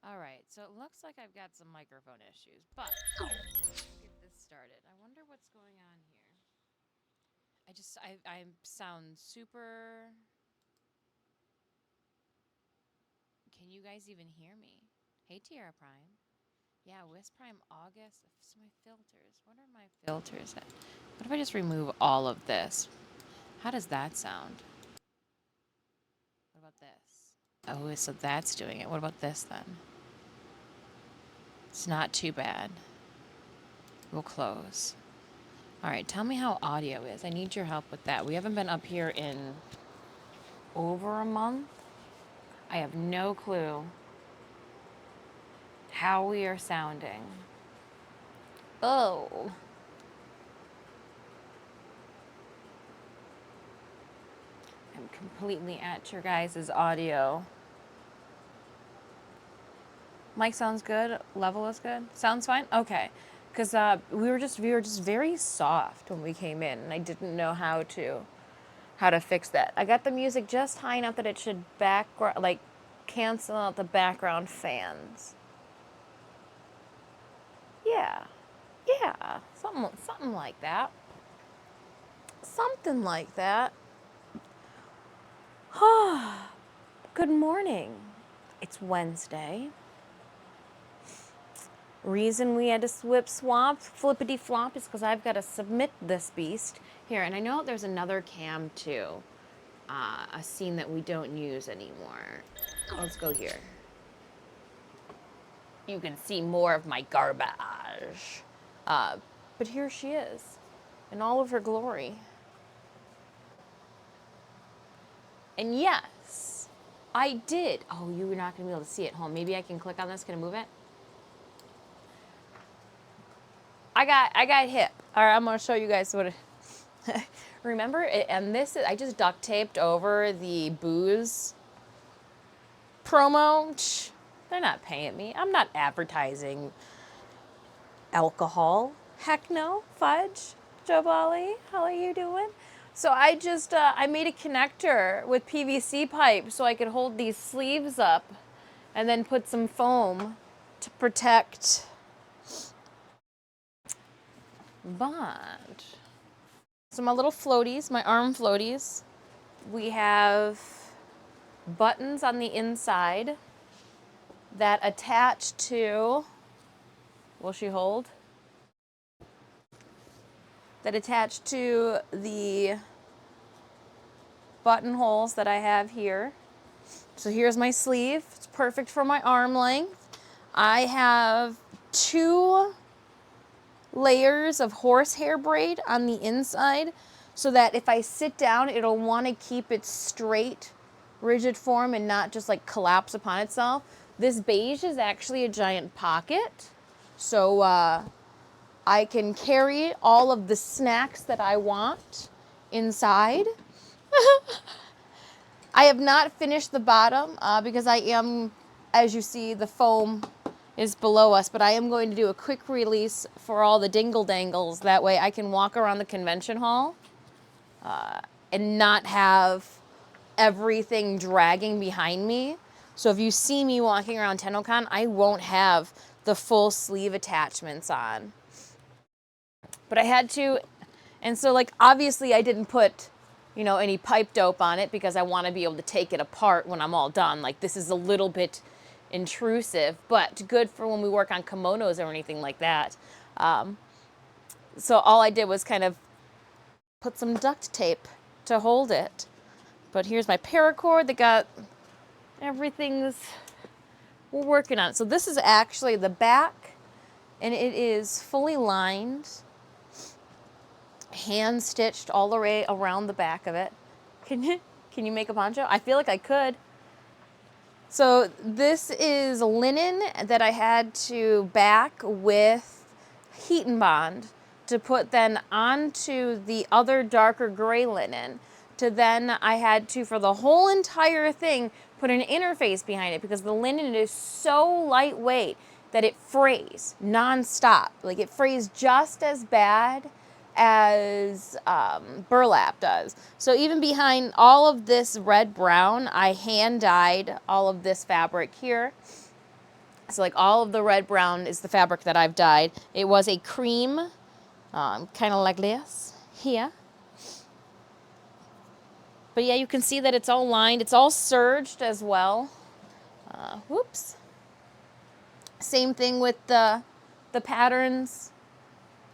All right, so it looks like I've got some microphone issues, but let's get this started. I wonder what's going on here. I sound super. Can you guys even hear me? Hey, Tierra Prime. Yeah, Wisp Prime August. So my filters. What are my filters at? What if I just remove all of this? How does that sound? What about this? Oh, so that's doing it. What about this then? It's not too bad. We'll close. All right, tell me how audio is. I need your help with that. We haven't been up here in over a month. I have no clue how we are sounding. Oh. I'm completely at your guys' audio. Mic sounds good. Level is good. Sounds fine. Okay, because we were just very soft when we came in, and I didn't know how to fix that. I got the music just high enough that it should cancel out the background fans. Yeah, yeah, something like that. Something like that. Good morning. It's Wednesday. Reason we had to flippity flop, is because I've got to submit this beast here. And I know there's another cam too, a scene that we don't use anymore. Let's go here. You can see more of my garbage. But here she is, in all of her glory. And yes, I did. Oh, you're not going to be able to see it. Hold on, maybe I can click on this. Can I move it? I got hip. All right, I'm going to show you guys what it. Remember, and this is, I just duct taped over the booze promo. They're not paying me. I'm not advertising alcohol. Heck no. Fudge. Joe Bali, how are you doing? So I made a connector with PVC pipe so I could hold these sleeves up and then put some foam to protect. But so my little floaties, my arm floaties, we have buttons on the inside that attach to, will she hold? That attach to the buttonholes that I have here. So here's my sleeve. It's perfect for my arm length. I have 2 layers of horsehair braid on the inside so that if I sit down, it'll want to keep its straight, rigid form and not just like collapse upon itself. This beige is actually a giant pocket, so I can carry all of the snacks that I want inside. I have not finished the bottom because I am, as you see, the foam is below us, but I am going to do a quick release for all the dingle dangles. That way I can walk around the convention hall and not have everything dragging behind me. So if you see me walking around TennoCon, I won't have the full sleeve attachments on. But I had to, and so like obviously I didn't put, any pipe dope on it because I want to be able to take it apart when I'm all done. Like this is a little bit intrusive, but good for when we work on kimonos or anything like that. So all I did was kind of put some duct tape to hold it. But here's my paracord that got we're working on it. So this is actually the back, and it is fully lined, hand stitched all the way around the back of it. Can you make a poncho? I feel like I could. So this is linen that I had to back with heat and bond to put then onto the other darker gray linen. To then I had to, for the whole entire thing, put an interface behind it because the linen is so lightweight that it frays nonstop. Like it frays just as bad as burlap does. So even behind all of this red brown, I hand dyed all of this fabric here. So like all of the red brown is the fabric that I've dyed. It was a cream, kind of like this here. But yeah, you can see that it's all lined. It's all serged as well. Whoops. Same thing with the patterns.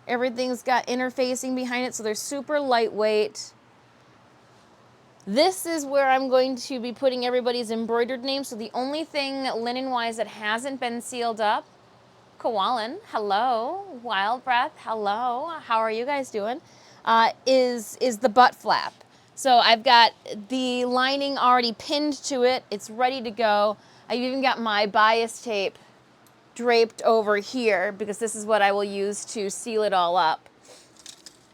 Everything's got interfacing behind it, so they're super lightweight. This is where I'm going to be putting everybody's embroidered names. So the only thing linen-wise that hasn't been sealed up, Koalan, hello. Wild Breath, hello. How are you guys doing? Is the butt flap. So I've got the lining already pinned to it. It's ready to go. I've even got my bias tape draped over here because this is what I will use to seal it all up.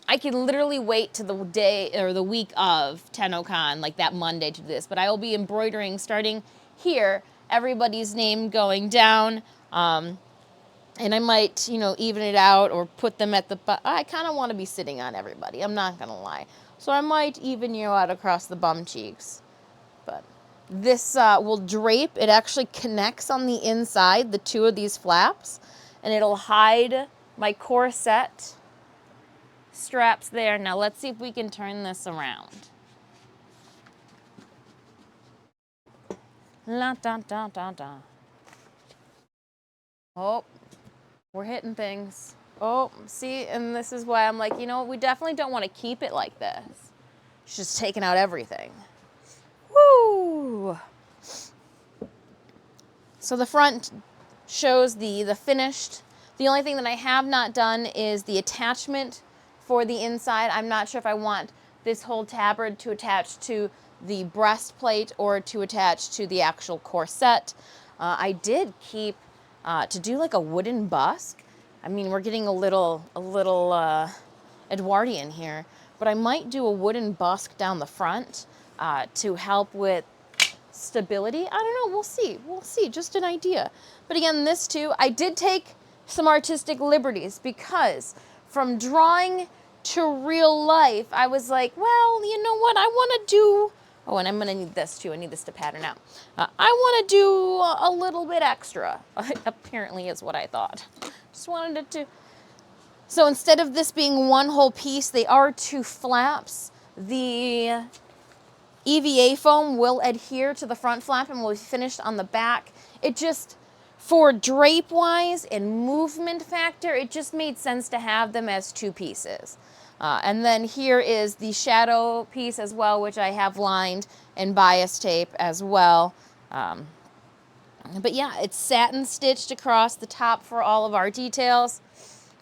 I can literally wait to the day or the week of TennoCon, like that Monday, to do this, but I will be embroidering starting here, everybody's name going down, and I might, you know, even it out or put them at the, I kind of want to be sitting on everybody, I'm not going to lie. So I might even you out across the bum cheeks, but this will drape. It actually connects on the inside, the two of these flaps, and it'll hide my corset straps there. Now let's see if we can turn this around. La da da da da. Oh, we're hitting things. Oh, see, and this is why I'm like, you know, we definitely don't want to keep it like this. It's just taking out everything. Woo! So the front shows the finished. The only thing that I have not done is the attachment for the inside. I'm not sure if I want this whole tabard to attach to the breastplate or to attach to the actual corset. I did keep to do like a wooden busk. I mean, we're getting a little Edwardian here, but I might do a wooden busk down the front to help with stability. I don't know, we'll see, just an idea. But again, this too, I did take some artistic liberties because from drawing to real life, I was like, well, you know what, I want to do, oh, and I'm going to need this too, I need this to pattern out. I want to do a little bit extra, apparently is what I thought. Just wanted it to, so instead of this being one whole piece, they are two flaps. The EVA foam will adhere to the front flap and will be finished on the back. It just, for drape-wise and movement factor, it just made sense to have them as two pieces. And then here is the shadow piece as well, which I have lined and bias tape as well. But yeah, it's satin stitched across the top for all of our details.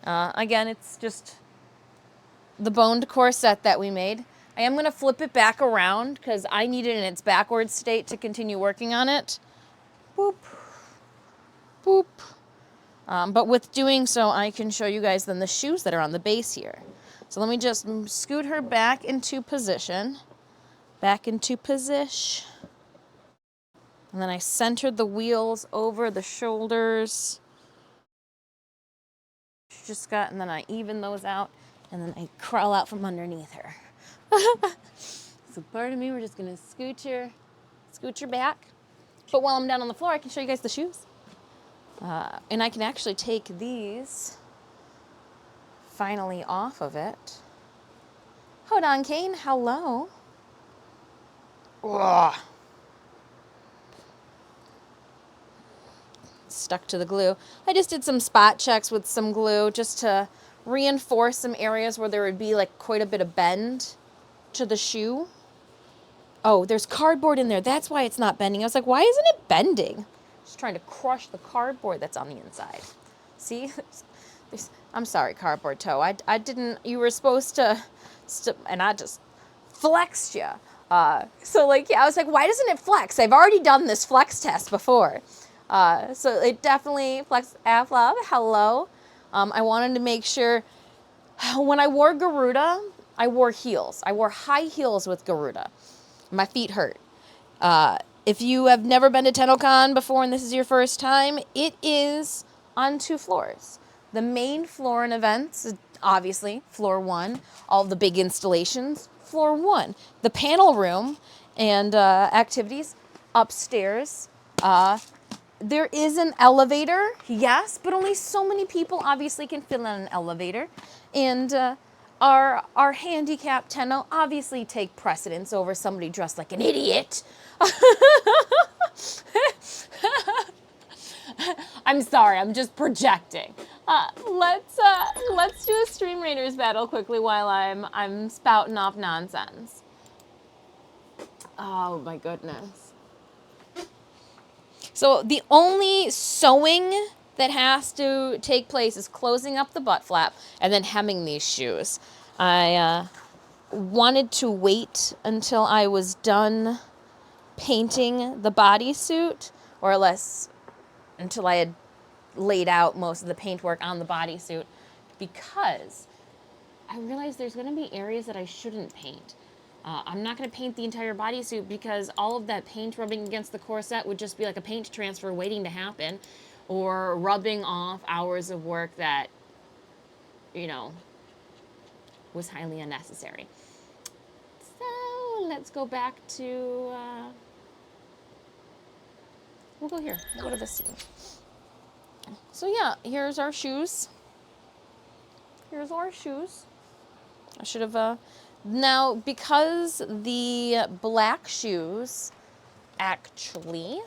Again, it's just the boned corset that we made. I am going to flip it back around because I need it in its backward state to continue working on it. Boop. Boop. But with doing so, I can show you guys then the shoes that are on the base here. So let me just scoot her back into position. Back into position. And then I centered the wheels over the shoulders. Just got, and then I even those out, and then I crawl out from underneath her. So pardon me, we're just gonna scoot your back. But while I'm down on the floor, I can show you guys the shoes. And I can actually take these finally off of it. Hold on, Kane, hello. Ugh. Stuck to the glue. I just did some spot checks with some glue just to reinforce some areas where there would be like quite a bit of bend to the shoe. Oh, there's cardboard in there. That's why it's not bending. I was like, why isn't it bending? Just trying to crush the cardboard that's on the inside. See? I'm sorry, cardboard toe. I didn't, you were supposed to, and I just flexed you. So like, yeah, I was like, why doesn't it flex? I've already done this flex test before. So it definitely flexed. Love, hello. I wanted to make sure, when I wore Garuda, I wore heels. I wore high heels with Garuda. My feet hurt. If you have never been to TennoCon before and this is your first time, it is on 2 floors. The main floor in events is obviously floor 1. All the big installations, floor 1. The panel room and activities upstairs, There is an elevator, yes, but only so many people obviously can fit in an elevator. And our handicapped tenno obviously take precedence over somebody dressed like an idiot. I'm sorry, I'm just projecting. Let's do a Stream Raiders battle quickly while I'm spouting off nonsense. Oh my goodness. So the only sewing that has to take place is closing up the butt flap and then hemming these shoes. I wanted to wait until I was done painting the bodysuit, or less until I had laid out most of the paintwork on the bodysuit, because I realized there's going to be areas that I shouldn't paint. I'm not going to paint the entire bodysuit because all of that paint rubbing against the corset would just be like a paint transfer waiting to happen, or rubbing off hours of work that, you know, was highly unnecessary. So let's go back to, we'll go here. We'll go to this scene. So yeah, here's our shoes. Here's our shoes. I should have, now because the black shoes actually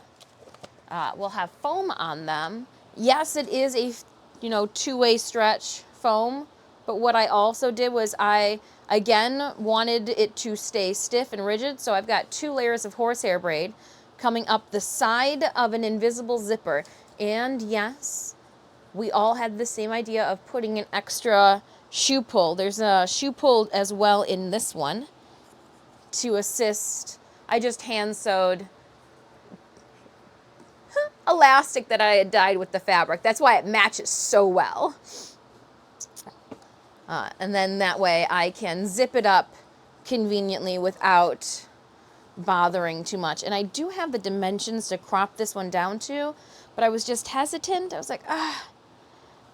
will have foam on them. Yes, it is a, you know, two-way stretch foam, but what I also did was I, again, wanted it to stay stiff and rigid, so I've got 2 layers of horsehair braid coming up the side of an invisible zipper. And yes, we all had the same idea of putting an extra shoe pull. There's a shoe pull as well in this one to assist. I just hand sewed elastic that I had dyed with the fabric. That's why it matches so well. And then that way I can zip it up conveniently without bothering too much. And I do have the dimensions to crop this one down to, but I was just hesitant. I was like,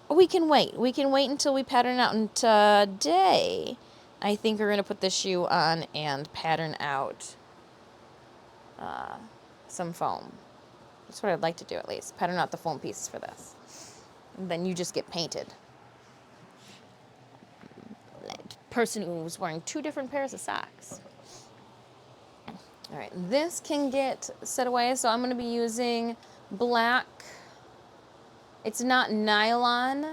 we can wait. We can wait until we pattern out. And today, I think we're going to put the shoe on and pattern out some foam. That's what I'd like to do, at least. Pattern out the foam pieces for this. And then you just get painted. Person who was wearing 2 different pairs of socks. All right, this can get set away, so I'm going to be using black. It's not nylon.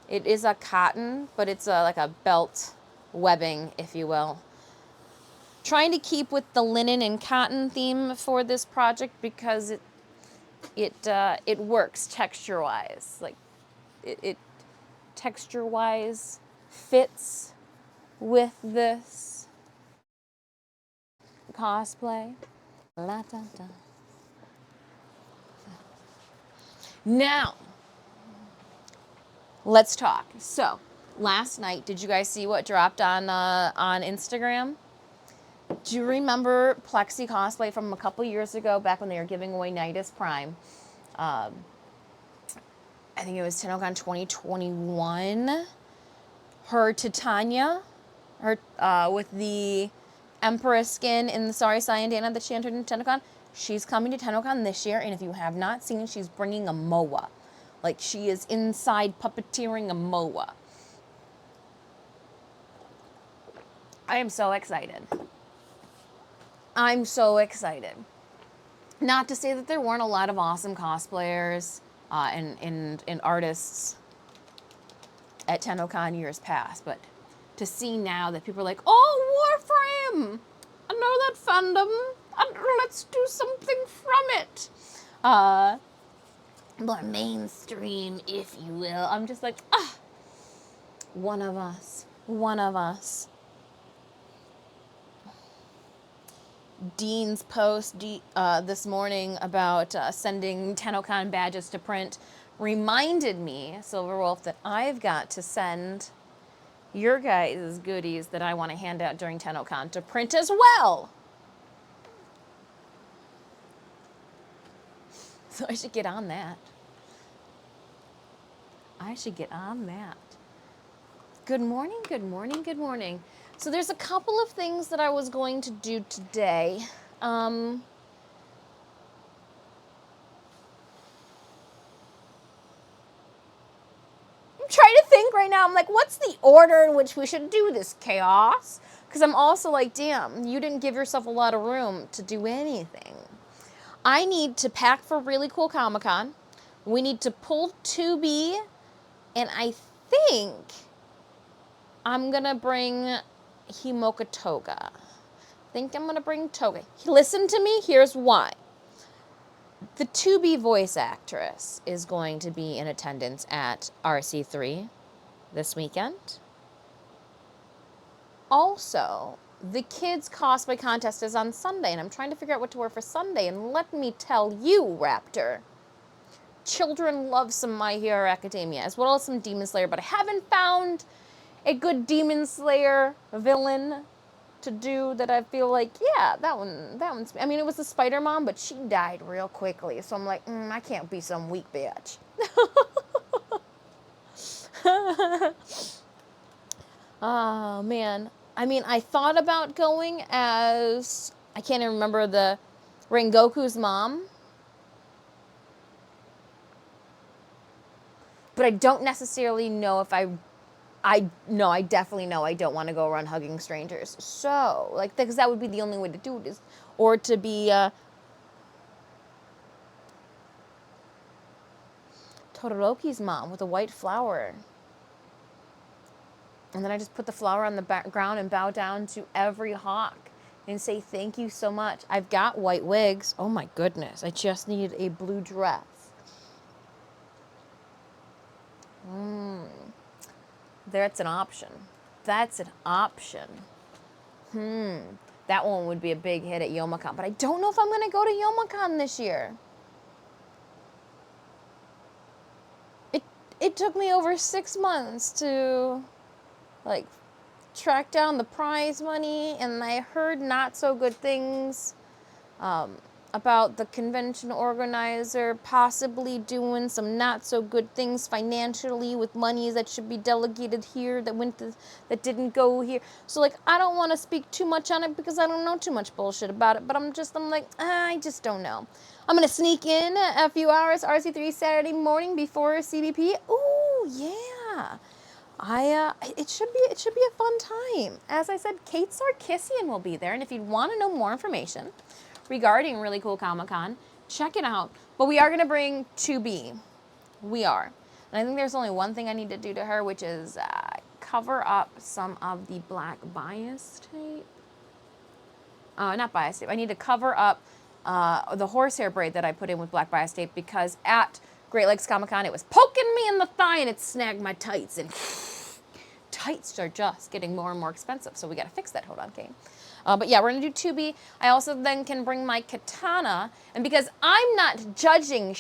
It is a cotton, but it's like a belt webbing, if you will. Trying to keep with the linen and cotton theme for this project because it works texture-wise. Like it texture-wise fits with this cosplay. La, da, da. Now, let's talk. So, last night, did you guys see what dropped on Instagram? Do you remember Plexi Cosplay from a couple years ago, back when they were giving away Nidus Prime? I think it was TennoCon 2021. Her Titania, her with the Emperor skin in the Sorry Sayandana that she entered in TennoCon. She's coming to TennoCon this year, and if you have not seen, she's bringing a MOA. Like, she is inside puppeteering a MOA. I am so excited. I'm so excited. Not to say that there weren't a lot of awesome cosplayers and artists at TennoCon years past, but to see now that people are like, oh, Warframe! I know that fandom. Let's do something from it. More mainstream, if you will. I'm just like, one of us. One of us. Dean's post this morning about sending TennoCon badges to print reminded me, Silverwolf, that I've got to send your guys' goodies that I want to hand out during TennoCon to print as well. So I should get on that. I should get on that. Good morning, good morning, good morning. So there's a couple of things that I was going to do today. trying to think right now. I'm like, what's the order in which we should do this, Chaos? Because I'm also like, damn, you didn't give yourself a lot of room to do anything. I need to pack for really cool Comic-Con. We need to pull Tubi, and I think I'm going to bring Himoka Toga. I think I'm going to bring Toga. Listen to me, here's why. The Tubi voice actress is going to be in attendance at RC3 this weekend. Also, the kids' cosplay contest is on Sunday, and I'm trying to figure out what to wear for Sunday. And let me tell you, Raptor, children love some My Hero Academia, as well as some Demon Slayer, but I haven't found a good Demon Slayer villain to do that I feel like, yeah, that one's, I mean, it was the Spider Mom, but she died real quickly, so I'm like, I can't be some weak bitch. Oh, man. I mean, I thought about going as, I can't even remember the Rengoku's mom. But I don't necessarily know if I definitely know I don't want to go around hugging strangers. So, like, because that would be the only way to do it, is, or to be Todoroki's mom with a white flower. And then I just put the flower on the ground and bow down to every hawk and say thank you so much. I've got white wigs. Oh my goodness. I just need a blue dress. That's an option. That's an option. That one would be a big hit at Youmacon. But I don't know if I'm going to go to Youmacon this year. It took me over 6 months to, like, track down the prize money, and I heard not so good things about the convention organizer possibly doing some not so good things financially with money that should be delegated here that didn't go here. So, like, I don't want to speak too much on it because I don't know too much bullshit about it, but I'm like, I just don't know. I'm going to sneak in a few hours RC3 Saturday morning before CBP. Ooh, yeah. It should be a fun time. As I said, Kate Sarkisian will be there, and if you want to know more information regarding Really Cool Comic-Con, check it out. But we are going to bring 2B. We are. And I think there's only one thing I need to do to her, which is cover up some of the black bias tape. Not bias tape. I need to cover up the horsehair braid that I put in with black bias tape, because at Great Lakes Comic-Con, it was poking me in the thigh and it snagged my tights. And tights are just getting more and more expensive, so we got to fix that. Hold on, Kate. But yeah, we're going to do 2B. I also then can bring my katana, and because I'm not judging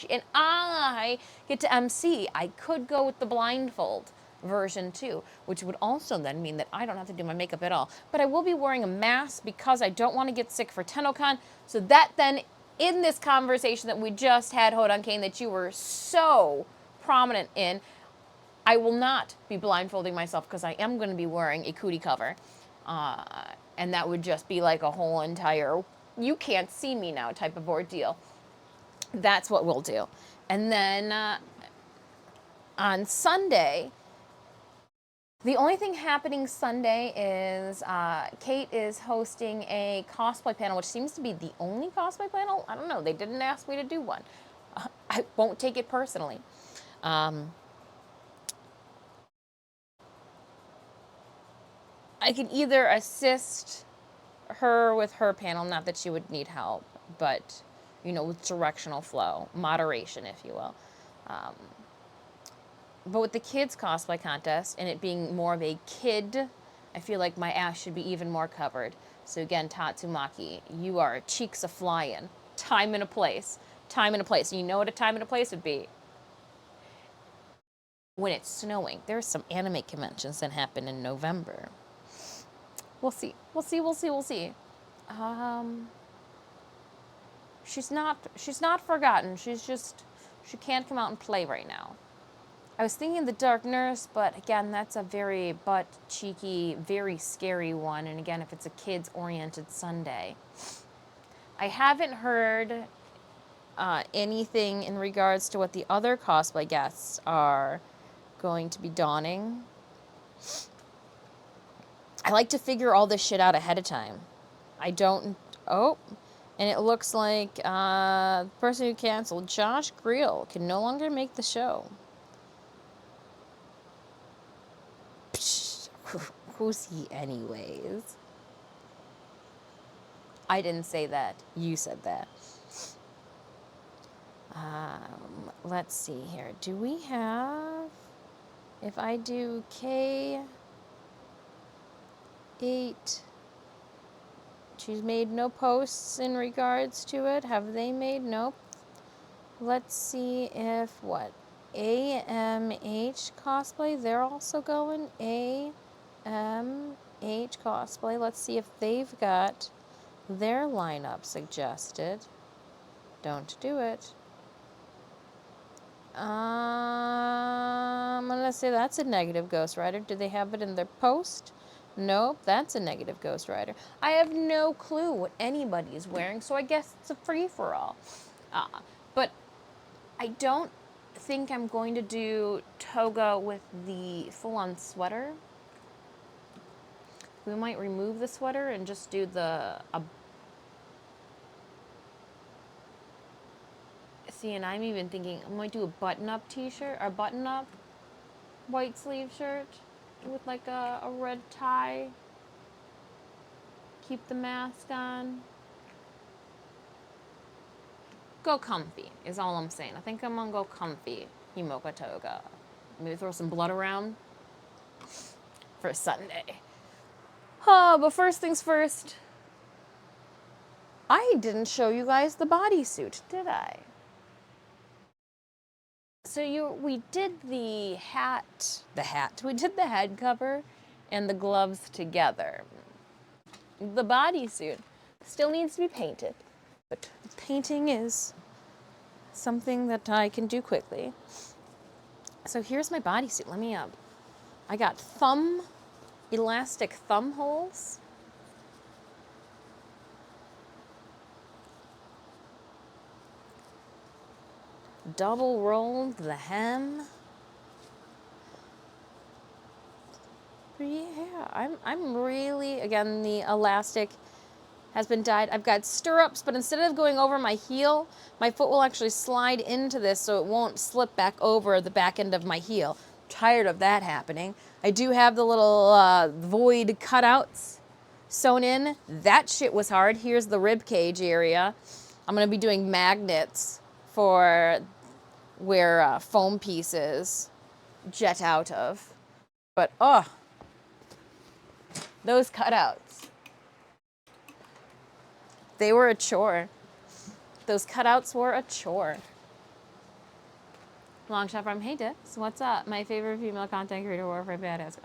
and I get to MC, I could go with the blindfold version too, which would also then mean that I don't have to do my makeup at all. But I will be wearing a mask because I don't want to get sick for TennoCon. So that then, in this conversation that we just had, Hodan Kane, that you were so prominent in, I will not be blindfolding myself because I am going to be wearing a cootie cover. And that would just be like a whole entire, you can't see me now type of ordeal. That's what we'll do. And then on Sunday, the only thing happening Sunday is Kate is hosting a cosplay panel, which seems to be the only cosplay panel. I don't know. They didn't ask me to do one. I won't take it personally. I can either assist her with her panel, not that she would need help, but, you know, with directional flow, moderation, if you will. But with the kids' cosplay contest and it being more of a kid, I feel like my ass should be even more covered. So again, Tatsumaki, you are cheeks a flying. Time and a place. Time and a place. And you know what a time and a place would be? When it's snowing. There's some anime conventions that happen in November. We'll see. We'll see. We'll see. We'll see. She's not forgotten. She can't come out and play right now. I was thinking The Dark Nurse, but again, that's a very butt-cheeky, very scary one. And again, if it's a kids-oriented Sunday. I haven't heard anything in regards to what the other cosplay guests are going to be donning. I like to figure all this shit out ahead of time. I don't... Oh, and it looks like the person who canceled, Josh Greel, can no longer make the show. Psh, who's he anyways? I didn't say that. You said that. Let's see here. Do we have... If I do K8... She's made no posts in regards to it. Have they made? Nope. Let's see if what? AMH Cosplay, they're also going. AMH Cosplay. Let's see if they've got their lineup suggested. Don't do it. I'm gonna say that's a negative Ghost Rider. Do they have it in their post? Nope, that's a negative Ghost Rider. I have no clue what anybody is wearing, so I guess it's a free-for-all. But I don't think I'm going to do toga with the full-on sweater. We might remove the sweater and just do the... See, and I'm even thinking I'm going to do a button-up t-shirt, or button-up white sleeve shirt with like a red tie. Keep the mask on. Go comfy is all I'm saying. I think I'm gonna go comfy Himoka toga. Maybe throw some blood around for Sunday. Oh, but first things first. I didn't show you guys the bodysuit, did I? So we did the hat, we did the head cover and the gloves together. The bodysuit still needs to be painted, but painting is something that I can do quickly. So here's my bodysuit. Let me I got elastic thumb holes. Double rolled the hem. But yeah, I'm really, again, the elastic has been dyed. I've got stirrups, but instead of going over my heel, my foot will actually slide into this so it won't slip back over the back end of my heel. I'm tired of that happening. I do have the little void cutouts sewn in. That shit was hard. Here's the rib cage area. I'm going to be doing magnets for where foam pieces jet out of. But, those cutouts. They were a chore. Those cutouts were a chore. Long shot from Hey Dix, what's up? My favorite female content creator, Warfare Badass.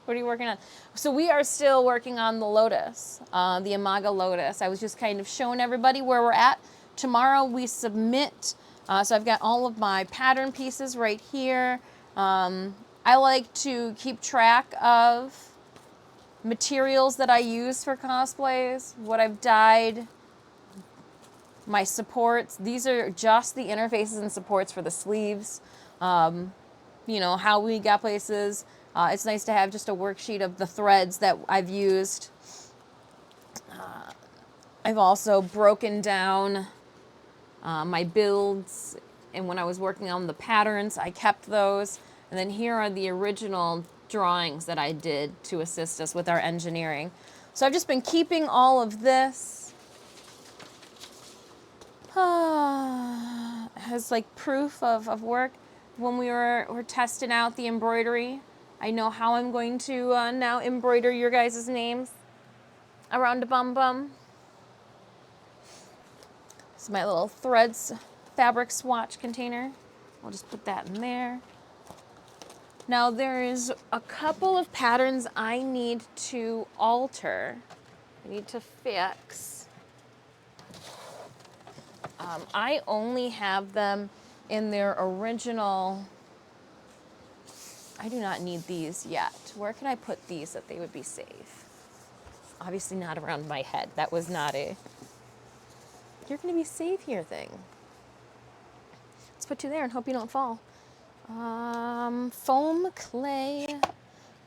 What are you working on? So we are still working on the Lotus, the Imaga Lotus. I was just kind of showing everybody where we're at. Tomorrow we submit. So I've got all of my pattern pieces right here. I like to keep track of materials that I use for cosplays, what I've dyed, my supports. These are just the interfaces and supports for the sleeves. You know, how we got places. It's nice to have just a worksheet of the threads that I've used. I've also broken down my builds, and when I was working on the patterns, I kept those. And then here are the original drawings that I did to assist us with our engineering. So I've just been keeping all of this as like proof of work. When we're testing out the embroidery, I know how I'm going to now embroider your guys' names around a bum bum. This is my little threads fabric swatch container. I'll just put that in there. Now there is a couple of patterns I need to alter. I need to fix. I only have them in their original. I do not need these yet. Where can I put these that they would be safe? Obviously not around my head. That was not a you're going to be safe here thing. Let's put you there and hope you don't fall. Foam clay.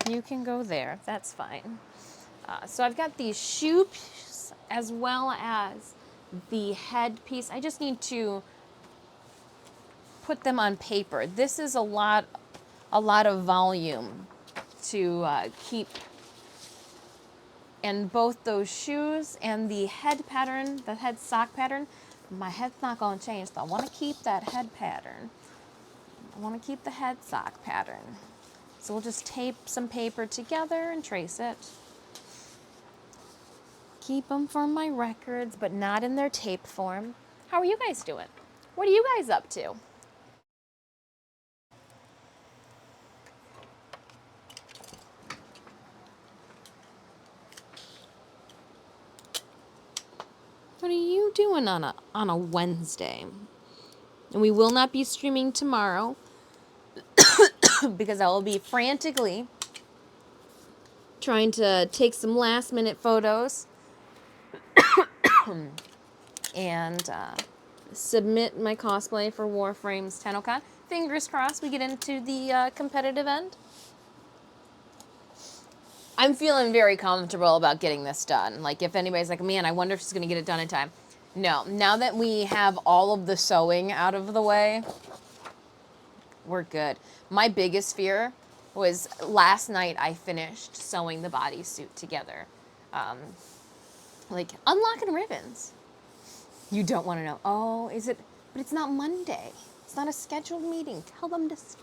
You can go there. That's fine. So I've got these shoes as well as the headpiece. I just need to put them on paper. This is a lot of volume to keep. And both those shoes and the head pattern, the head sock pattern, my head's not going to change. So I want to keep that head pattern. I want to keep the head sock pattern. So we'll just tape some paper together and trace it. Keep them for my records, but not in their tape form. How are you guys doing? What are you guys up to? What are you doing on a Wednesday? And we will not be streaming tomorrow because I will be frantically trying to take some last minute photos and submit my cosplay for Warframe's TennoCon. Fingers crossed we get into the competitive end. I'm feeling very comfortable about getting this done. Like, if anybody's like, man, I wonder if she's going to get it done in time. No, now that we have all of the sewing out of the way, we're good. My biggest fear was last night I finished sewing the bodysuit together. Like, unlocking ribbons. You don't want to know. Oh, is it? But it's not Monday. It's not a scheduled meeting. Tell them to stop.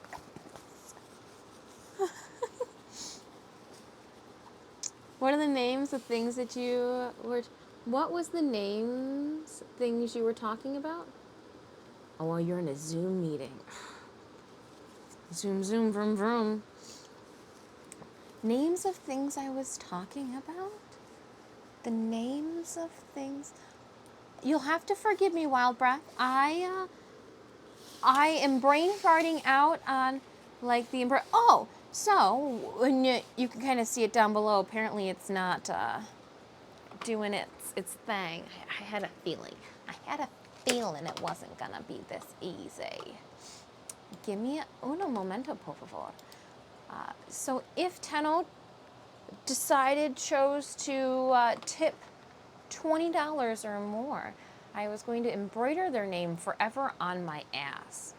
What are the names of things that you were... What was the names things you were talking about? Oh, well, you're in a Zoom meeting. Zoom, zoom, vroom, vroom. Names of things I was talking about? The names of things... You'll have to forgive me, Wild Breath. I am brain farting out on, like, the... Oh, so, when you can kind of see it down below, apparently it's not doing its thing. I had a feeling. I had a feeling it wasn't going to be this easy. Give me uno momento, por favor. So if Tenno chose to tip $20 or more, I was going to embroider their name forever on my ass.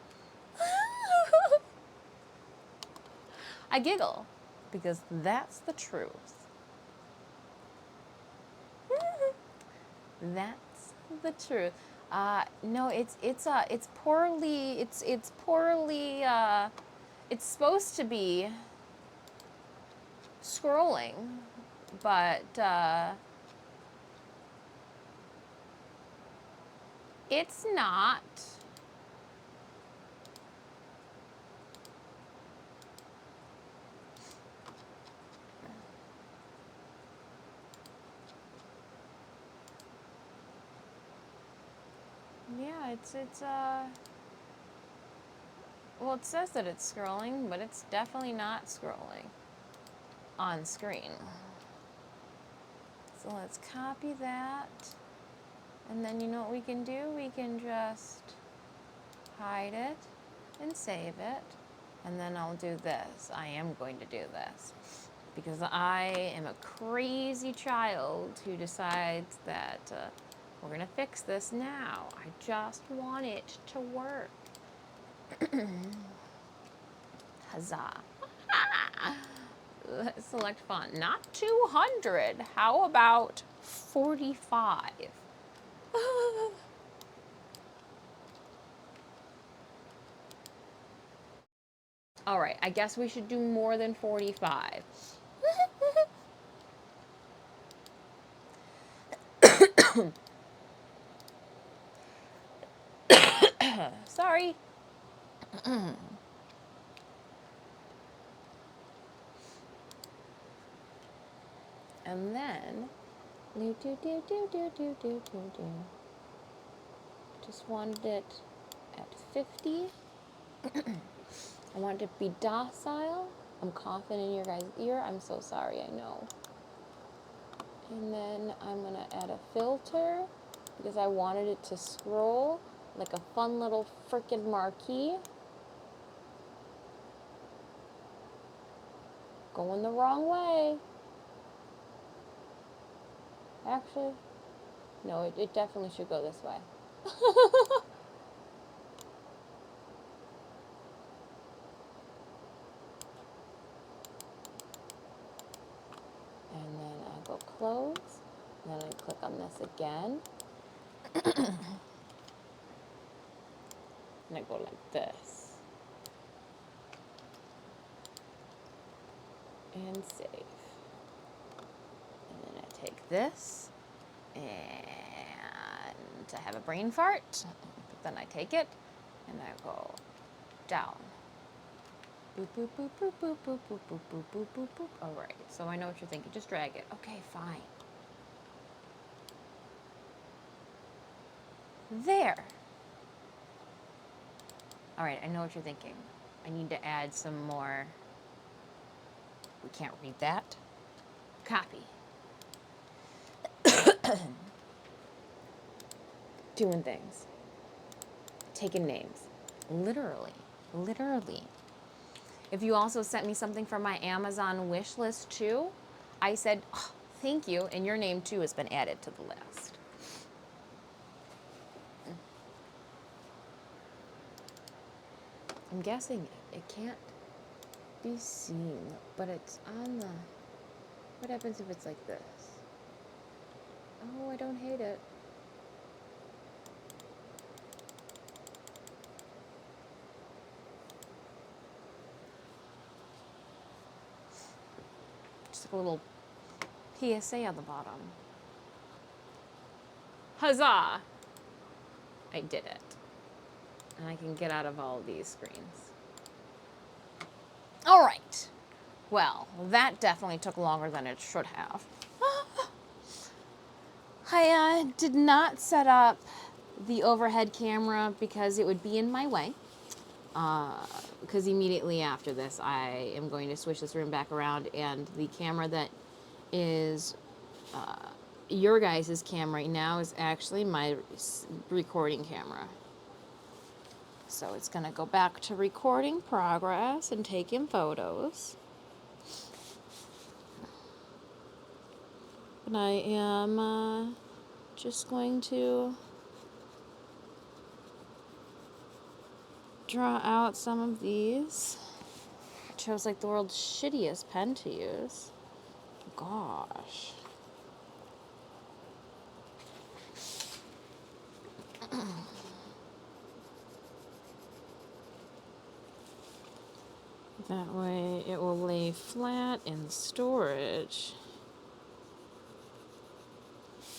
I giggle because that's the truth. That's the truth. No, it's poorly. It's poorly. It's supposed to be scrolling, but it's not. Yeah, well, it says that it's scrolling, but it's definitely not scrolling on screen. So let's copy that. And then you know what we can do? We can just hide it and save it. And then I'll do this. I am going to do this because I am a crazy child who decides that we're going to fix this now. I just want it to work. Huzzah. Select font. Not 200. How about 45? All right, I guess we should do more than 45. Sorry. And then, just wanted it at 50. I want it to be docile. I'm coughing in your guys' ear. I'm so sorry, I know. And then I'm going to add a filter because I wanted it to scroll like a fun little frickin' marquee. Going the wrong way. Actually, no, it definitely should go this way. And then I go close. And then I click on this again. And I go like this. And save. And then I take this. And I have a brain fart. But then I take it. And I go down. Boop, boop, boop, boop, boop, boop, boop, boop, boop, boop, boop, boop. All right, so I know what you're thinking. Just drag it. Okay, fine. There. All right, I know what you're thinking. I need to add some more. We can't read that. Copy. Doing things. Taking names. Literally. Literally. If you also sent me something from my Amazon wish list too, I said, oh, thank you, and your name too has been added to the list. I'm guessing it can't be seen, but it's on the... What happens if it's like this? Oh, I don't hate it. Just a little PSA on the bottom. Huzzah! I did it. And I can get out of all of these screens. All right. Well, that definitely took longer than it should have. I did not set up the overhead camera because it would be in my way. Because immediately after this, I am going to switch this room back around, and the camera that is your guys' cam right now is actually my recording camera. So it's going to go back to recording progress and taking photos. And I am just going to draw out some of these. I chose like the world's shittiest pen to use. Gosh. That way it will lay flat in storage.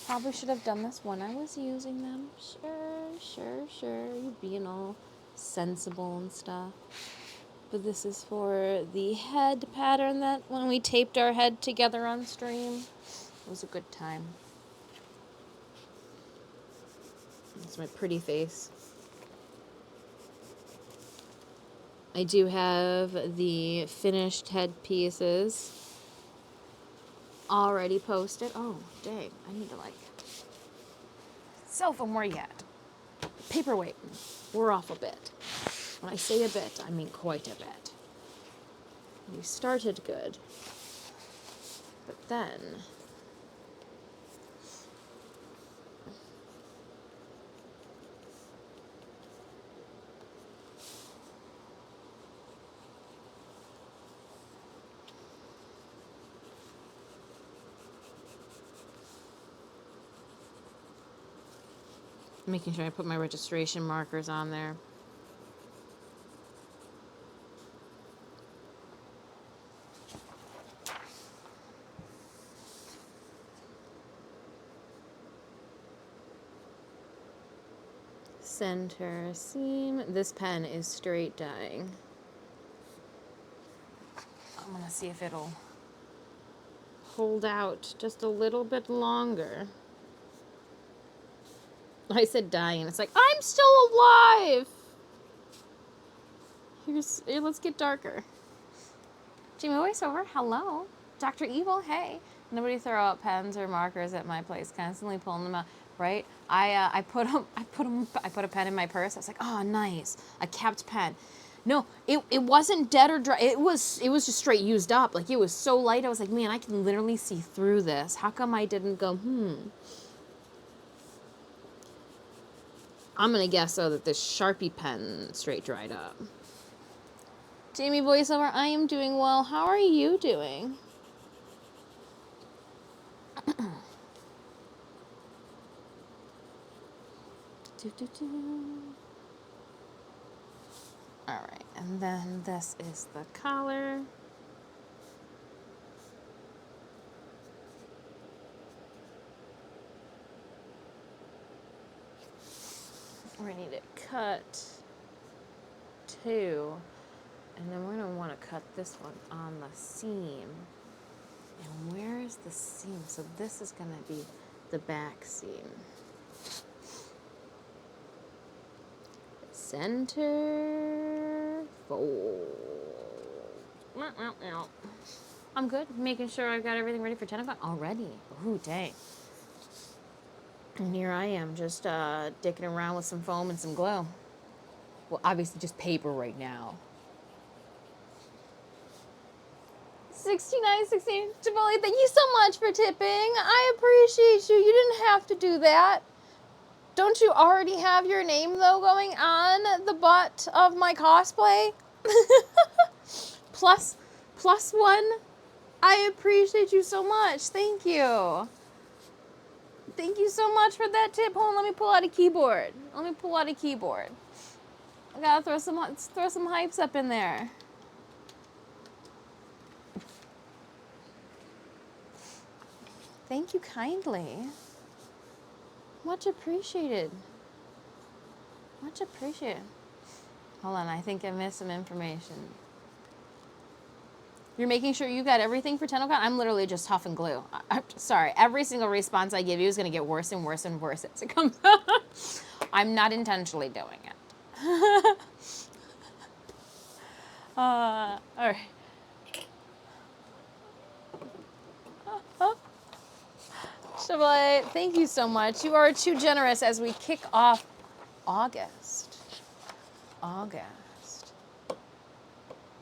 Probably should have done this when I was using them. Sure. You being all sensible and stuff. But this is for the head pattern that when we taped our head together on stream. It was a good time. It's my pretty face. I do have the finished head pieces already posted. Oh, dang. I need to like... Cell phone, where you at? Paperweight. We're off a bit. When I say a bit, I mean quite a bit. We started good. But then... making sure I put my registration markers on there. Center seam. This pen is straight dyeing. I'm gonna see if it'll hold out just a little bit longer. I said dying. It's like, I'm still alive! Here, let's get darker. Jimmy voiceover, hello. Dr. Evil, hey. Nobody throw out pens or markers at my place. Constantly pulling them out, right? I put a pen in my purse. I was like, oh, nice, a capped pen. No, it wasn't dead or dry. It was just straight used up. Like, it was so light. I was like, man, I can literally see through this. How come I didn't go, I'm going to guess, though, that this Sharpie pen straight dried up. Jamie voiceover, I am doing well. How are you doing? All right, and then this is the collar. We need to cut 2, and then we're gonna want to cut this one on the seam. And where is the seam? So this is gonna be the back seam. Center fold. I'm good. Making sure I've got everything ready for 10 o'clock already. Ooh, dang. And here I am just dicking around with some foam and some glue. Well, obviously just paper right now. 6916 Tivoli, thank you so much for tipping. I appreciate you. You didn't have to do that. Don't you already have your name, though, going on the butt of my cosplay? plus 1. I appreciate you so much. Thank you. Thank you so much for that tip. Hold on, let me pull out a keyboard. I gotta throw some hypes up in there. Thank you kindly. Much appreciated. Much appreciated. Hold on, I think I missed some information. You're making sure you got everything for 10 o'clock? I'm literally just huffing glue. I'm sorry. Every single response I give you is going to get worse and worse and worse as it comes out. I'm not intentionally doing it. All right. Chevrolet, thank you so much. You are too generous as we kick off August.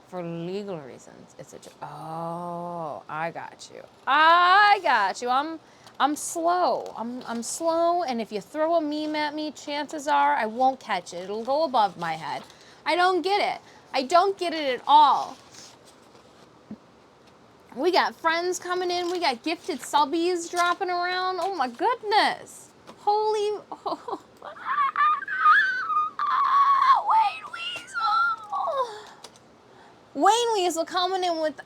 For legal reasons, it's a oh, I got you. I'm slow. I'm slow, and if you throw a meme at me, chances are I won't catch it. It'll go above my head. I don't get it. I don't get it at all. We got friends coming in. We got gifted subbies dropping around. Oh my goodness. Holy. Oh. Wayne Weasel coming in with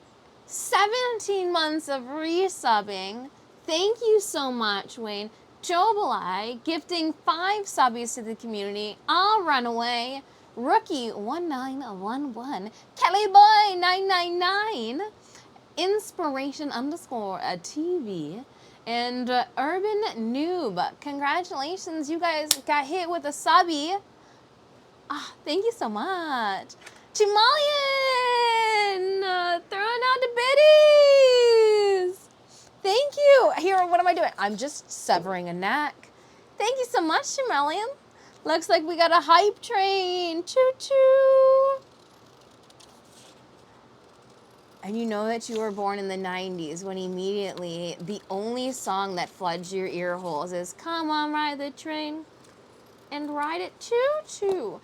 17 months of resubbing. Thank you so much, Wayne. Joe Belai gifting 5 subbies to the community. I'll run away. Rookie 1911. Kelly Boy 999. Inspiration _ TV. And Urban Noob. Congratulations, you guys got hit with a subby. Thank you so much. Timalian! Throwing out the biddies! Thank you. Here, what am I doing? I'm just severing a neck. Thank you so much, Timalian. Looks like we got a hype train. Choo-choo. And you know that you were born in the 90s when immediately the only song that floods your ear holes is "Come on, ride the train and ride it choo-choo."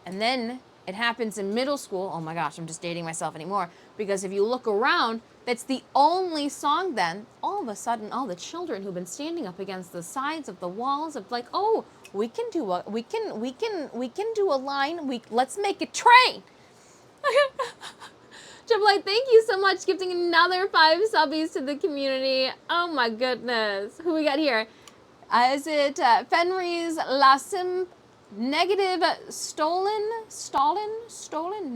And then it happens in middle school. Oh my gosh, I'm just dating myself anymore. Because if you look around, that's the only song then. All of a sudden, all the children who've been standing up against the sides of the walls of like, oh, we can do a line. Let's make a train. Triple thank you so much, gifting another 5 subbies to the community. Oh my goodness. Who we got here? Is it Fenris Lasim? Negative stolen,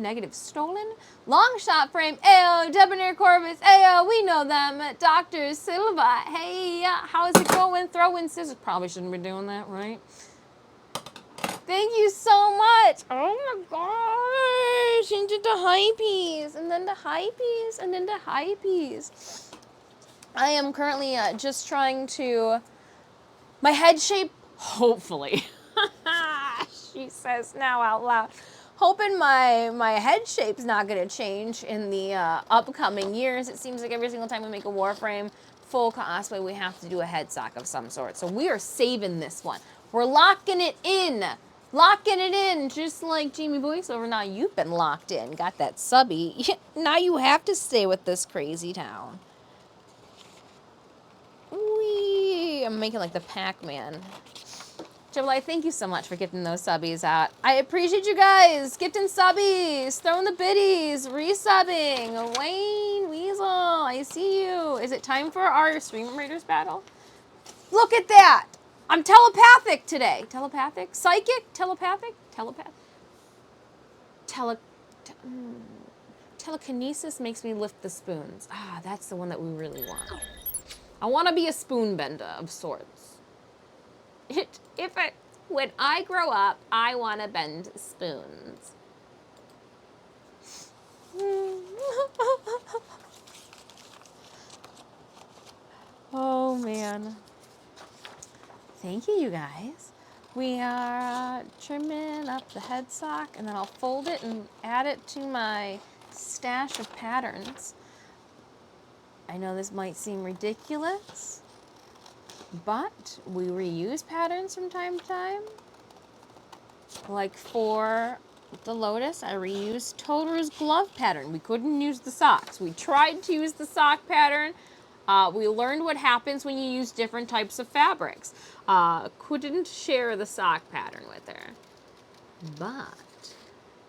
negative stolen, long shot frame, ayo, Debonair Corvus, ayo, we know them, Dr. Silva, hey, how is it going, throwing scissors, probably shouldn't be doing that, right? Thank you so much, oh my gosh, into the hypees, and then the hypees, and then the hypees. I am currently just trying to, my head shape, hopefully, she says now out loud. hoping my head shape's not going to change in the upcoming years. It seems like every single time we make a Warframe full cosplay, we have to do a head sock of some sort. So we are saving this one. We're locking it in. Locking it in, just like Jamie Voiceover. Now you've been locked in. Got that subby. Now you have to stay with this crazy town. Whee! I'm making like the Pac-Man. Jibble, thank you so much for getting those subbies out. I appreciate you guys getting subbies, throwing the biddies, resubbing. Wayne Weasel, I see you. Is it time for our Stream Raiders battle? Look at that. I'm telepathic today. Telepathic? Psychic? Telepathic? Telekinesis makes me lift the spoons. Ah, that's the one that we really want. I want to be a spoon bender of sorts. When I grow up, I want to bend spoons. Oh, man. Thank you, you guys. We are trimming up the head sock, and then I'll fold it and add it to my stash of patterns. I know this might seem ridiculous, but we reuse patterns from time to time. Like for the Lotus, I reused Totoru's glove pattern. We couldn't use the socks. We tried to use the sock pattern. We learned what happens when you use different types of fabrics. Couldn't share the sock pattern with her. But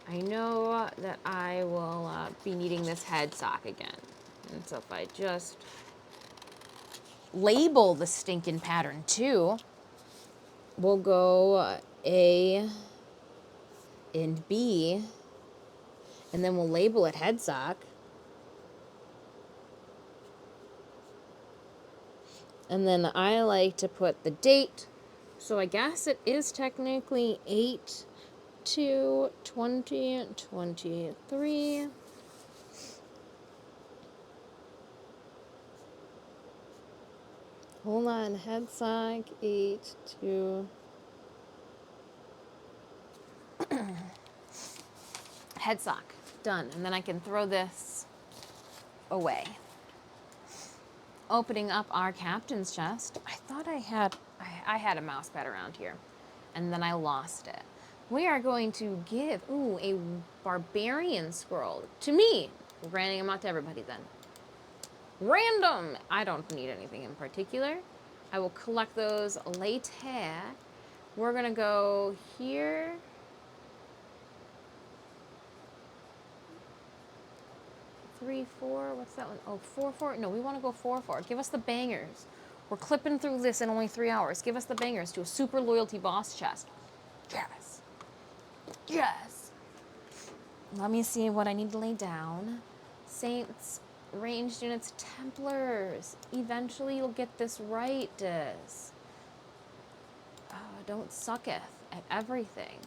I know that I will be needing this head sock again. And so if I just label the stinking pattern too, we'll go A and B, and then we'll label it head sock. And then I like to put the date, so I guess it is technically 8/2/2023. Hold on, head sock 8/2. Head sock, done. And then I can throw this away. Opening up our captain's chest. I thought I had a mouse pad around here, and then I lost it. We are going to give, a barbarian scroll to me. We're granting them out to everybody then. Random. I don't need anything in particular. I will collect those later. We're gonna go here. 3, 4, what's that one? Oh, 4, 4. No, we want to go 4, 4. Give us the bangers. We're clipping through this in only 3 hours. Give us the bangers to a super loyalty boss chest. Yes. Yes. Let me see what I need to lay down. Saints, ranged units, Templars. Eventually you'll get this right, Diz. Don't sucketh at everything.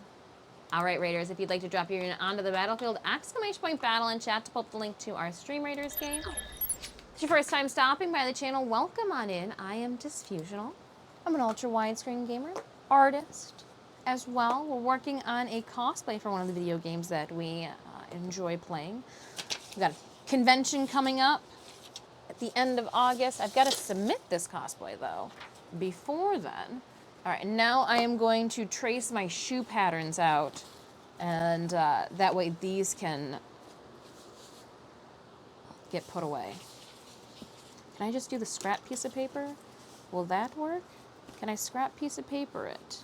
All right, Raiders, if you'd like to drop your unit onto the battlefield, !battle in chat to pull up the link to our Stream Raiders game. If it's your first time stopping by the channel, welcome on in. I am Disfusional. I'm an ultra widescreen gamer, artist as well. We're working on a cosplay for one of the video games that we enjoy playing. We've got a convention coming up at the end of August. I've got to submit this cosplay, though, before then. All right, now I am going to trace my shoe patterns out, and that way these can get put away. Can I just do the scrap piece of paper? Will that work? Can I scrap piece of paper it?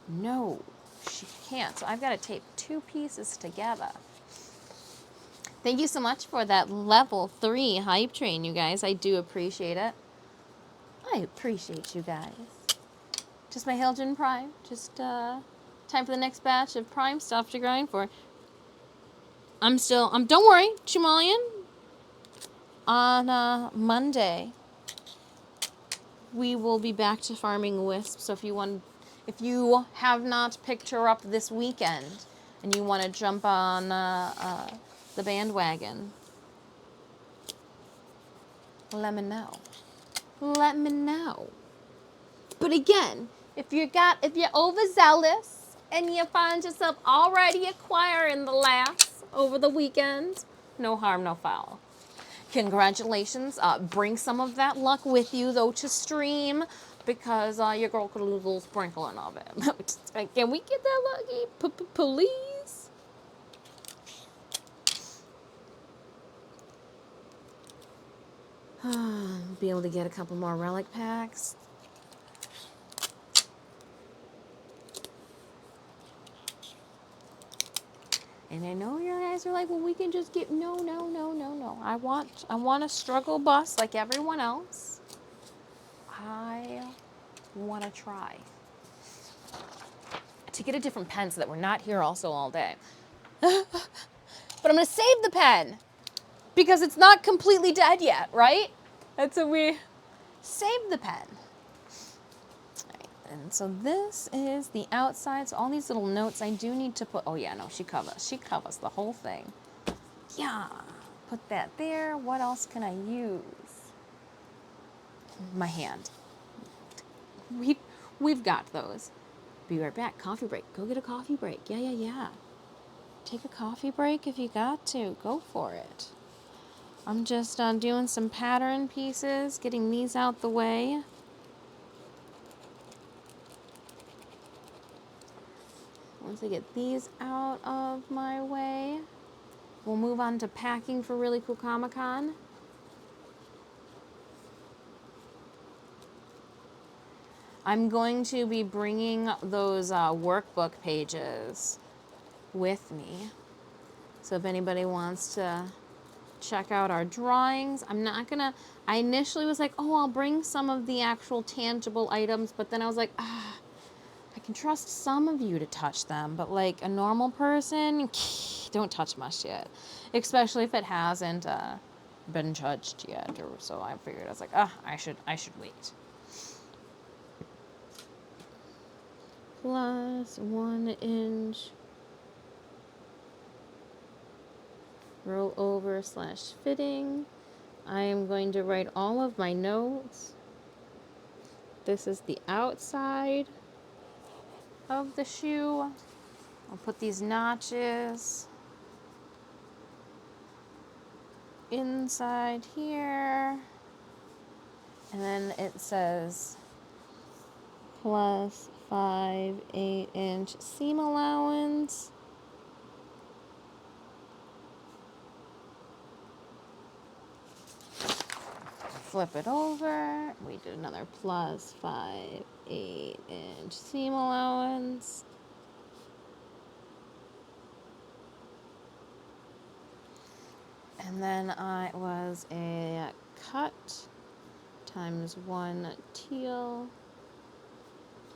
No, she can't. So I've got to tape 2 pieces together. Thank you so much for that level 3 hype train, you guys. I do appreciate it. I appreciate you guys. Just my Helgen Prime. Just time for the next batch of Prime stuff to grind for. Don't worry, Chimalian. On Monday, we will be back to farming wisps. So if you have not picked her up this weekend and you want to jump on the bandwagon, let me know. Let me know. But again, if you're overzealous and you find yourself already acquiring the laughs over the weekend, no harm, no foul. Congratulations. Bring some of that luck with you, though, to stream, because your girl could lose a little sprinkling of it. Can we get that lucky? Please? Be able to get a couple more relic packs. And I know your guys are like, well, we can just get, no. I want a struggle bus like everyone else. I want to try to get a different pen so that we're not here also all day. But I'm going to save the pen because it's not completely dead yet, right? That's what we save the pen. And so this is the outside. So all these little notes I do need to put. Oh yeah, no, she covers the whole thing. Yeah, put that there. What else can I use? My hand. We've got those. Be right back. Coffee break. Go get a coffee break. Yeah. Take a coffee break if you got to. Go for it. I'm just doing some pattern pieces, getting these out the way. Once I get these out of my way, we'll move on to packing for Really Cool Comic-Con. I'm going to be bringing those workbook pages with me. So if anybody wants to check out our drawings, I initially was like, oh, I'll bring some of the actual tangible items, but then I was like, I can trust some of you to touch them, but like a normal person, don't touch my shit. Especially if it hasn't been judged yet. Or so I figured, I was like, I should wait. Plus 1 inch roll over / fitting. I am going to write all of my notes. This is the outside of the shoe. I'll put these notches inside here. And then it says plus 5 8-inch seam allowance. Flip it over. We did another plus 5 8-inch seam allowance. And then I was a cut times 1 teal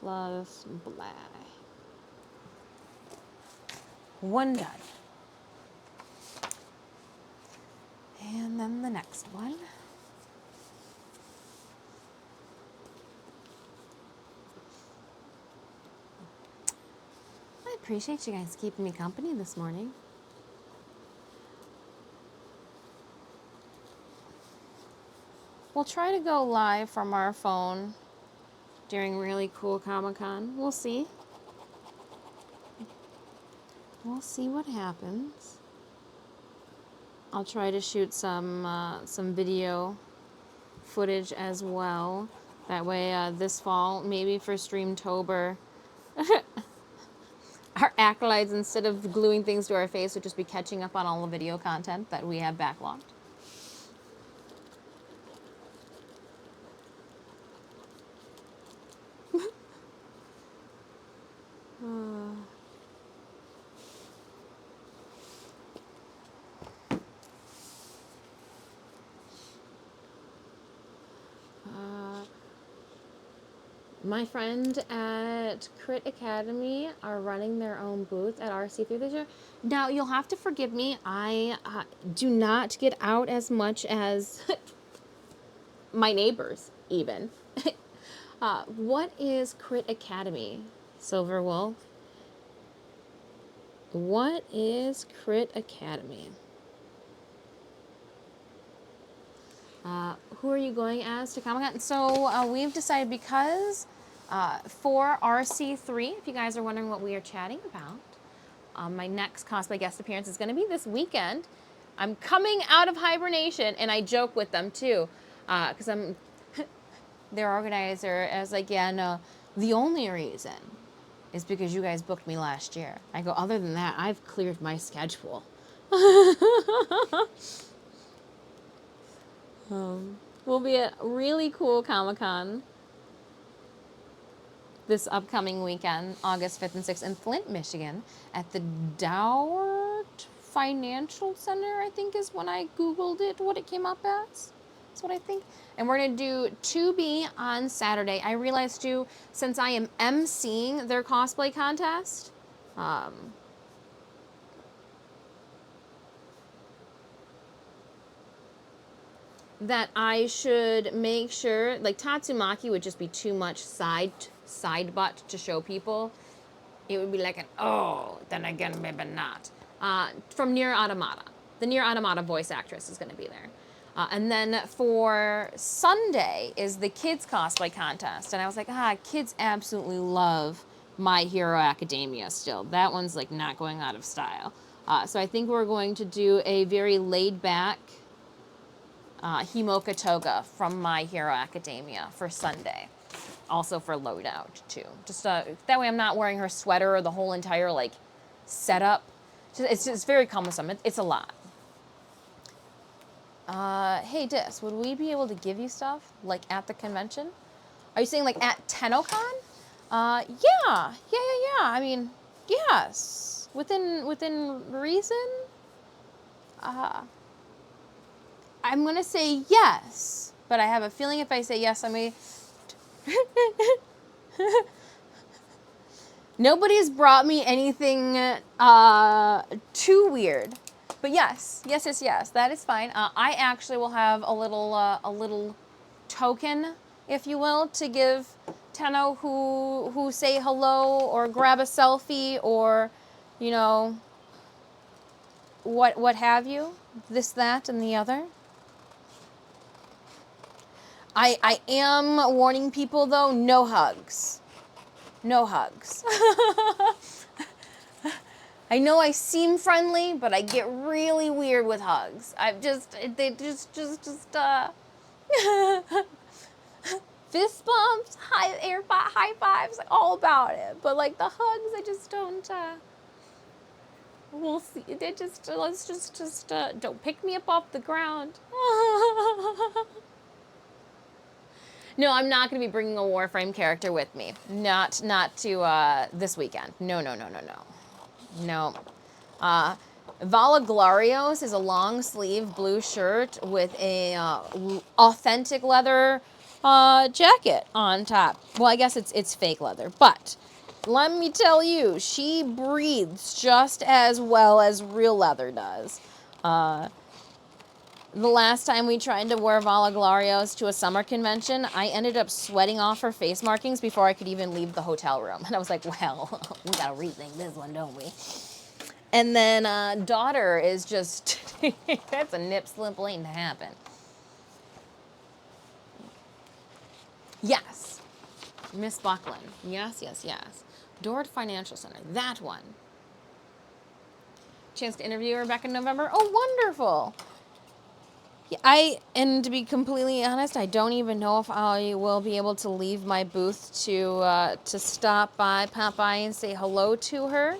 plus black. 1 done. And then the next one. I appreciate you guys keeping me company this morning. We'll try to go live from our phone during Really Cool Comic-Con. We'll see. We'll see what happens. I'll try to shoot some video footage as well. That way, this fall, maybe for Streamtober, our acolytes, instead of gluing things to our face, would just be catching up on all the video content that we have backlogged. My friend at Crit Academy are running their own booth at RC3 this year. Now, you'll have to forgive me. I do not get out as much as my neighbors, even. What is Crit Academy, Silver Wolf? What is Crit Academy? Who are you going as to Comic-Con? So we've decided, because For RC3, if you guys are wondering what we are chatting about, my next cosplay guest appearance is going to be this weekend. I'm coming out of hibernation, and I joke with them too, because I'm their organizer. I was like, yeah, no, the only reason is because you guys booked me last year. I go, other than that, I've cleared my schedule. We'll be at really cool Comic-Con this upcoming weekend, August 5th and 6th in Flint, Michigan, at the Dowart Financial Center, I think is when I Googled it, what it came up as. That's what I think. And we're going to do 2B on Saturday. I realized, too, since I am emceeing their cosplay contest, that I should make sure, like Tatsumaki would just be too much side butt to show people. It would be like an, oh, then again, maybe not. From Nier Automata. The Nier Automata voice actress is going to be there. And then for Sunday is the kids cosplay contest. And I was like, kids absolutely love My Hero Academia still. That one's like not going out of style. So I think we're going to do a very laid back Himoka Toga from My Hero Academia for Sunday. Also for loadout too. Just that way I'm not wearing her sweater or the whole entire like setup. It's very cumbersome. It's a lot. Hey Dis, would we be able to give you stuff like at the convention? Are you saying like at TennoCon? Yeah. I mean, yes. Within reason. I'm gonna say yes, but I have a feeling if I say yes, I may. Nobody's brought me anything too weird, but yes, that is fine. I actually will have a little token, if you will, to give Tenno who say hello or grab a selfie or, you know, what have you, this, that, and the other. I am warning people, though, no hugs. No hugs. I know I seem friendly, but I get really weird with hugs. They just fist bumps, high fives, like, all about it. But, like, the hugs, I just don't, we'll see. Let's just don't pick me up off the ground. No, I'm not going to be bringing a Warframe character with me. Not to this weekend. No. Vala Glorios is a long sleeve blue shirt with a authentic leather jacket on top. Well, I guess it's fake leather, but let me tell you, she breathes just as well as real leather does. The last time we tried to wear Vala Glorios to a summer convention, I ended up sweating off her face markings before I could even leave the hotel room. And I was like, well, we gotta rethink this one, don't we? And then daughter is just, that's a nip slip waiting to happen. Yes. Miss Buckland. Yes. Dort Financial Center. That one. Chance to interview her back in November. Oh, wonderful. And to be completely honest, I don't even know if I will be able to leave my booth to pop by and say hello to her.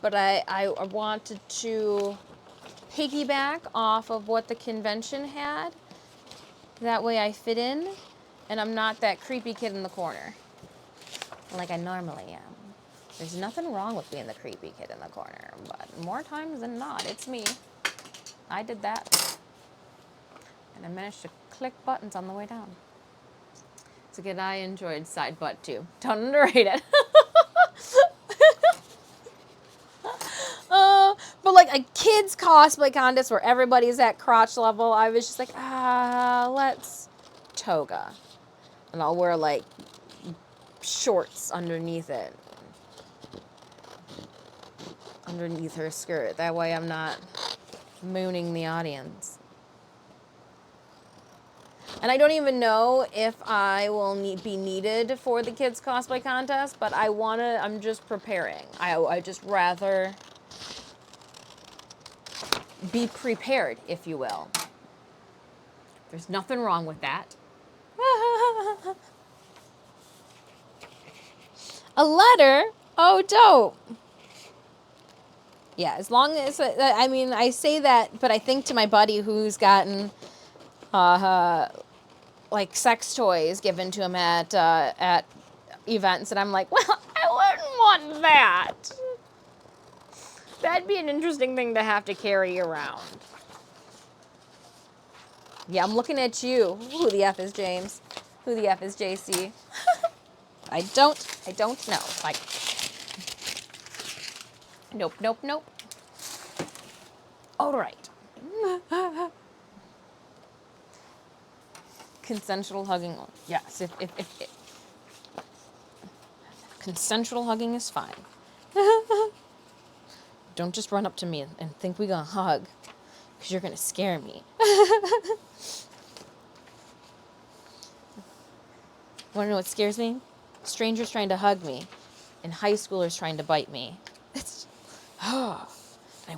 But I wanted to piggyback off of what the convention had. That way I fit in, and I'm not that creepy kid in the corner, like I normally am. There's nothing wrong with being the creepy kid in the corner, but more times than not, it's me. I did that. And I managed to click buttons on the way down. It's a good. I enjoyed side butt too. Don't underrate it. But like a kids cosplay contest where everybody's at crotch level, I was just like, let's toga, and I'll wear like shorts underneath it, underneath her skirt. That way I'm not mooning the audience. And I don't even know if I will be needed for the kids cosplay contest, but I'm just preparing. I just rather be prepared, if you will. There's nothing wrong with that. A letter? Oh, dope. Yeah, as long as, I mean, I say that, but I think to my buddy who's gotten, like, sex toys given to him at events, and I'm like, well, I wouldn't want that. That'd be an interesting thing to have to carry around. Yeah, I'm looking at you. Who the F is James? Who the F is JC? I don't know. Like, nope. All right. Consensual hugging. Yes, if consensual hugging is fine. Don't just run up to me and think we're gonna hug, because you're gonna scare me. Wanna know what scares me? Strangers trying to hug me, and high schoolers trying to bite me. It's, I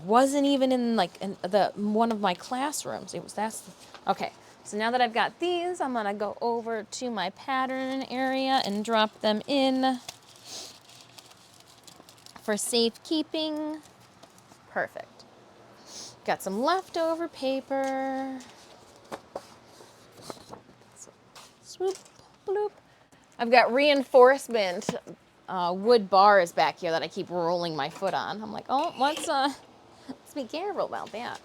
wasn't even in the one of my classrooms. Okay. So now that I've got these, I'm gonna go over to my pattern area and drop them in for safekeeping. Perfect. Got some leftover paper. Swoop, bloop. I've got reinforcement wood bars back here that I keep rolling my foot on. I'm like, oh, let's be careful about that.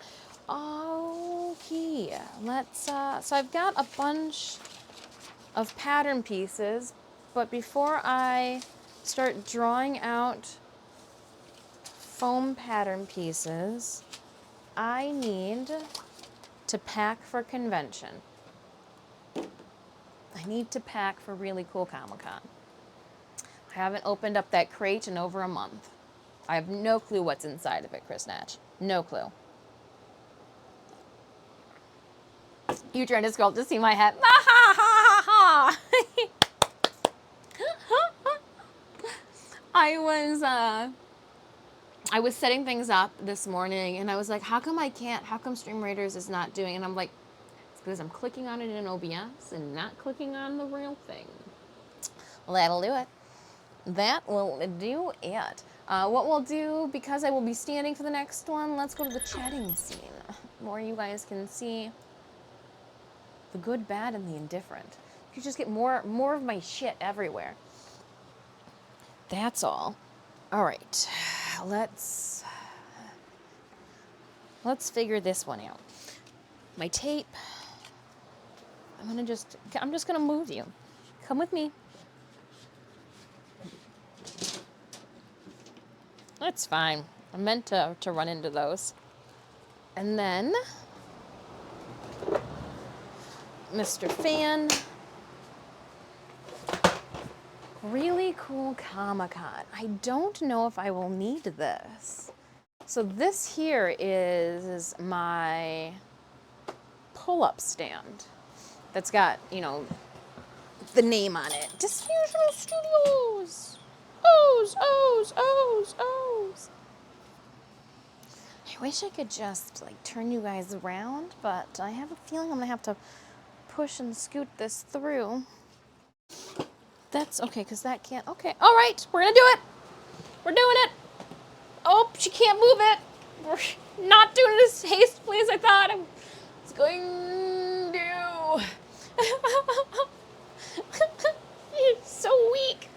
Okay, so I've got a bunch of pattern pieces, but before I start drawing out foam pattern pieces, I need to pack for convention. I need to pack for really cool Comic-Con. I haven't opened up that crate in over a month. I have no clue what's inside of it, Chris Natch. No clue. You trying to scroll to see my hat? I was setting things up this morning, and I was like, how come Stream Raiders is not doing, and I'm like, it's because I'm clicking on it in OBS and not clicking on the real thing. Well, that'll do it. That will do it. What we'll do, because I will be standing for the next one, let's go to the chatting scene, where you guys can see the good, bad, and the indifferent. You just get more of my shit everywhere. That's all. All right, let's figure this one out. My tape. I'm just gonna move you. Come with me. That's fine. I meant to run into those. And then Mr. Fan. Really cool Comic-Con. I don't know if I will need this. So this here is my pull-up stand that's got, you know, the name on it. Disfusional Studios. O's. I wish I could just, like, turn you guys around, but I have a feeling I'm gonna have to push and scoot this through. That's okay, because that can't. Okay, all right, we're gonna do it. We're doing it. Oh, she can't move it. We're not doing it as hastily as I thought I was going to. You're so weak.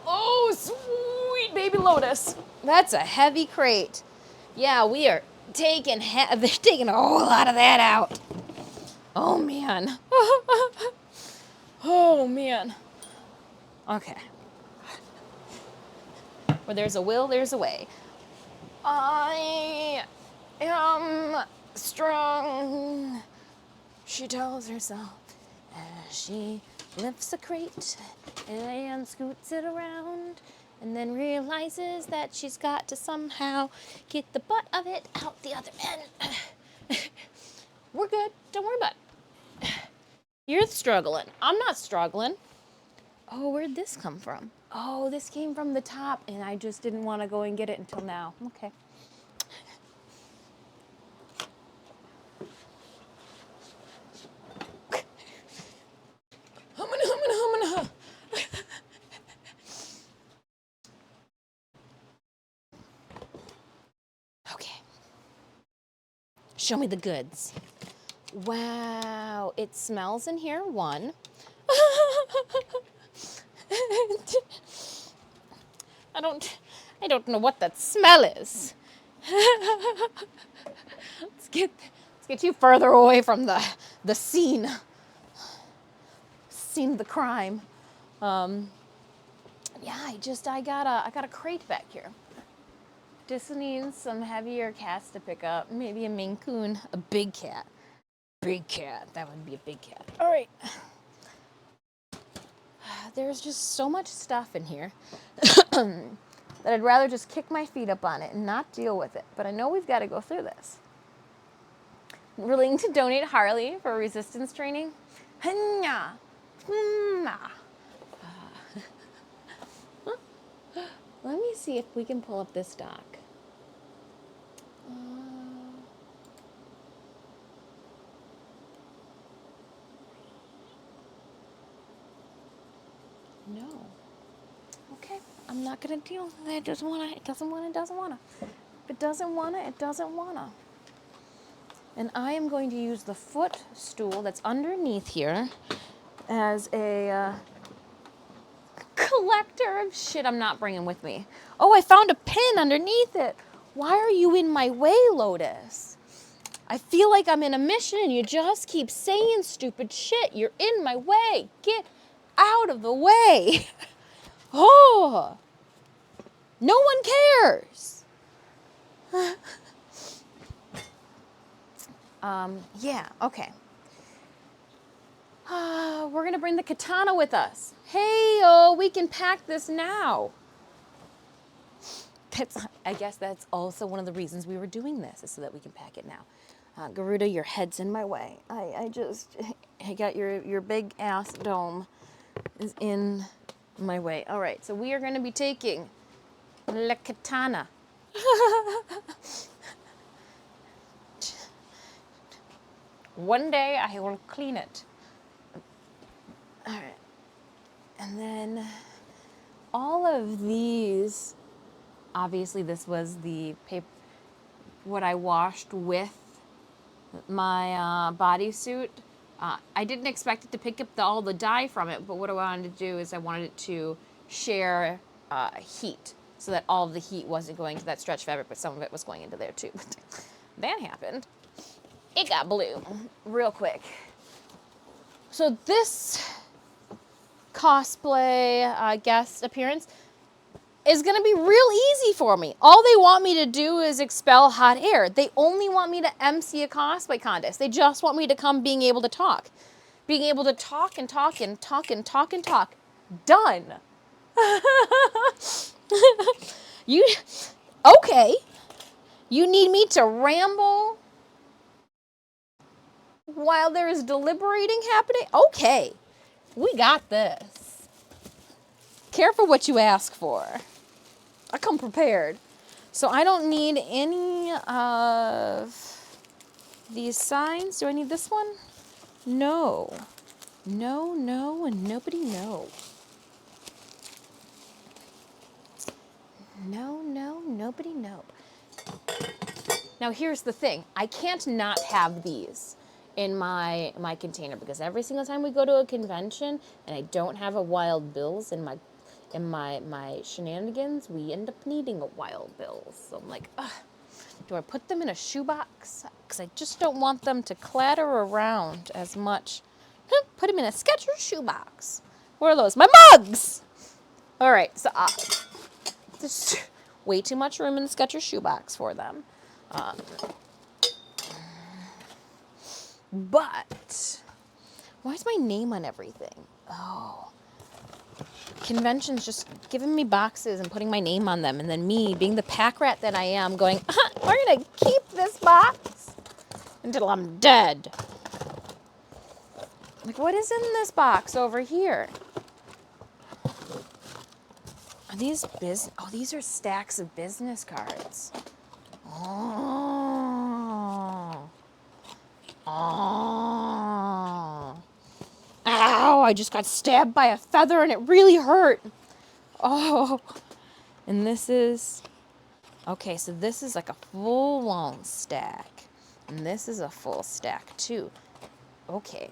Oh, sweet baby Lotus. That's a heavy crate. Yeah, we are taking. They're taking a whole lot of that out. Oh man. Oh, man. Okay. Where there's a will, there's a way. I am strong, she tells herself, as she lifts a crate and scoots it around, and then realizes that she's got to somehow get the butt of it out the other end. We're good. Don't worry about it. You're struggling. I'm not struggling. Oh, where'd this come from? Oh, this came from the top, and I just didn't want to go and get it until now. Okay. Humana. Okay. Show me the goods. Wow, it smells in here, one. I don't know what that smell is. let's get you further away from the scene of the crime. Yeah, I got a crate back here. Just needs some heavier cats to pick up. Maybe a Maine Coon, a big cat. Big cat. That would be a big cat. All right. There's just so much stuff in here that I'd rather just kick my feet up on it and not deal with it. But I know we've got to go through this. Willing to donate Harley for resistance training? Let me see if we can pull up this doc. No. Okay, I'm not gonna deal with it. It doesn't wanna. If it doesn't wanna, it doesn't wanna. And I am going to use the footstool that's underneath here as a collector of shit I'm not bringing with me. Oh, I found a pin underneath it. Why are you in my way, Lotus? I feel like I'm in a mission and you just keep saying stupid shit. You're in my way. Get out of the way. Oh, no one cares. Yeah, okay. We're gonna bring the katana with us. Hey, oh, we can pack this now. I guess that's also one of the reasons we were doing this, is so that we can pack it now. Garuda, your head's in my way. I got your big ass dome is in my way. All right, so we are going to be taking the katana. One day I will clean it. All right, and then all of these, obviously this was the paper, what I washed with my bodysuit. I didn't expect it to pick up all the dye from it, but what I wanted to do is I wanted it to share heat, so that all of the heat wasn't going to that stretch fabric, but some of it was going into there too. That happened. It got blue real quick. So this cosplay guest appearance is going to be real easy for me. All they want me to do is expel hot air. They only want me to MC a cosplay contest. They just want me to come being able to talk. Being able to talk and talk and talk and talk and talk. Done. Okay. You need me to ramble while there is deliberating happening? Okay. We got this. Careful what you ask for. I come prepared. So I don't need any of these signs. Do I need this one? No. No, no, and nobody no. No, no, nobody no. Now here's the thing. I can't not have these in my container, because every single time we go to a convention and I don't have a Wild Bill's in my shenanigans, we end up needing a Wild Bill's. So I'm like, ugh, do I put them in a shoebox? Because I just don't want them to clatter around as much. Put them in a Skechers shoebox. Where are those? My mugs! All right, so there's way too much room in the Skechers shoebox for them. But why is my name on everything? Oh. Conventions just giving me boxes and putting my name on them, and then me, being the pack rat that I am, going, we're going to keep this box until I'm dead. Like, what is in this box over here? Are these oh, these are stacks of business cards. Oh. Oh. Ow, I just got stabbed by a feather and it really hurt. Oh. And this is, okay, so this is like a full-blown stack. And this is a full stack too. Okay,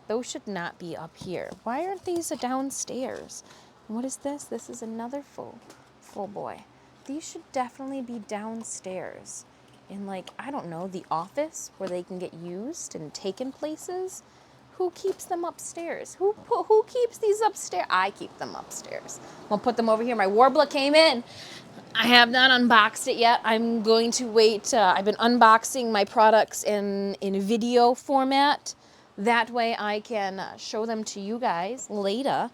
those should not be up here. Why aren't these downstairs? What is this? This is another full boy. These should definitely be downstairs in, like, I don't know, the office where they can get used and taken places. Who keeps them upstairs? Who keeps these upstairs? I keep them upstairs. We'll put them over here. My Warbler came in. I have not unboxed it yet. I'm going to wait. I've been unboxing my products in video format. That way I can show them to you guys later.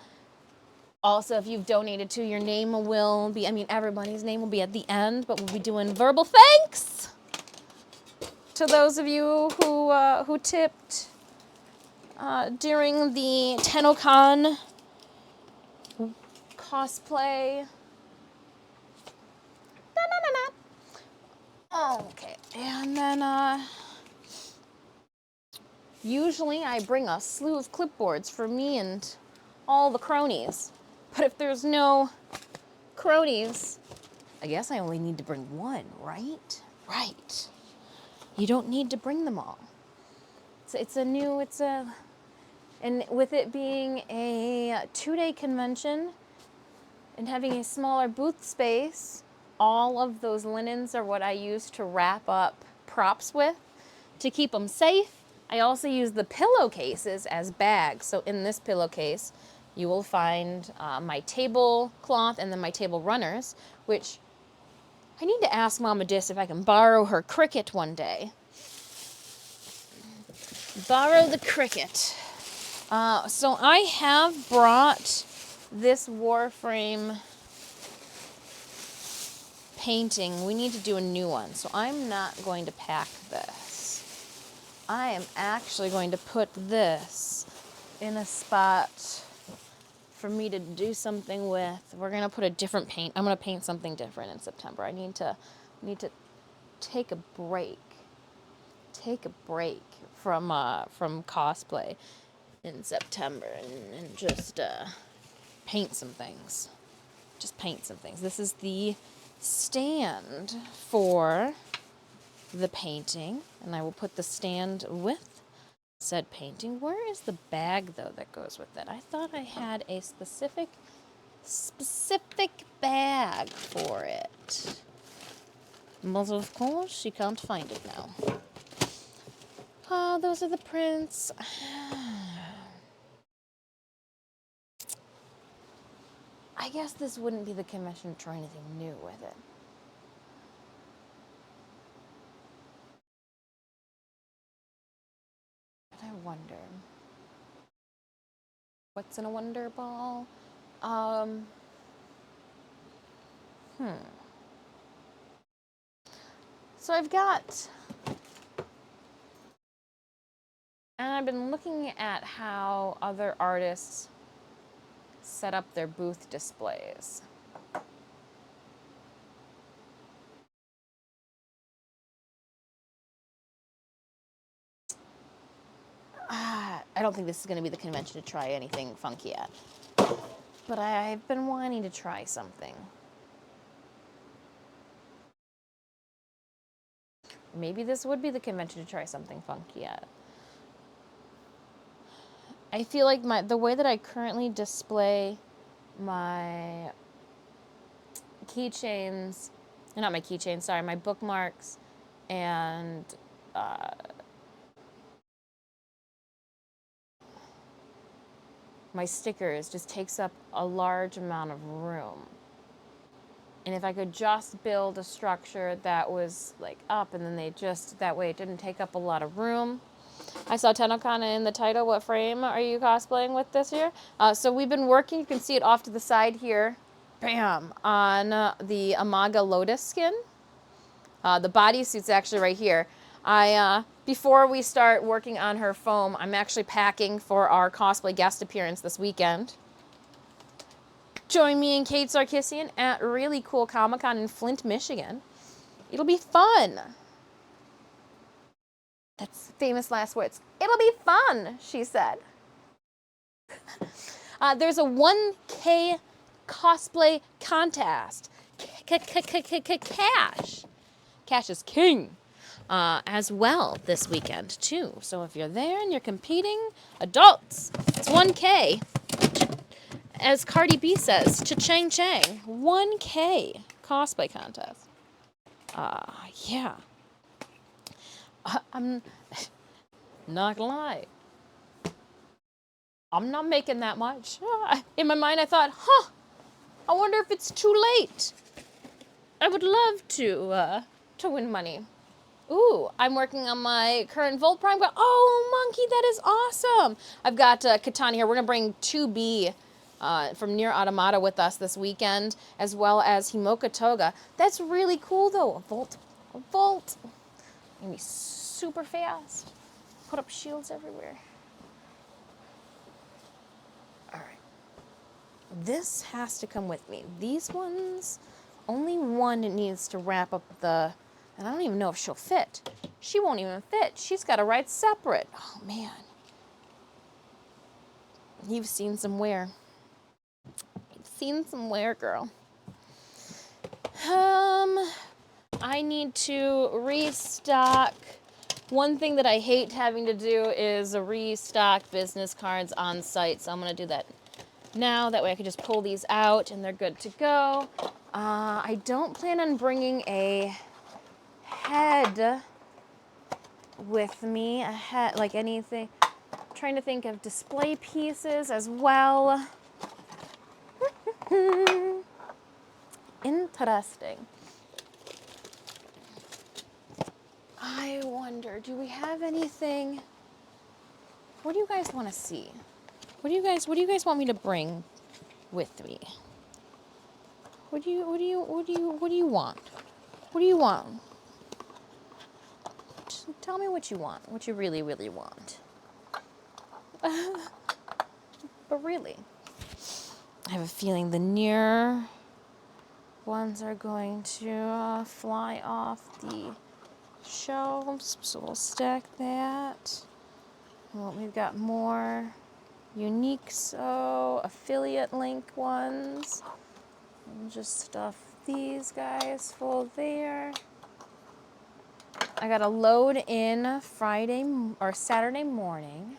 Also, if you've donated to, your name will be, everybody's name will be at the end, but we'll be doing verbal thanks to those of you who tipped during the TennoCon cosplay. Okay, and then usually I bring a slew of clipboards for me and all the cronies. But if there's no cronies, I guess I only need to bring one, right? Right. You don't need to bring them all. And with it being a 2-day convention and having a smaller booth space, all of those linens are what I use to wrap up props with to keep them safe. I also use the pillowcases as bags. So in this pillowcase, you will find my tablecloth and then my table runners, which I need to ask Mama Dis if I can borrow her Cricut one day. Borrow the Cricut. So I have brought this Warframe painting. We need to do a new one, so I'm not going to pack this. I am actually going to put this in a spot for me to do something with. We're gonna put a different paint. I'm gonna paint something different in September. I need to take a break. Take a break from cosplay in September and just paint some things. Just paint some things. This is the stand for the painting, and I will put the stand with said painting. Where is the bag though that goes with it? I thought I had a specific bag for it. But of course, you can't find it now. Oh, those are the prints. I guess this wouldn't be the convention to try anything new with it. But I wonder. What's in a wonder ball? So I've got, and I've been looking at how other artists set up their booth displays. I don't think this is going to be the convention to try anything funky at. But I've been wanting to try something. Maybe this would be the convention to try something funky at. I feel like the way that I currently display my keychains, not my keychains, sorry, my bookmarks and my stickers just takes up a large amount of room. And if I could just build a structure that was like up and then that way it didn't take up a lot of room. I saw TennoCon in the title. What frame are you cosplaying with this year? So we've been working, you can see it off to the side here, bam, on the Amaga Lotus skin. The bodysuit's actually right here. I before we start working on her foam, I'm actually packing for our cosplay guest appearance this weekend. Join me and Kate Sarkissian at Really Cool Comic-Con in Flint, Michigan. It'll be fun. That's famous last words. It'll be fun, she said. There's a 1K cosplay contest. Cash. Cash is king. As well this weekend, too. So if you're there and you're competing, adults, it's 1K. As Cardi B says, cha-chang chang, 1K cosplay contest. Yeah. I'm not gonna lie. I'm not making that much. In my mind, I thought, I wonder if it's too late. I would love to win money. Ooh, I'm working on my current Volt Prime. Oh, Monkey, that is awesome. I've got Katana here. We're going to bring 2B from Nier Automata with us this weekend, as well as Himoka Toga. That's really cool, though. A Volt. Gonna be super fast. Put up shields everywhere. All right. This has to come with me. These ones, only one needs to wrap up the... And I don't even know if she'll fit. She won't even fit. She's got to ride separate. Oh, man. You've seen some wear. You've seen some wear, girl. I need to restock. One thing that I hate having to do is restock business cards on site. So I'm going to do that now. That way I can just pull these out and they're good to go. I don't plan on bringing a head with me, a head, like anything. I'm trying to think of display pieces as well. Interesting. I wonder, do we have anything? What do you guys want to see? What do you guys want me to bring with me? What do you want? What do you want? Tell me what you want, what you really, really want. But really, I have a feeling the near ones are going to fly off the shelves, so we'll stack that. Well, we've got more unique, so affiliate link ones. We'll just stuff these guys full there. I gotta load in Friday or Saturday morning.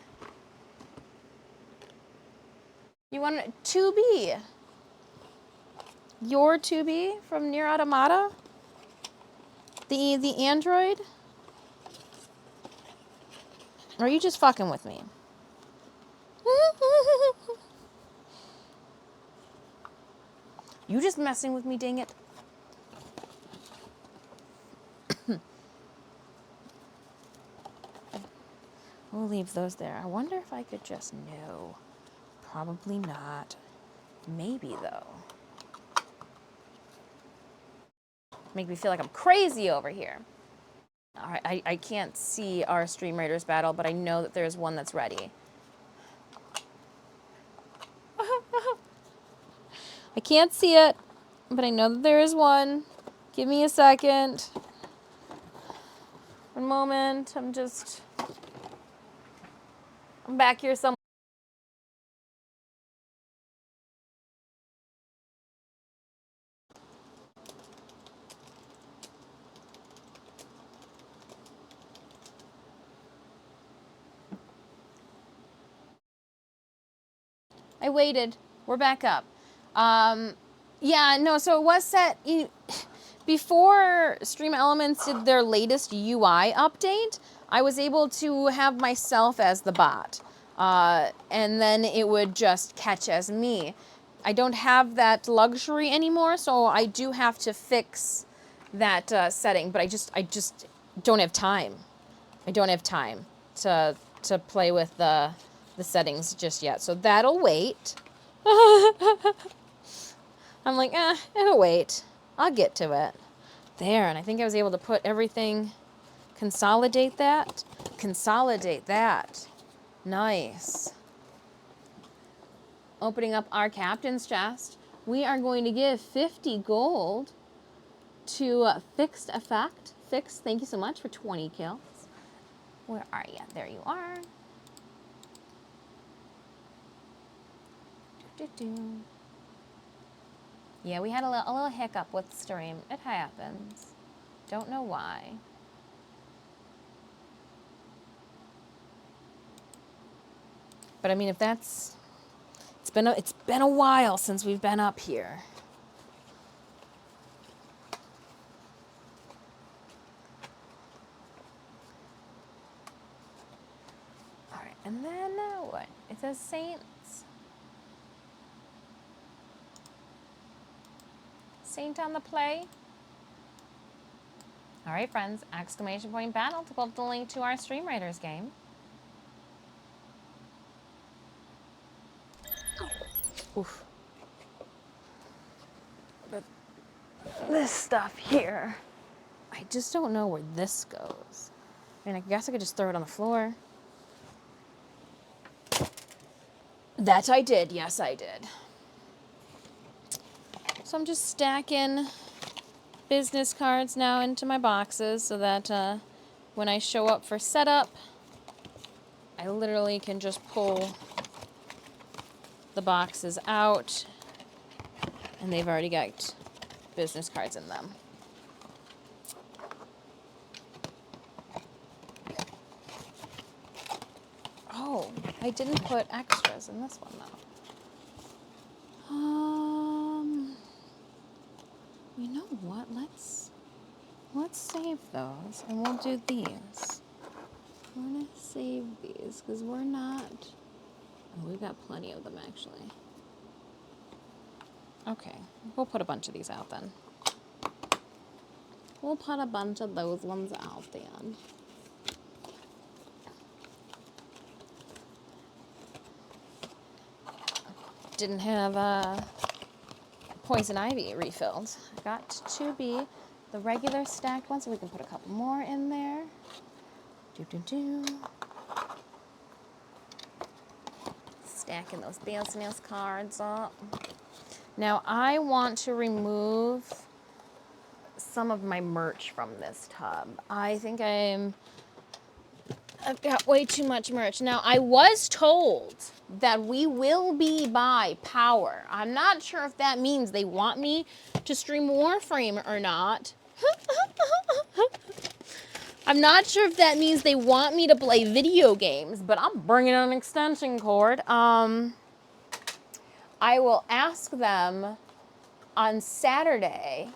You want 2B? Your 2B from Nier Automata? The android? Or are you just fucking with me? You just messing with me, dang it. We'll leave those there. I wonder if I could just... No. Probably not. Maybe, though. Make me feel like I'm crazy over here. All right, I can't see our Stream Raiders battle, but I know that there's one that's ready. I can't see it, but I know that there is one. Give me a second. One moment. I'm back here somewhere. I waited. We're back up. Yeah, no, so it was set... Before Stream Elements did their latest UI update, I was able to have myself as the bot. And then it would just catch as me. I don't have that luxury anymore, so I do have to fix that setting, but I just don't have time. I don't have time to play with the settings just yet, so that'll wait. I'm like, it'll wait. I'll get to it. There, and I think I was able to put everything Consolidate that. Consolidate that. Nice. Opening up our captain's chest. We are going to give 50 gold to Fixed Effect. Fixed, thank you so much for 20 kills. Where are you? There you are. Yeah, we had a little hiccup with stream. It happens. Don't know why. But I mean, if that's, it's been a while since we've been up here. All right, and then what? It says Saints. Saint on the play. All right, friends, exclamation point battle to pull up the link to our Stream Raiders game. Oof. But this stuff here, I just don't know where this goes. I mean, I guess I could just throw it on the floor. That I did, yes I did. So I'm just stacking business cards now into my boxes so that when I show up for setup, I literally can just pull the boxes out and they've already got business cards in them. Oh, I didn't put extras in this one though. You know what? Let's save those and we'll do these. We're gonna save these because we're not. Oh, we've got plenty of them actually. Okay, we'll put a bunch of these out then. We'll put a bunch of those ones out then. Didn't have Poison Ivy refilled. I got to be the regular stacked one, so we can put a couple more in there. Stacking those business cards up. Now I want to remove some of my merch from this tub. I think I've got way too much merch. Now I was told that we will be by Power. I'm not sure if that means they want me to stream Warframe or not. I'm not sure if that means they want me to play video games, but I'm bringing an extension cord. I will ask them on Saturday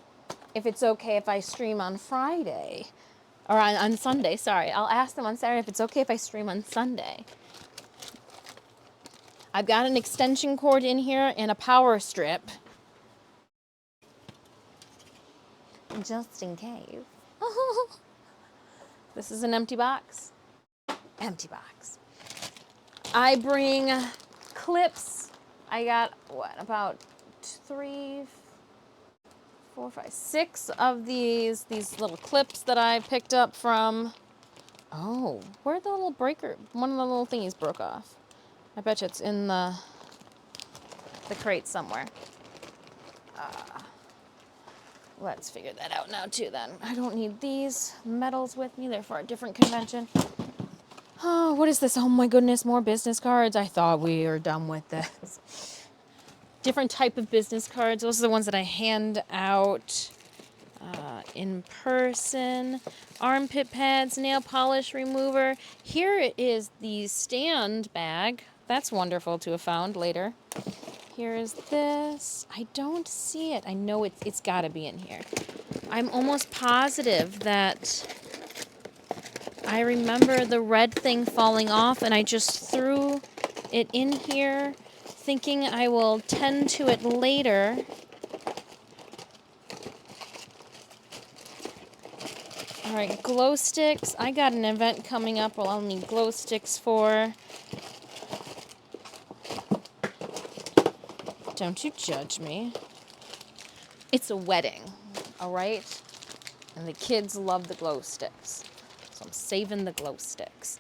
if it's okay if I stream on Friday. Or on Sunday, sorry. I'll ask them on Saturday if it's okay if I stream on Sunday. I've got an extension cord in here and a power strip. Just in case. This is an empty box. Empty box. I bring clips. I got, what, about 3, 4, 5, 6 of these little clips that I picked up from, oh, where'd the little breaker, one of the little thingies broke off. I bet you it's in the crate somewhere. Let's figure that out now too then. I don't need these medals with me. They're for a different convention. Oh, what is this? Oh my goodness, more business cards. I thought we were done with this. Different type of business cards. Those are the ones that I hand out in person. Armpit pads, nail polish remover. Here is the stand bag. That's wonderful to have found later. Here is this. I don't see it. I know it's got to be in here. I'm almost positive that I remember the red thing falling off and I just threw it in here thinking I will tend to it later. All right, glow sticks. I got an event coming up where I'll need glow sticks for. Don't you judge me. It's a wedding, all right? And the kids love the glow sticks. So I'm saving the glow sticks.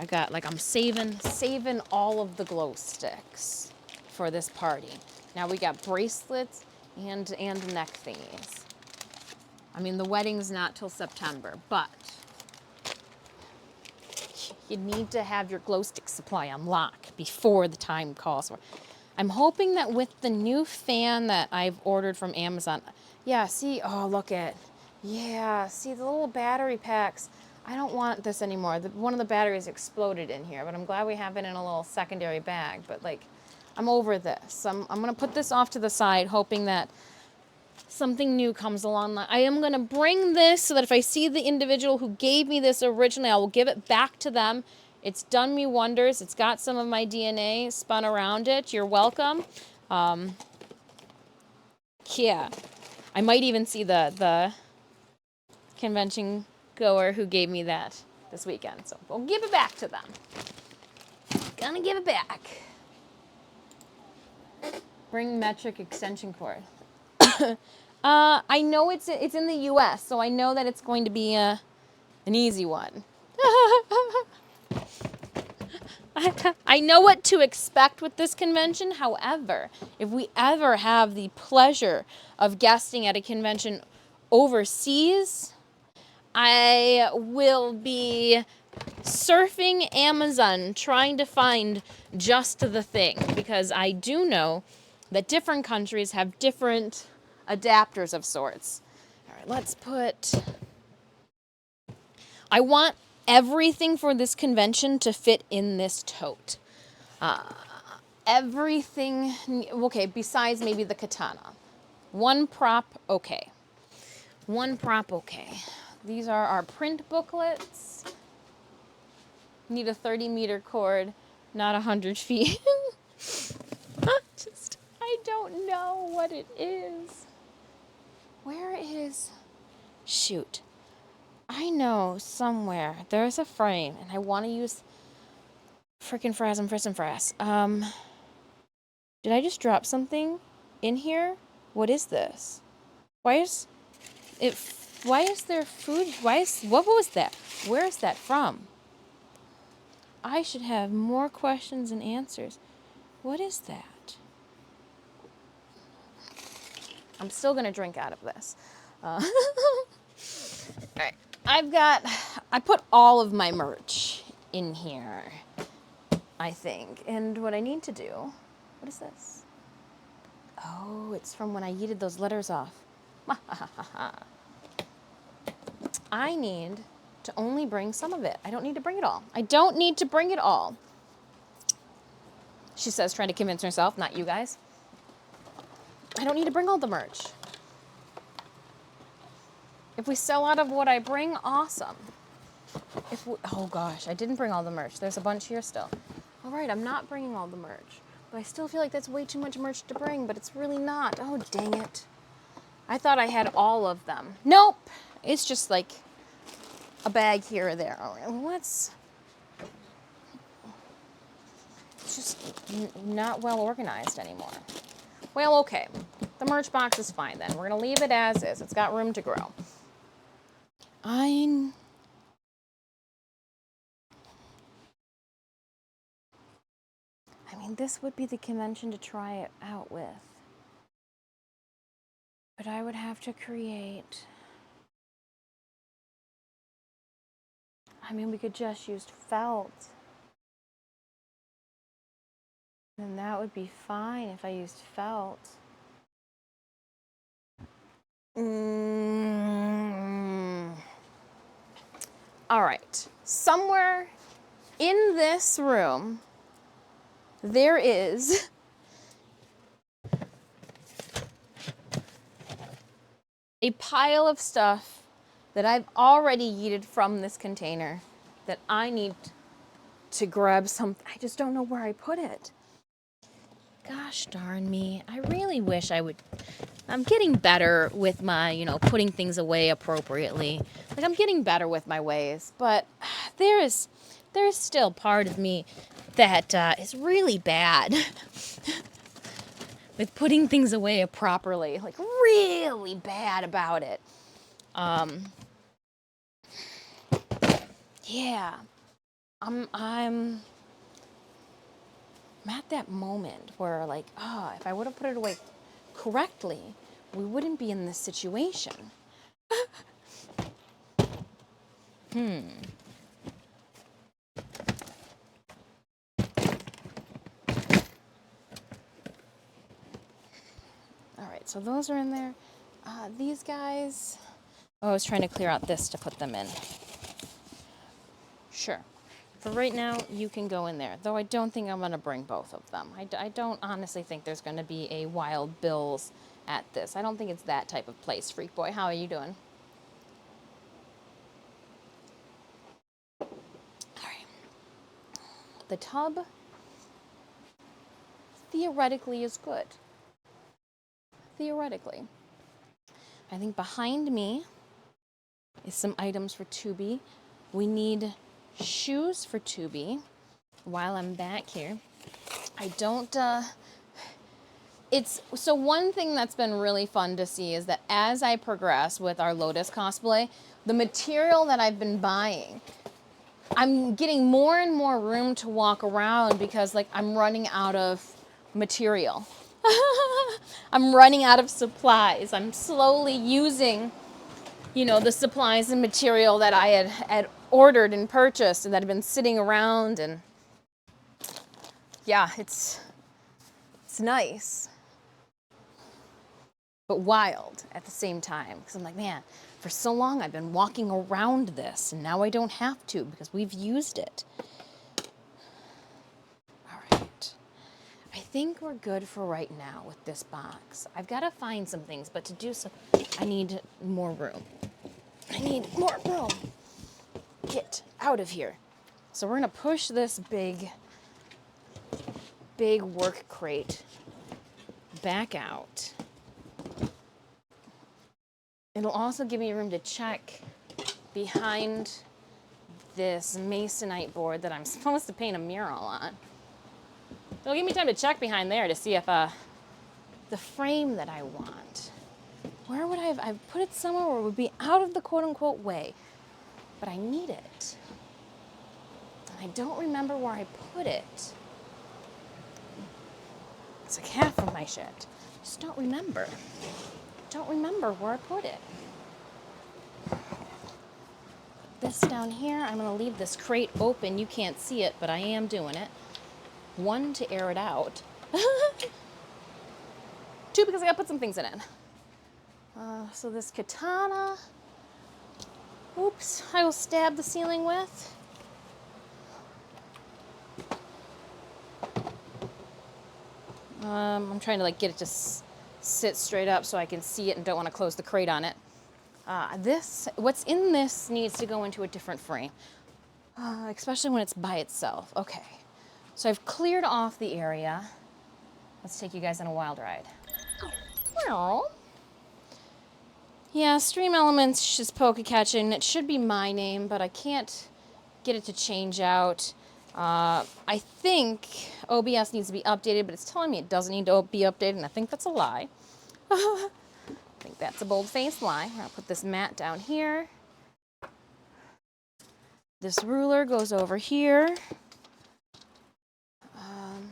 I got, like, I'm saving all of the glow sticks for this party. Now we got bracelets and neck thingies. I mean, the wedding's not till September, but you need to have your glow stick supply on lock before the time calls for. I'm hoping that with the new fan that I've ordered from Amazon, yeah, see, oh, look at, yeah, see the little battery packs. I don't want this anymore. One of the batteries exploded in here, but I'm glad we have it in a little secondary bag. But, like, I'm over this. I'm going to put this off to the side, hoping that something new comes along. I am going to bring this so that if I see the individual who gave me this originally, I will give it back to them. It's done me wonders. It's got some of my DNA spun around it. You're welcome. Yeah. I might even see the convention goer who gave me that this weekend. So we'll give it back to them. Gonna give it back. Bring metric extension cord. I know it's in the U.S., so I know that it's going to be an easy one. I know what to expect with this convention. However, if we ever have the pleasure of guesting at a convention overseas, I will be surfing Amazon trying to find just the thing, because I do know that different countries have different adapters of sorts. All right, let's put... I want everything for this convention to fit in this tote. Everything... Okay, besides maybe the katana. One prop, okay. One prop, okay. These are our print booklets. Need a 30-meter cord, not 100 feet. I don't know what it is. Where is... Shoot. I know somewhere there's a frame, and I want to use frickin' frass. Did I just drop something in here? What is this? Why is there food? What was that? Where is that from? I should have more questions and answers. What is that? I'm still gonna drink out of this. All right, I put all of my merch in here, I think. And what I need to do, what is this? Oh, it's from when I yeeted those letters off. I need to only bring some of it. I don't need to bring it all. I don't need to bring it all. She says, trying to convince herself, not you guys. I don't need to bring all the merch. If we sell out of what I bring, awesome. Oh gosh, I didn't bring all the merch. There's a bunch here still. All right, I'm not bringing all the merch. But I still feel like that's way too much merch to bring, but it's really not. Oh, dang it. I thought I had all of them. Nope. It's just like a bag here or there. All right, it's just not well organized anymore. Well, okay. The merch box is fine then. We're going to leave it as is. It's got room to grow. I mean, this would be the convention to try it out with. But I would have to create... I mean, we could just use felt. And that would be fine if I used felt. All right. Somewhere in this room, there is a pile of stuff that I've already yeeted from this container that I need to grab something. I just don't know where I put it. Gosh darn me. I really wish I would. I'm getting better with my, putting things away appropriately. Like, I'm getting better with my ways, but there is still part of me that is really bad with putting things away properly, like really bad about it. Yeah, I'm at that moment where like, if I would have put it away correctly, we wouldn't be in this situation. All right, so those are in there. These guys, I was trying to clear out this to put them in. Sure. For right now, you can go in there, though I don't think I'm going to bring both of them. I don't honestly think there's going to be a Wild Bill's at this. I don't think it's that type of place. Freak Boy, how are you doing? All right. The tub, theoretically, is good. Theoretically. I think behind me is some items for Tubi. We need shoes for Tubi while I'm back here. I don't, so one thing that's been really fun to see is that as I progress with our Lotus cosplay, the material that I've been buying, I'm getting more and more room to walk around because like I'm running out of material. I'm running out of supplies. I'm slowly using, the supplies and material that I had ordered and purchased and that had been sitting around, and yeah, it's nice, but wild at the same time. Because I'm like, man, for so long I've been walking around this, and now I don't have to because we've used it. All right. I think we're good for right now with this box. I've got to find some things, but to do so, I need more room. I need more room. Get out of here. So we're going to push this big work crate back out. It'll also give me room to check behind this masonite board that I'm supposed to paint a mural on. It'll give me time to check behind there to see if the frame that I want, where would I've put it somewhere where it would be out of the quote-unquote way, but I need it. And I don't remember where I put it. It's like half of my shit. Just don't remember. Don't remember where I put it. Put this down here. I'm going to leave this crate open. You can't see it, but I am doing it. 1, to air it out. 2, because I got to put some things in it. So this katana, oops, I will stab the ceiling with. I'm trying to like get it to sit straight up so I can see it and don't want to close the crate on it. What's in this needs to go into a different frame, especially when it's by itself. Okay, so I've cleared off the area. Let's take you guys on a wild ride. Well, yeah, Stream Elements is Poke Catching. It should be my name, but I can't get it to change out. I think OBS needs to be updated, but it's telling me it doesn't need to be updated, and I think that's a lie. I think that's a bold-faced lie. I'll put this mat down here. This ruler goes over here. And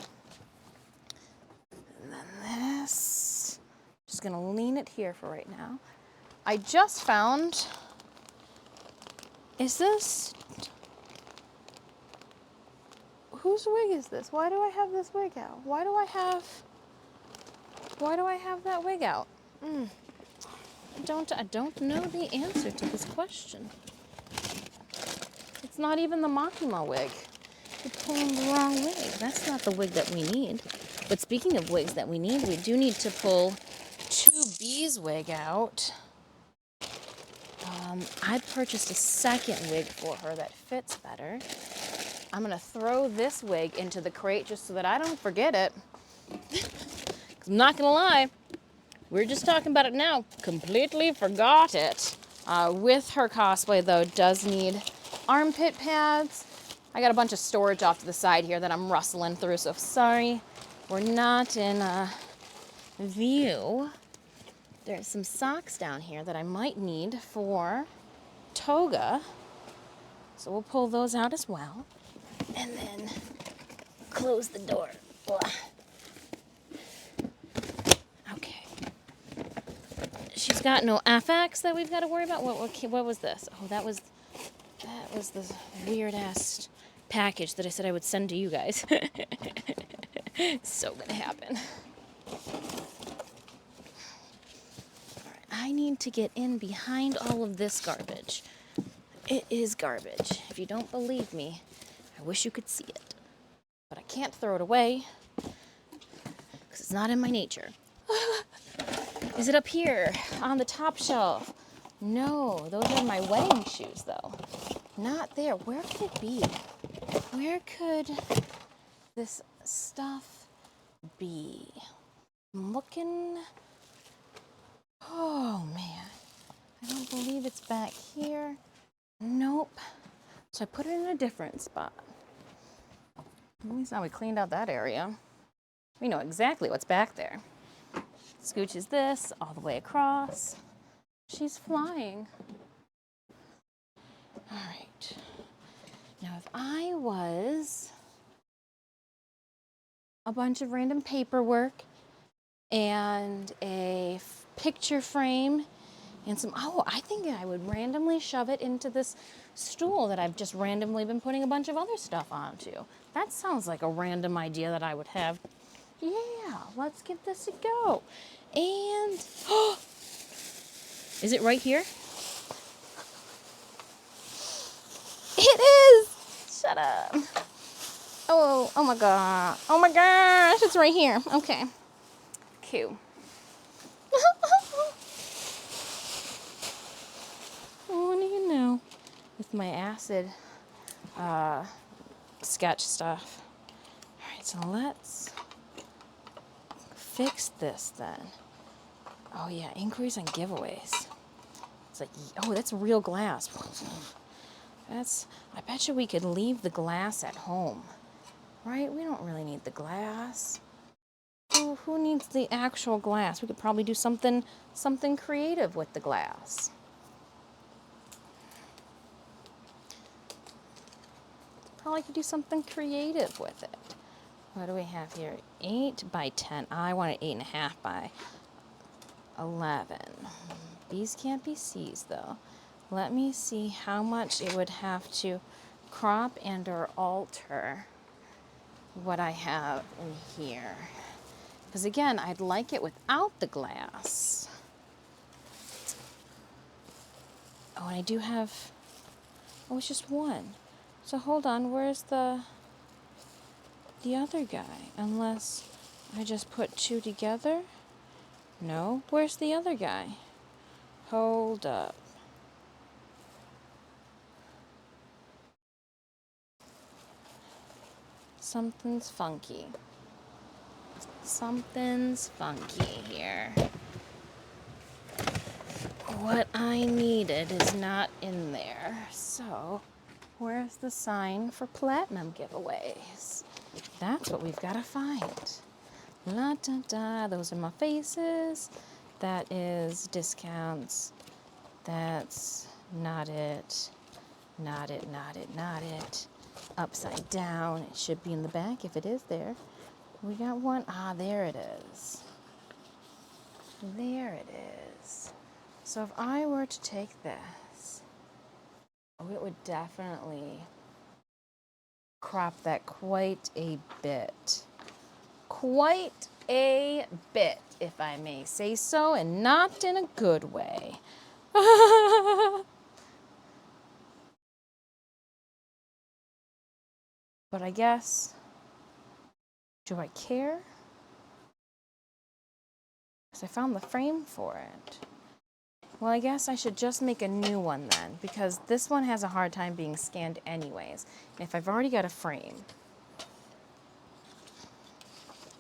then this. Just gonna lean it here for right now. I just found, is this, whose wig is this? Why do I have this wig out? Why do I have that wig out? I don't know the answer to this question. It's not even the Makima wig. You're pulling the wrong wig. That's not the wig that we need. But speaking of wigs that we do need to pull 2B's wig out. I purchased a second wig for her that fits better. I'm gonna throw this wig into the crate just so that I don't forget it. 'Cause I'm not gonna lie, we're just talking about it now. Completely forgot it. With her cosplay though, does need armpit pads. I got a bunch of storage off to the side here that I'm rustling through, so sorry. We're not in view, there's some socks down here that I might need for Toga. So we'll pull those out as well. And then close the door. Blah. Okay. She's got no FX that we've got to worry about. What was this? Oh, that was the weird ass package that I said I would send to you guys. It's so gonna happen. Alright, I need to get in behind all of this garbage. It is garbage. If you don't believe me, I wish you could see it. But I can't throw it away because it's not in my nature. Is it up here on the top shelf? No, those are my wedding shoes though. Not there. Where could it be? Where could this stuff be? I'm looking. Oh man, I don't believe it's back here. Nope. So I put it in a different spot. At least now we cleaned out that area. We know exactly what's back there. Scooches this all the way across. She's flying. All right. Now, if I was a bunch of random paperwork and a picture frame and some, I think I would randomly shove it into this stool that I've just randomly been putting a bunch of other stuff onto. That sounds like a random idea that I would have. Yeah, let's give this a go. And, is it right here? It is! Shut up. Oh my god. Oh my gosh, it's right here. Okay. Cute. What do you know? With my acid sketch stuff. Alright, so let's fix this then. Oh yeah, inquiries and giveaways. It's like, oh, that's real glass. I bet you we could leave the glass at home. Right? We don't really need the glass. Who needs the actual glass? We could probably do something creative with the glass. Probably could do something creative with it. What do we have here? 8 by 10. I want an 8.5 by 11. B's can't be C's though. Let me see how much it would have to crop and or alter what I have in here. Because again, I'd like it without the glass. Oh, and I do have, oh, it's just one. So hold on, where's the other guy? Unless I just put two together? No, where's the other guy? Hold up. Something's funky. Something's funky here. What I needed is not in there. So, where's the sign for platinum giveaways? That's what we've got to find. La da da, those are my faces. That is discounts. That's not it. Not it, not it, not it. Upside down. It should be in the back if it is there. We got one. Ah, there it is. There it is. So if I were to take this, oh, it would definitely crop that quite a bit. Quite a bit, if I may say so, and not in a good way. But I guess, do I care? Because I found the frame for it. Well, I guess I should just make a new one then, because this one has a hard time being scanned anyways. And if I've already got a frame.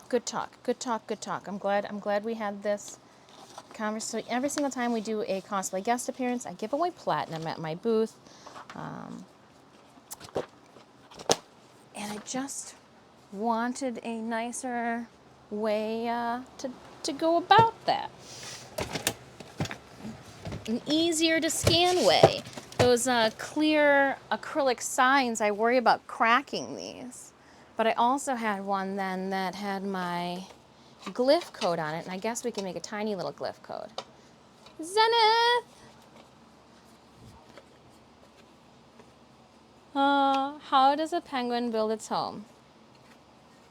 Good talk, good talk, good talk. I'm glad we had this conversation. Every single time we do a cosplay guest appearance, I give away platinum at my booth. And I just wanted a nicer way to to go about that. An easier to scan way. Those clear acrylic signs, I worry about cracking these. But I also had one then that had my glyph code on it, and I guess we can make a tiny little glyph code. Zenith! How does a penguin build its home?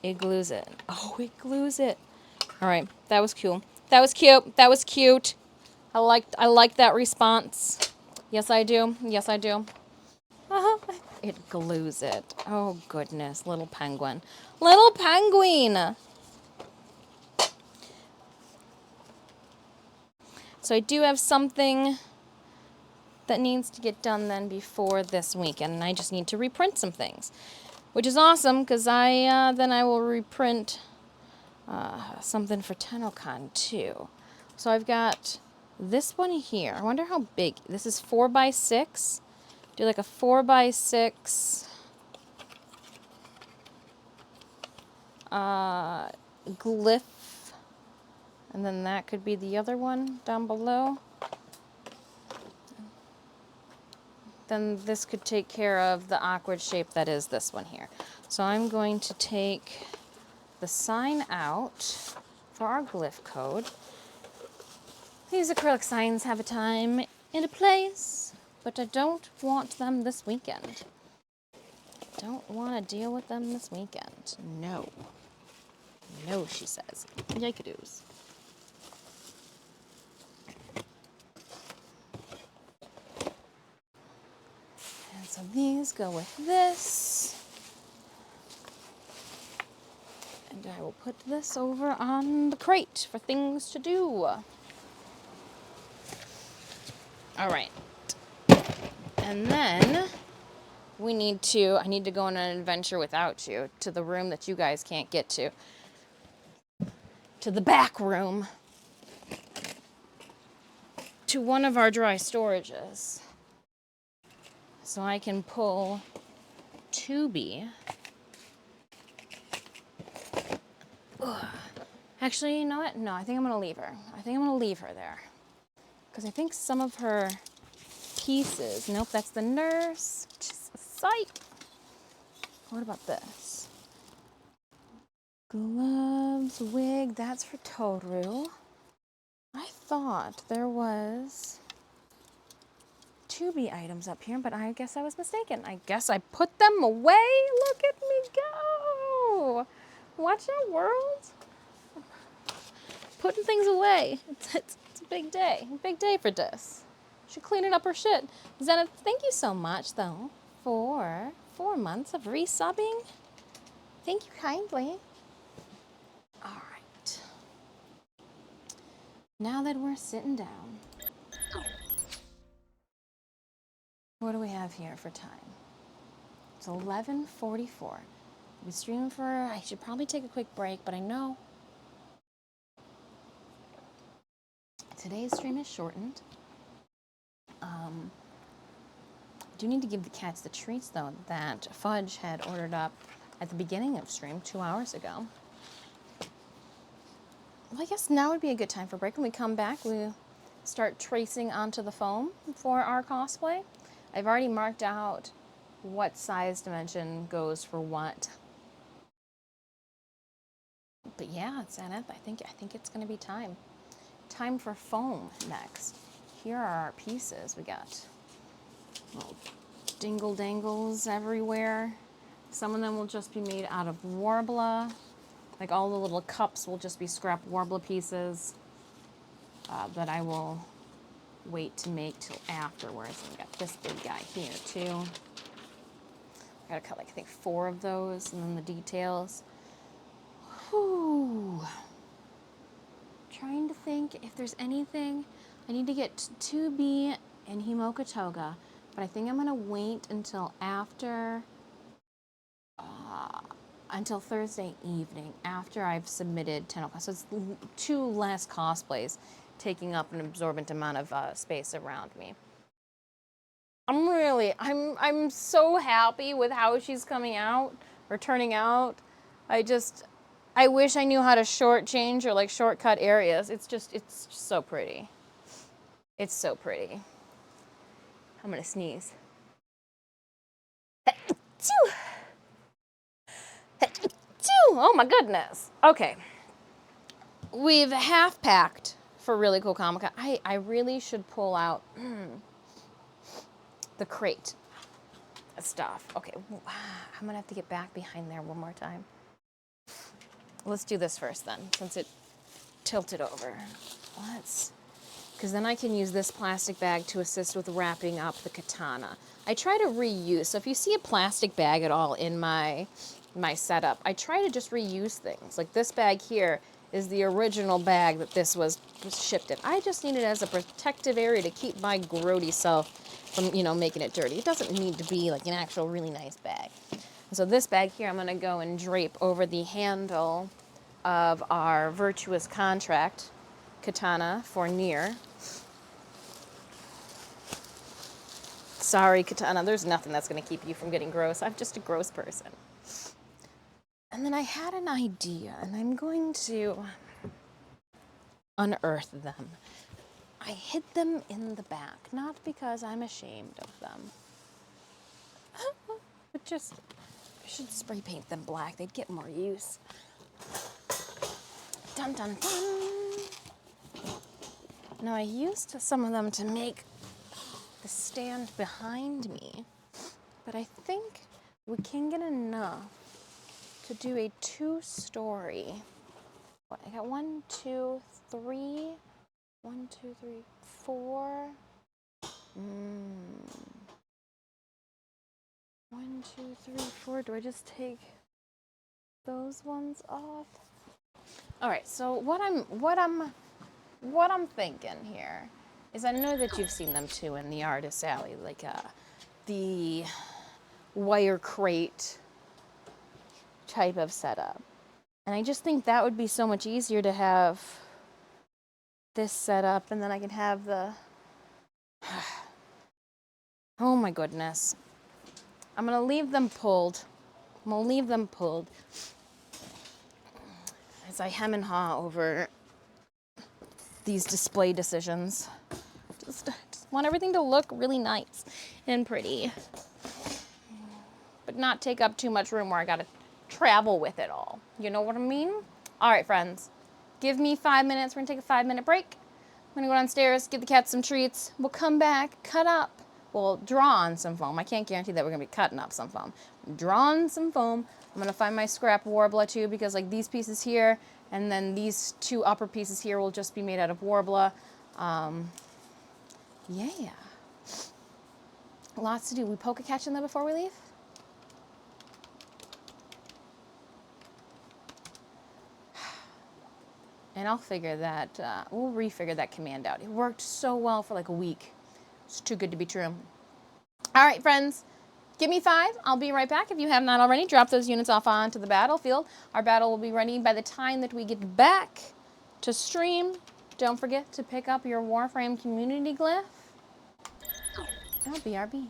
It glues it. Oh, it glues it. All right, that was cool. That was cute. That was cute. I liked that response. Yes, I do. Yes, I do. It glues it. Oh, goodness. Little penguin. Little penguin! So I do have something that needs to get done then before this weekend, and I just need to reprint some things, which is awesome because then I will reprint something for TennoCon too. So I've got this one here. I wonder how big. This is 4x6. Do like a 4x6 glyph, and then that could be the other one down below. Then this could take care of the awkward shape that is this one here. So I'm going to take the sign out for our glyph code. These acrylic signs have a time and a place, but I don't want them this weekend. Don't want to deal with them this weekend. No. No, she says. Yikadoos. And so these go with this. And I will put this over on the crate for things to do. All right. And then I need to go on an adventure without you to the room that you guys can't get to. To the back room. To one of our dry storages. So I can pull Tubi. Ugh. Actually, you know what? No, I think I'm going to leave her. I think I'm going to leave her there. Because I think some of her pieces... Nope, that's the nurse. Just a sight. What about this? Gloves, wig, that's for Toru. I thought there was Tubi items up here, but I guess I was mistaken. I guess I put them away. Look at me go. Watch out, world. Putting things away. It's a big day. A big day for Dis. Should clean it up her shit. Zenith, thank you so much, though, for 4 months of resubbing. Thank you kindly. All right. Now that we're sitting down, what do we have here for time? It's 11:44. We've been streaming for, I should probably take a quick break, but I know today's stream is shortened. I do need to give the cats the treats, though, that Fudge had ordered up at the beginning of stream 2 hours ago. Well, I guess now would be a good time for a break. When we come back, we start tracing onto the foam for our cosplay. I've already marked out what size dimension goes for what. But yeah, Zenith, I think it's going to be time. Time for foam next. Here are our pieces. We got little dingle dangles everywhere. Some of them will just be made out of Warbler. Like all the little cups will just be scrap Warbler pieces that I will wait to make till afterwards. And we got this big guy here too. I gotta cut like I think 4 of those, and then the details. Whew. Trying to think if there's anything. I need to get Tubi and Himoka Toga, but I think I'm gonna wait until after, until Thursday evening, after I've submitted TennoCon. So it's 2 less cosplays taking up an absorbent amount of space around me. I'm so happy with how she's coming out, or turning out. I wish I knew how to shortchange or like shortcut areas. It's just so pretty. It's so pretty. I'm gonna sneeze. Oh my goodness. Okay. We've half packed for Really Cool Comic-Con. I really should pull out the crate stuff. Okay, I'm gonna have to get back behind there one more time. Let's do this first then, since it tilted over. Because then I can use this plastic bag to assist with wrapping up the katana. I try to reuse, so if you see a plastic bag at all in my setup, I try to just reuse things. Like this bag here is the original bag that this was shipped in. I just need it as a protective area to keep my grody self from, making it dirty. It doesn't need to be like an actual really nice bag. So this bag here, I'm gonna go and drape over the handle of our Virtuous Contract katana for Nier. Sorry, katana, there's nothing that's gonna keep you from getting gross. I'm just a gross person. And then I had an idea, and I'm going to unearth them. I hid them in the back, not because I'm ashamed of them, but just, I should spray paint them black. They'd get more use. Dun dun dun. Now I used some of them to make the stand behind me, but I think we can get enough to do a 2-story. I got 1, 2, 3, 1, 2, 3, 4. 1, 2, 3, 4. Do I just take those ones off? All right. So what I'm thinking here is, I know that you've seen them too in the Artist Alley, like the wire crate type of setup. And I just think that would be so much easier to have this set up, and then I can have the... Oh my goodness. I'm gonna leave them pulled. As I hem and haw over these display decisions. Just want everything to look really nice and pretty, but not take up too much room where I gotta travel with it all. You know what I mean? All right, friends. Give me 5 minutes. We're gonna take a 5-minute break. I'm gonna go downstairs, give the cats some treats. We'll come back, cut up. We'll draw on some foam. I can't guarantee that we're gonna be cutting up some foam. Draw on some foam. I'm gonna find my scrap Warbler too, because like these pieces here, and then these 2 upper pieces here will just be made out of Warbler. Yeah. Lots to do. We poke a catch in there before we leave? And I'll figure that, we'll refigure that command out. It worked so well for like a week. It's too good to be true. All right, friends, give me 5. I'll be right back. If you have not already, drop those units off onto the battlefield. Our battle will be ready by the time that we get back to stream. Don't forget to pick up your Warframe community glyph. Oh, BRB.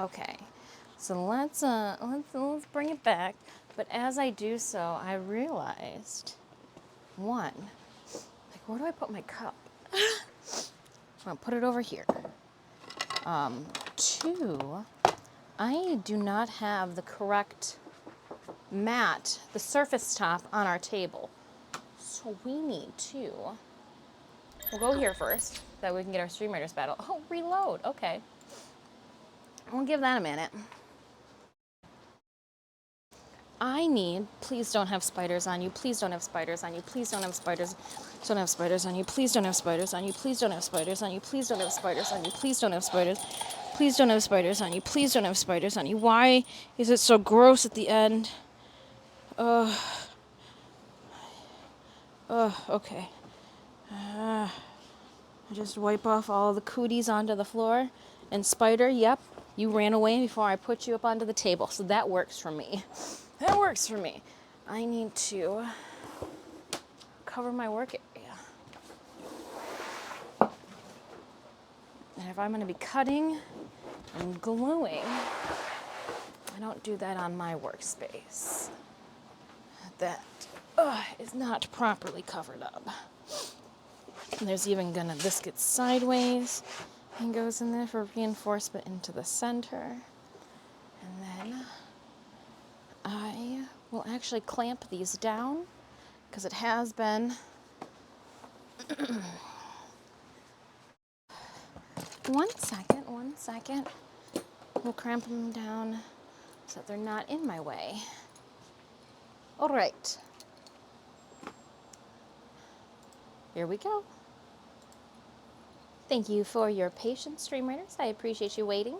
Okay, so let's bring it back. But as I do so, I realized, one, like, where do I put my cup? I'm gonna put it over here. Two, I do not have the correct mat, the surface top on our table. So we need to, we'll go here first, that we can get our Stream Raiders battle. Oh, reload, okay. We'll give that a minute. I need, please don't have spiders on you, please don't have spiders on you, please don't have spiders, don't have spiders on you, please don't have spiders on you, please don't have spiders on you, please don't have spiders on you, please don't have spiders, please don't have spiders on you, please don't have spiders on you. Why is it so gross at the end? Okay. I just wipe off all the cooties onto the floor. And spider, yep, you ran away before I put you up onto the table, so that works for me. That works for me. I need to cover my work area. And if I'm going to be cutting and gluing, I don't do that on my workspace. That is not properly covered up. And there's even this gets sideways and goes in there for reinforcement into the center. And then I will actually clamp these down because it has been one second. We'll clamp them down so that they're not in my way. All right. Here we go. Thank you for your patience, Stream Raiders. I appreciate you waiting.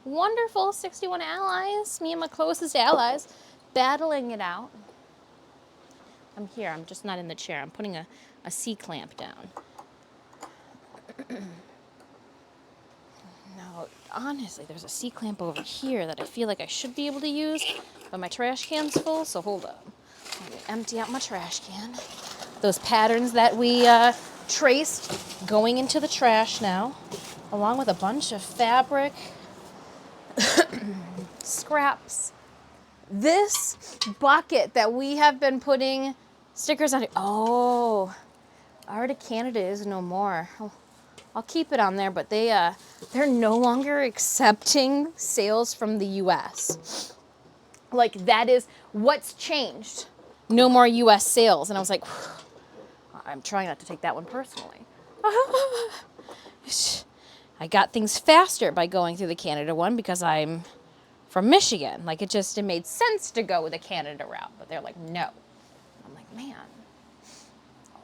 Wonderful 61 allies, me and my closest allies, battling it out. I'm here, I'm just not in the chair. I'm putting a C-clamp down. Now, honestly, there's a C-clamp over here that I feel like I should be able to use, but my trash can's full, so hold up. Let me empty out my trash can. Those patterns that we traced going into the trash now, along with a bunch of fabric, scraps. This bucket that we have been putting stickers on. Oh, Art of Canada is no more. I'll keep it on there, but they're no longer accepting sales from the U.S. Like, that is what's changed. No more U.S. sales. And I was like, I'm trying not to take that one personally. I got things faster by going through the Canada one because I'm from Michigan. Like, it made sense to go the Canada route, but they're like, no. I'm like, man,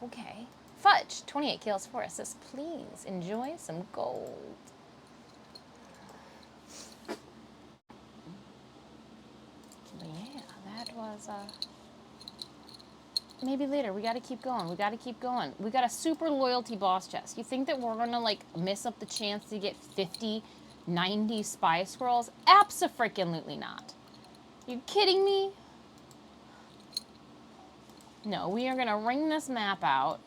okay. Fudge, 28 kills for us. Says, please enjoy some gold. But yeah, that was, maybe later. We gotta keep going. We gotta keep going. We got a super loyalty boss chest. You think that we're gonna, like, miss up the chance to get 50, 90 spy scrolls? Abso-freaking-lutely not. You kidding me? No, we are gonna ring this map out,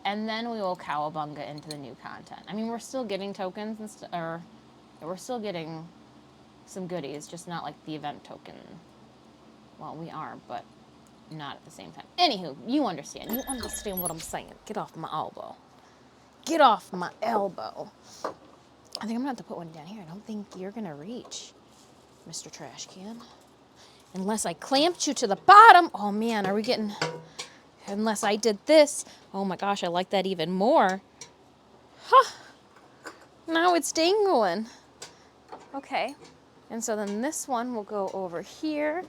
and then we will cowabunga into the new content. I mean, we're still getting tokens and we're still getting some goodies, just not like the event token. Well, we are, but not at the same time. Anywho, you understand. You understand what I'm saying. Get off my elbow. Get off my elbow. I think I'm gonna have to put one down here. I don't think you're gonna reach, Mr. Trash Can. Unless I clamped you to the bottom. Oh man, are we getting... Unless I did this. Oh my gosh, I like that even more. Huh. Now it's dangling. Okay. And so then this one will go over here.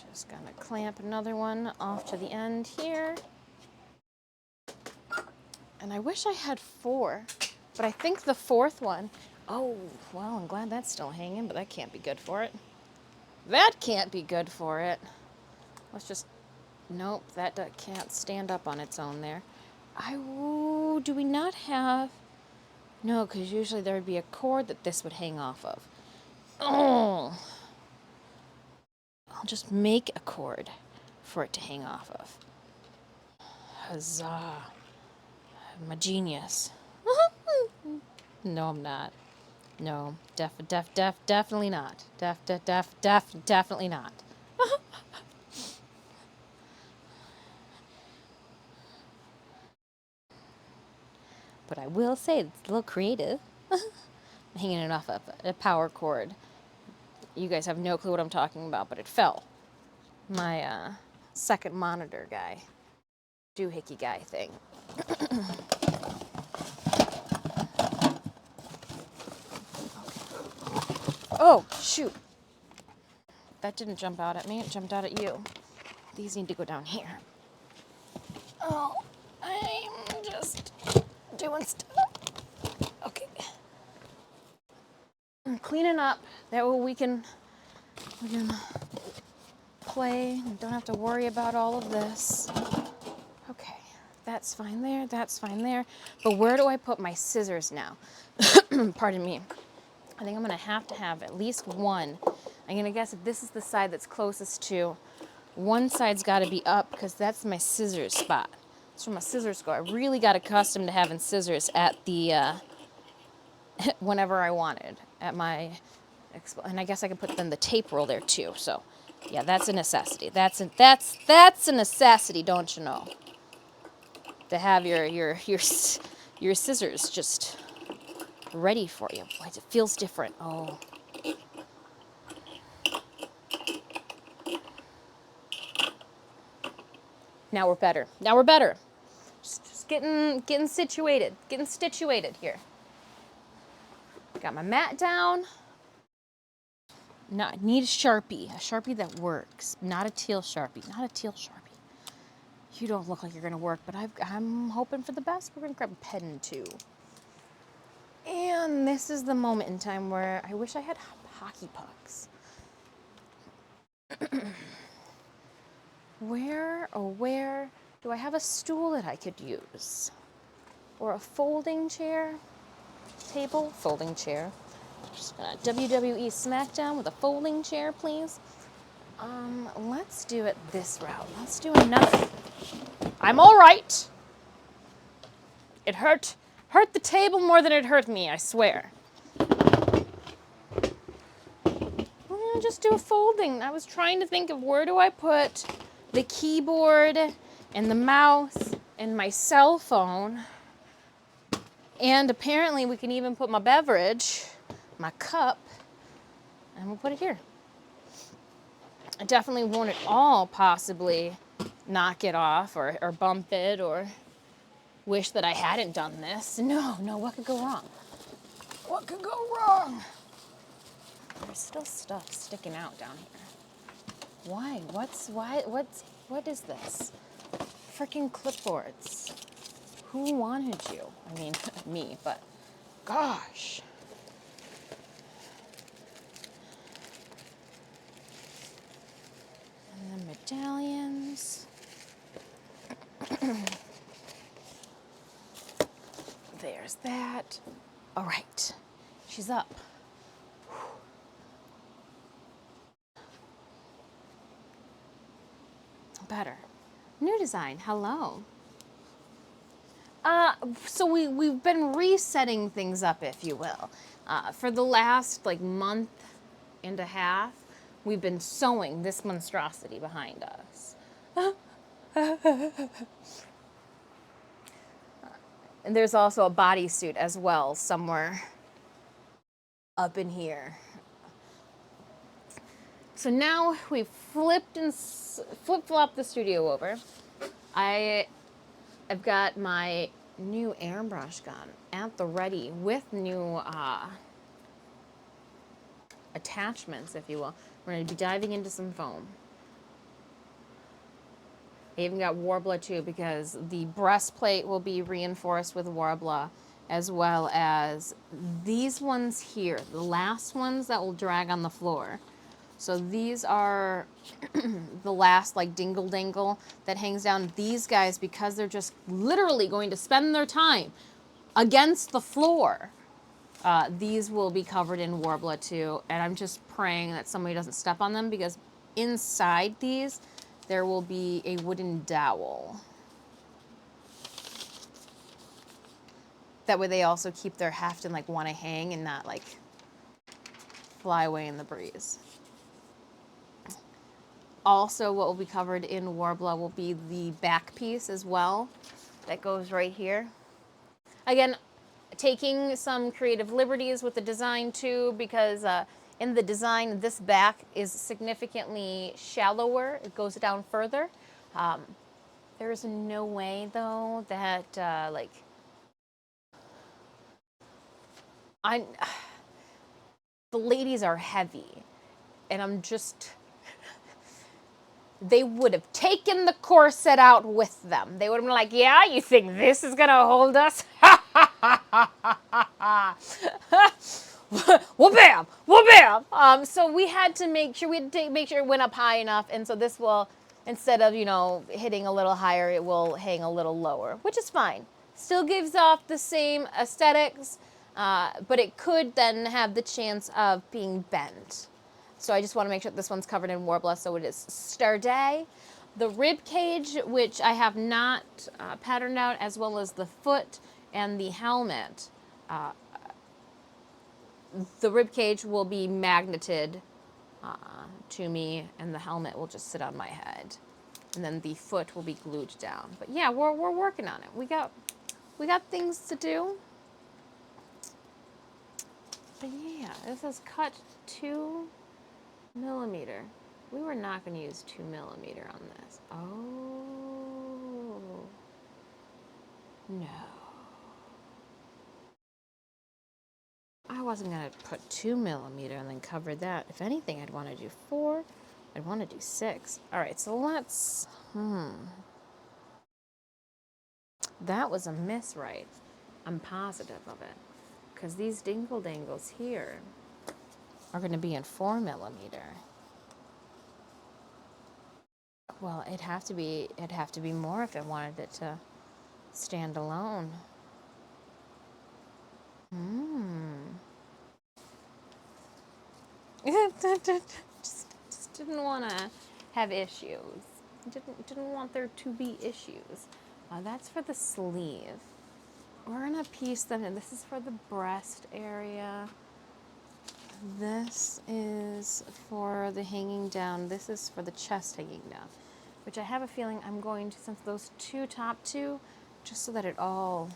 Just gonna clamp another one off to the end here. And I wish I had 4, but I think the 4th one, oh, well, I'm glad that's still hanging, but that can't be good for it. That can't be good for it. Let's just, nope, that can't stand up on its own there. Do we not have, no, because usually there would be a cord that this would hang off of. Oh. I'll just make a cord for it to hang off of. Huzzah. My genius. No, I'm not. No, definitely not. Definitely not. But I will say it's a little creative. Hanging it off a power cord. You guys have no clue what I'm talking about, but it fell. My second monitor guy, doohickey guy thing. Oh, shoot. That didn't jump out at me, it jumped out at you. These need to go down here. Oh, I'm just doing stuff. Okay. I'm cleaning up. That way we can play and don't have to worry about all of this. Okay, that's fine there, that's fine there. But where do I put my scissors now? Pardon me. I think I'm gonna have to have at least one. I'm gonna guess if this is the side that's closest to, one side's gotta be up because that's my scissors spot. That's where my scissors go. I really got accustomed to having scissors at the, whenever I wanted at my, and I guess I could put then the tape roll there too. So yeah, that's a necessity. That's a necessity, don't you know? To have your scissors just ready for you. Boy, it feels different. Oh. Now we're better. Now we're better. Just getting situated. Getting situated here. Got my mat down. Not need a Sharpie that works. Not a teal Sharpie. Not a teal Sharpie. You don't look like you're gonna work, but I'm hoping for the best. We're gonna grab a pen too. And this is the moment in time where I wish I had hockey pucks. Where do I have a stool that I could use? Or a folding chair? Table? Folding chair. Just gonna WWE SmackDown with a folding chair, please. Let's do it this route. Let's do another. I'm all right. It hurt the table more than it hurt me, I swear. Just do a folding. I was trying to think of where do I put the keyboard and the mouse and my cell phone. And apparently we can even put my beverage, my cup, and we'll put it here. I definitely won't at all possibly knock it off or bump it or wish that I hadn't done this. No, what could go wrong? What could go wrong? There's still stuff sticking out down here. Why? What is this? Freaking clipboards. Who wanted you? I mean, me, but gosh. And then medallions. There's that. All right, she's up. Better. New design, hello. So we've been resetting things up, if you will. For the last month and a half, we've been sewing this monstrosity behind us. And there's also a bodysuit as well, somewhere up in here. So now we've flip-flopped the studio over. I've got my new airbrush gun at the ready with new attachments, if you will. We're going to be diving into some foam. I even got Warbler too because the breastplate will be reinforced with Warbler, as well as these ones here, the last ones that will drag on the floor. So these are the last dingle dangle that hangs down. These guys, because they're just literally going to spend their time against the floor, these will be covered in Warbler too. And I'm just praying that somebody doesn't step on them because inside these, there will be a wooden dowel. That way they also keep their heft and like want to hang and not like fly away in the breeze. Also, what will be covered in Warbler will be the back piece as well. That goes right here. Again, taking some creative liberties with the design too, because in the design, this back is significantly shallower. It goes down further. There is no way though that the ladies are heavy, and I'm just, they would have taken the corset out with them. They would have been like, yeah, you think this is gonna hold us? Well, bam, well, bam. So we had to make sure it went up high enough, and so this will, instead of hitting a little higher, it will hang a little lower, which is fine. Still gives off the same aesthetics, but it could then have the chance of being bent. So I just want to make sure this one's covered in Warbler, so it is sturdy. The rib cage, which I have not patterned out, as well as the foot and the helmet. The rib cage will be magneted to me, and the helmet will just sit on my head, and then the foot will be glued down. But yeah, we're working on it. We got things to do. But yeah, this is cut 2 millimeter. We were not going to use 2 millimeter on this. Oh no. I wasn't going to put 2 millimeter and then cover that. If anything, I'd want to do 4. I'd want to do 6. All right, so let's, that was a miss, right? I'm positive of it. Because these dingle dangles here are going to be in 4 millimeter. Well, it'd have to be more if I wanted it to stand alone. just didn't want to have issues. Didn't want there to be issues. That's for the sleeve. We're gonna piece them in. This is for the breast area. This is for the hanging down. This is for the chest hanging down, which I have a feeling I'm going to, since those top two, just so that it all,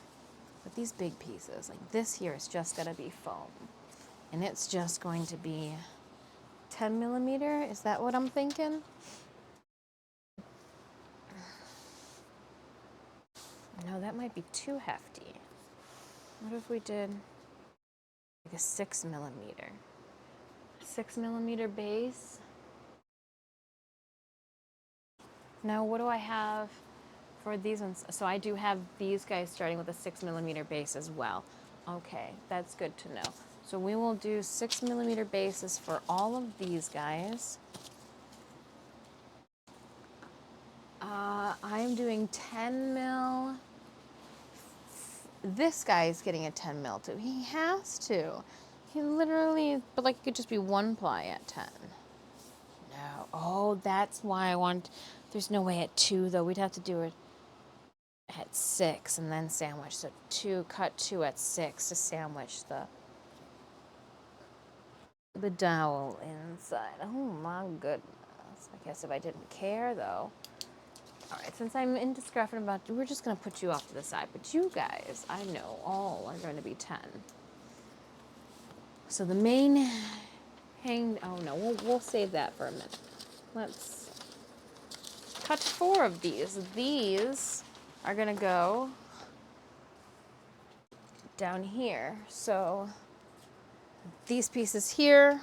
but these big pieces, like this here is just gonna be foam. And it's just going to be 10 millimeter. Is that what I'm thinking? No, that might be too hefty. What if we did like a 6 millimeter? 6 millimeter base. Now, what do I have for these ones? So I do have these guys starting with a 6 millimeter base as well. Okay, that's good to know. So we will do 6 millimeter bases for all of these guys. I'm doing 10 mil. This guy is getting a 10 mil too. He has to. He literally, but like it could just be 1 ply at 10. No. Oh, that's why I want, there's no way at 2 though. We'd have to do it at 6 and then sandwich. So cut 2 at 6 to sandwich the dowel inside. Oh my goodness. I guess if I didn't care though. All right, since I'm indiscreet about, we're just gonna put you off to the side. But you guys, I know, all are going to be 10. So the main oh no, we'll save that for a minute. Let's cut 4 of these. These are gonna go down here. So these pieces here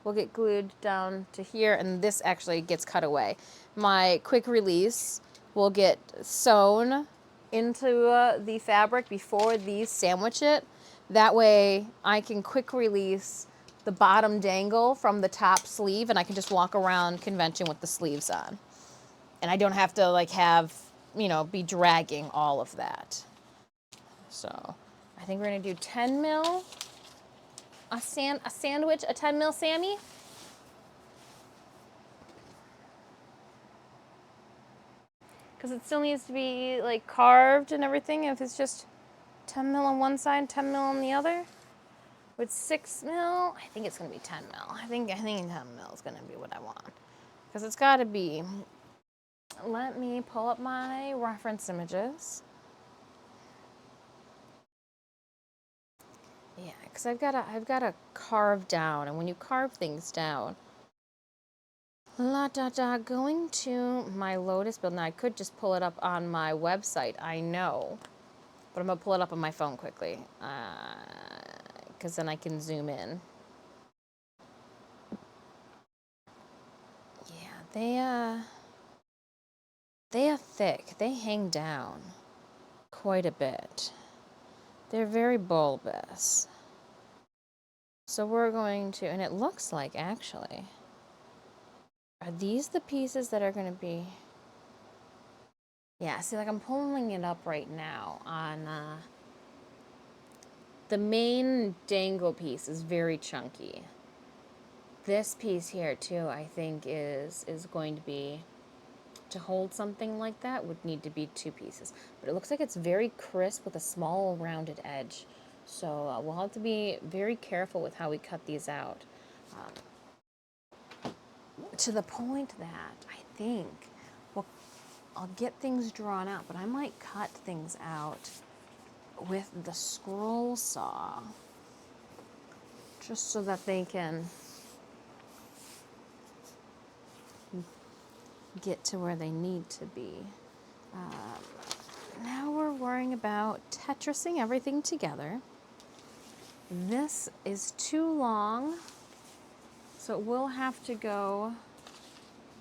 will get glued down to here, and this actually gets cut away. My quick release will get sewn into the fabric before these sandwich it. That way I can quick release the bottom dangle from the top sleeve, and I can just walk around convention with the sleeves on. And I don't have to like have, be dragging all of that. So I think we're gonna do 10 mil, a sandwich, a 10 mil Sammy. Because it still needs to be like carved and everything. If it's just 10 mil on one side, 10 mil on the other. With 6 mil, I think it's gonna be 10 mil. I think 10 mil is gonna be what I want. Because it's gotta be. Let me pull up my reference images. Yeah, because I've gotta carve down, and when you carve things down, going to my Lotus build. Now I could just pull it up on my website, I know, but I'm gonna pull it up on my phone quickly, because then I can zoom in. Yeah, they are thick. They hang down quite a bit. They're very bulbous. So we're going to, and it looks like actually, are these the pieces that are going to be? Yeah, see, like I'm pulling it up right now on the main dangle piece is very chunky. This piece here too, I think is going to be, to hold something like that would need to be 2 pieces. But it looks like it's very crisp with a small rounded edge. So we'll have to be very careful with how we cut these out. To the point that I think, well, I'll get things drawn out, but I might cut things out with the scroll saw. Just so that they can get to where they need to be. Now we're worrying about Tetrising everything together. This is too long, so it will have to go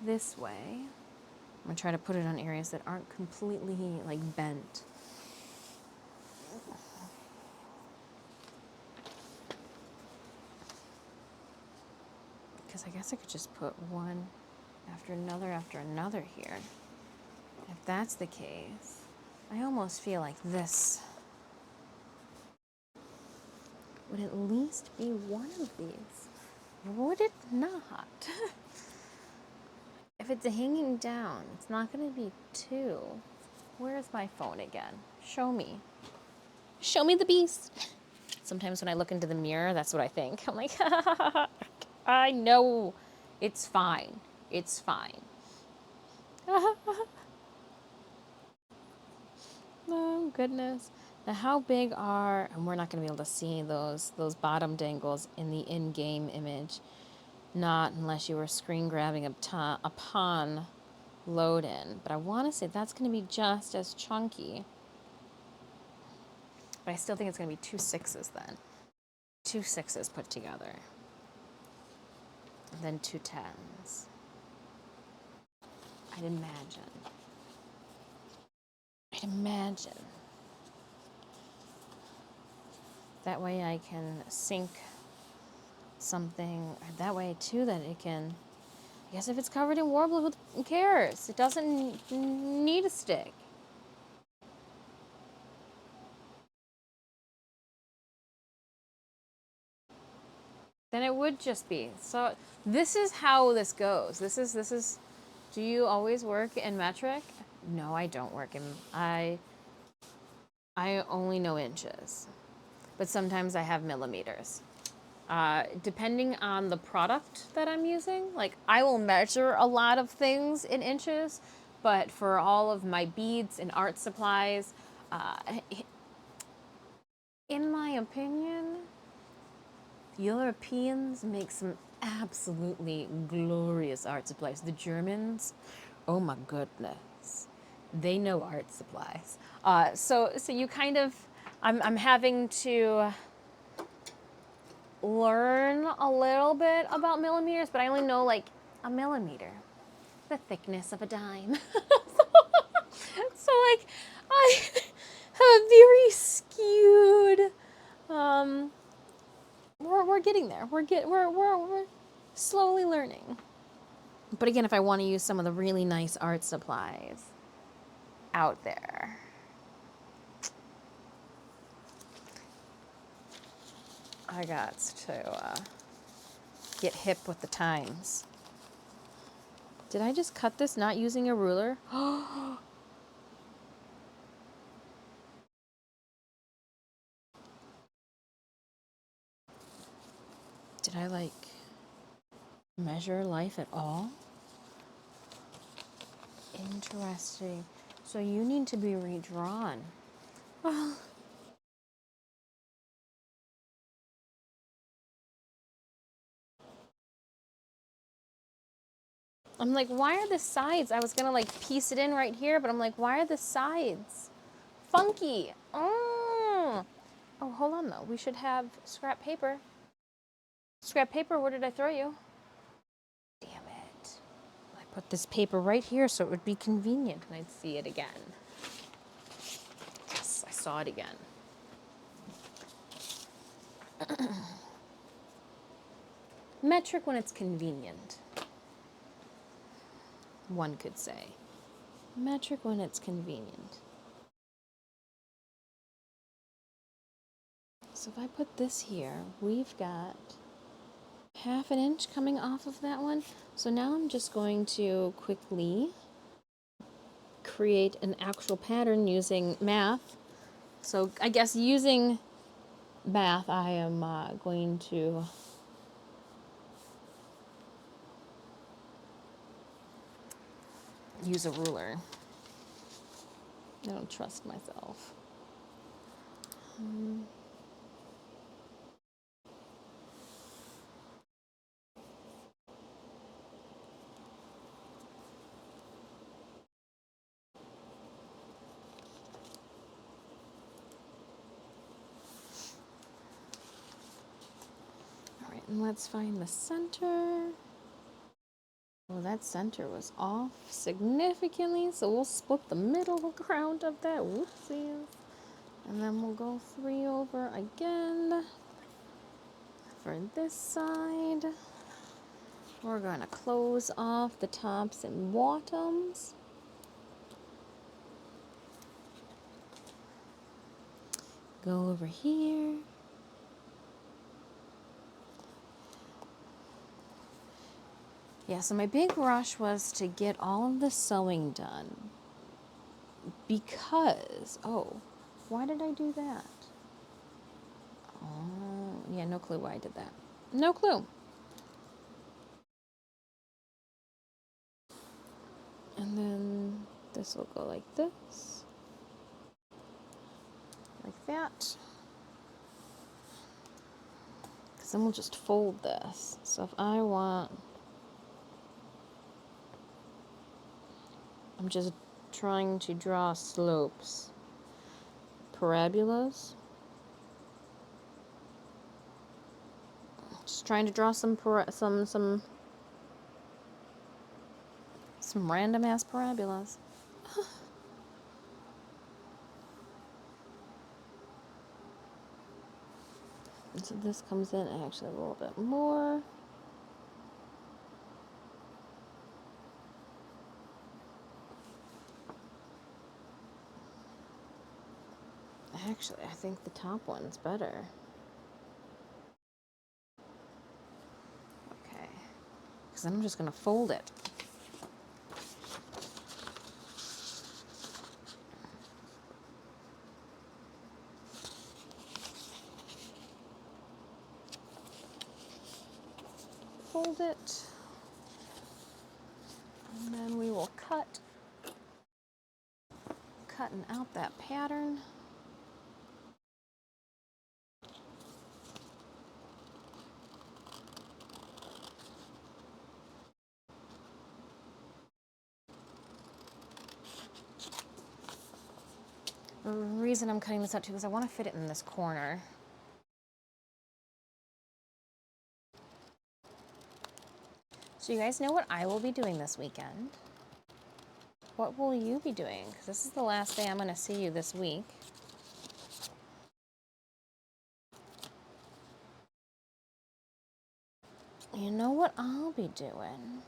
this way. I'm gonna try to put it on areas that aren't completely like bent. Because I guess I could just put one after another here. If that's the case, I almost feel like this would at least be one of these. Would it not? If it's hanging down, it's not going to be 2. Where's my phone again? Show me. Show me the beast. Sometimes when I look into the mirror, that's what I think. I'm like, I know. It's fine. It's fine. Oh, goodness. Now, how big are, and we're not going to be able to see those bottom dangles in the in-game image. Not unless you were screen grabbing upon load in. But I want to say that's going to be just as chunky. But I still think it's going to be 2 6s then. 2 6s put together. And then 2 10s. I'd imagine. That way I can sync something that way too, that it can, I guess if it's covered in warble, who cares? It doesn't need a stick. Then it would just be. So this is how this goes. This is, do you always work in metric? No, I don't work in, I only know inches. But sometimes I have millimeters. Depending on the product that I'm using, like I will measure a lot of things in inches, but for all of my beads and art supplies, in my opinion, Europeans make some absolutely glorious art supplies. The Germans, oh my goodness, they know art supplies. So you kind of, I'm having to learn a little bit about millimeters, but I only know like a millimeter, the thickness of a dime. So like I have a very skewed. We're getting there. We're slowly learning. But again, if I want to use some of the really nice art supplies out there, I got to get hip with the times. Did I just cut this not using a ruler? Did I like measure life at all? Interesting. So you need to be redrawn. I'm like, why are the sides? I was gonna like piece it in right here, but I'm like, why are the sides funky? Oh, oh, hold on though. We should have scrap paper. Scrap paper, where did I throw you? Damn it. I put this paper right here so it would be convenient and I'd see it again. Yes, I saw it again. Metric when it's convenient, one could say. Metric when it's convenient. So if I put this here, we've got 1/2 inch coming off of that one. So now I'm just going to quickly create an actual pattern using math. So I guess using math, I am going to use a ruler. I don't trust myself. All right, and let's find the center. Well, that center was off significantly, so we'll split the middle ground of that. Whoopsies. And then we'll go 3 over again for this side. We're going to close off the tops and bottoms. Go over here. Yeah, so my big rush was to get all of the sewing done because, oh, why did I do that? Oh, yeah, no clue why I did that. No clue. And then this will go like this. Like that. Because then we'll just fold this. So if I want, I'm just trying to draw slopes, parabolas. Just trying to draw some random ass parabolas. So this comes in actually a little bit more. Actually, I think the top one's better. Okay. Because I'm just going to fold it. Fold it. And then we will cutting out that pattern. The reason I'm cutting this out too is I want to fit it in this corner. So you guys know what I will be doing this weekend? What will you be doing? Because this is the last day I'm going to see you this week. You know what I'll be doing?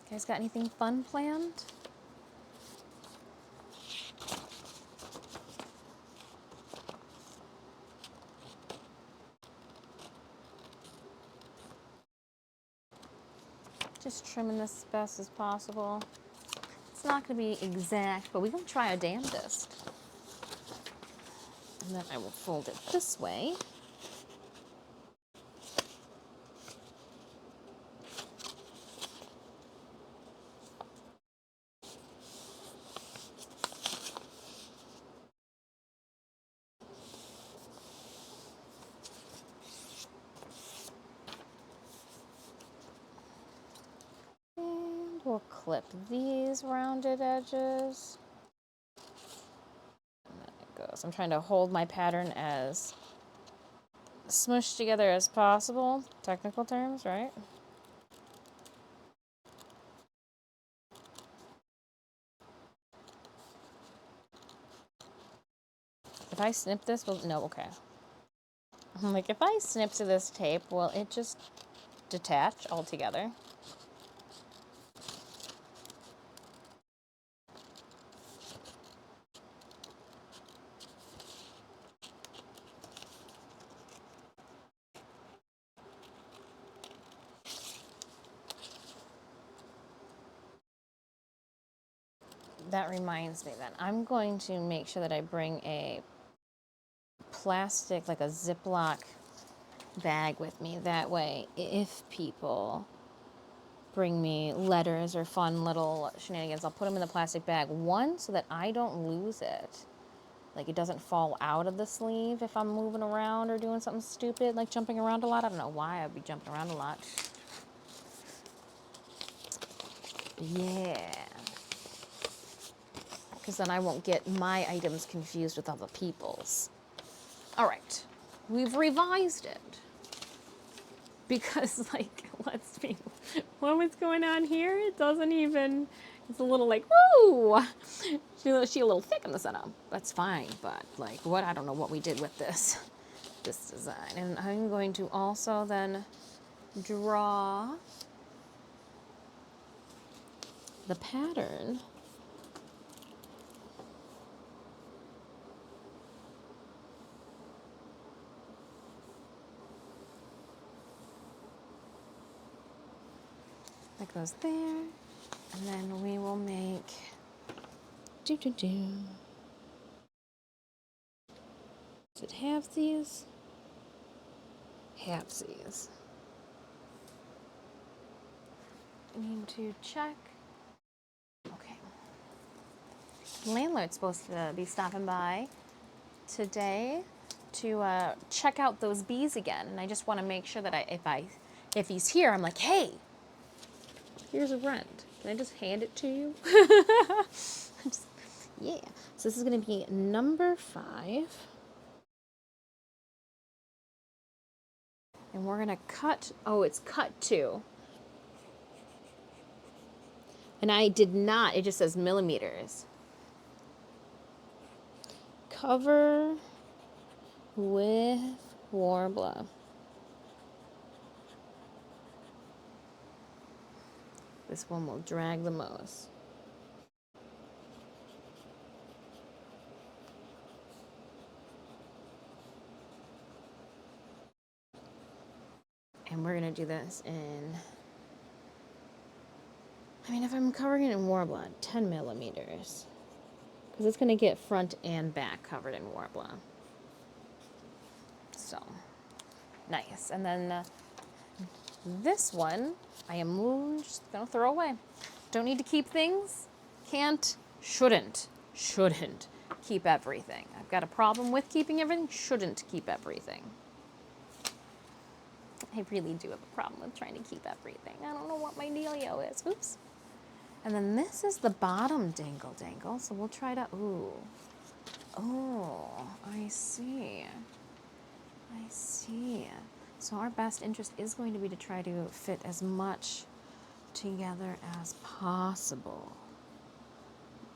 You guys got anything fun planned? Just trimming this as best as possible. It's it's not going to be exact, but we're going to try our damnedest. And then I will fold it this way. And we'll clip these rounded edges. And then it goes. I'm trying to hold my pattern as smushed together as possible. Technical terms, right? If I snip this, well, no, okay. I'm like, if I snip to this tape, will it just detach altogether? That reminds me then, I'm going to make sure that I bring a plastic, like a Ziploc bag with me. That way, if people bring me letters or fun little shenanigans, I'll put them in the plastic bag. One, so that I don't lose it. Like it doesn't fall out of the sleeve if I'm moving around or doing something stupid, like jumping around a lot. I don't know why I'd be jumping around a lot. Yeah. Because then I won't get my items confused with other people's. All right. We've revised it. Because, like, let's be, what was going on here? It doesn't even, it's a little like, woo! She a little thick in the center. That's fine, but, like, what, I don't know what we did with this design. And I'm going to also then draw the pattern. That goes there, and then we will make Does it have these? Halfsies. I need to check. Okay. Landlord's supposed to be stopping by today to check out those bees again, and I just want to make sure that if he's here, I'm like, hey, here's a rent. Can I just hand it to you? Yeah. So this is going to be number 5. And we're going to cut. Oh, it's cut 2. And I did not. It just says millimeters. Cover with Warbler. This one will drag the most. And we're going to do this in, I mean, if I'm covering it in Warbler, 10 millimeters. Because it's going to get front and back covered in Warbler. So, nice. And then this one, I am just going to throw away. Don't need to keep things. Can't, shouldn't keep everything. I've got a problem with keeping everything. Shouldn't keep everything. I really do have a problem with trying to keep everything. I don't know what my dealio is. Oops. And then this is the bottom dingle dangle. So we'll try to, ooh. Oh, I see. I see. So our best interest is going to be to try to fit as much together as possible.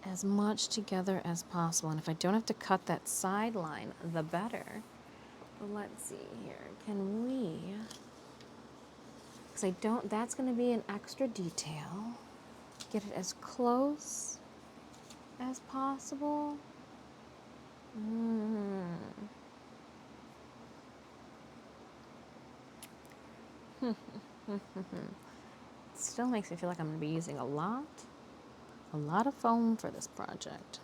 As much together as possible. And if I don't have to cut that side line, the better. But let's see here. Can we, because I don't, that's going to be an extra detail. Get it as close as possible. Still makes me feel like I'm going to be using a lot. A lot of foam for this project.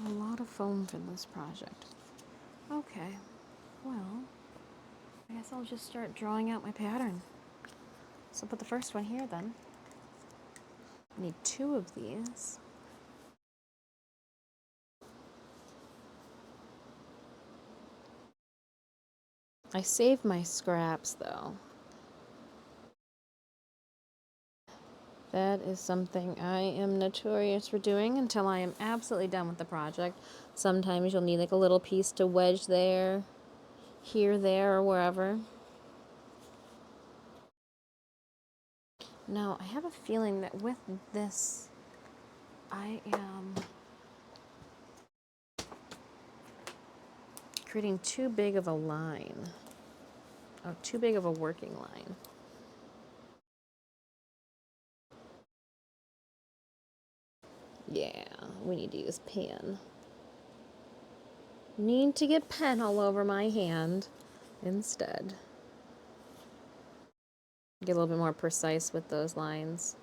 A lot of foam for this project. Okay, well, I guess I'll just start drawing out my pattern. So I'll put the first one here then. I need 2 of these. I saved my scraps though. That is something I am notorious for doing until I am absolutely done with the project. Sometimes you'll need like a little piece to wedge there, here, there, or wherever. Now, I have a feeling that with this, I am creating too big of a line. Oh, too big of a working line. Yeah, we need to use pen. Need to get pen all over my hand instead. Get a little bit more precise with those lines.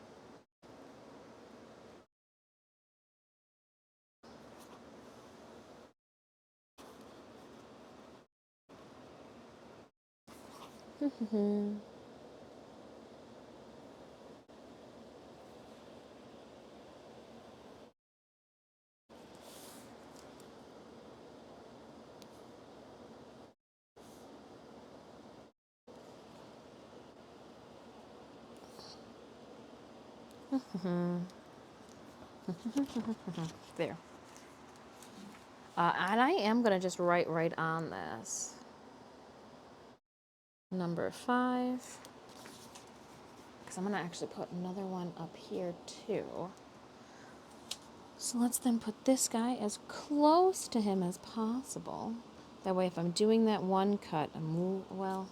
There. And I am going to just write right on this. Number 5. Because I'm going to actually put another one up here too. So let's then put this guy as close to him as possible. That way if I'm doing that one cut, well,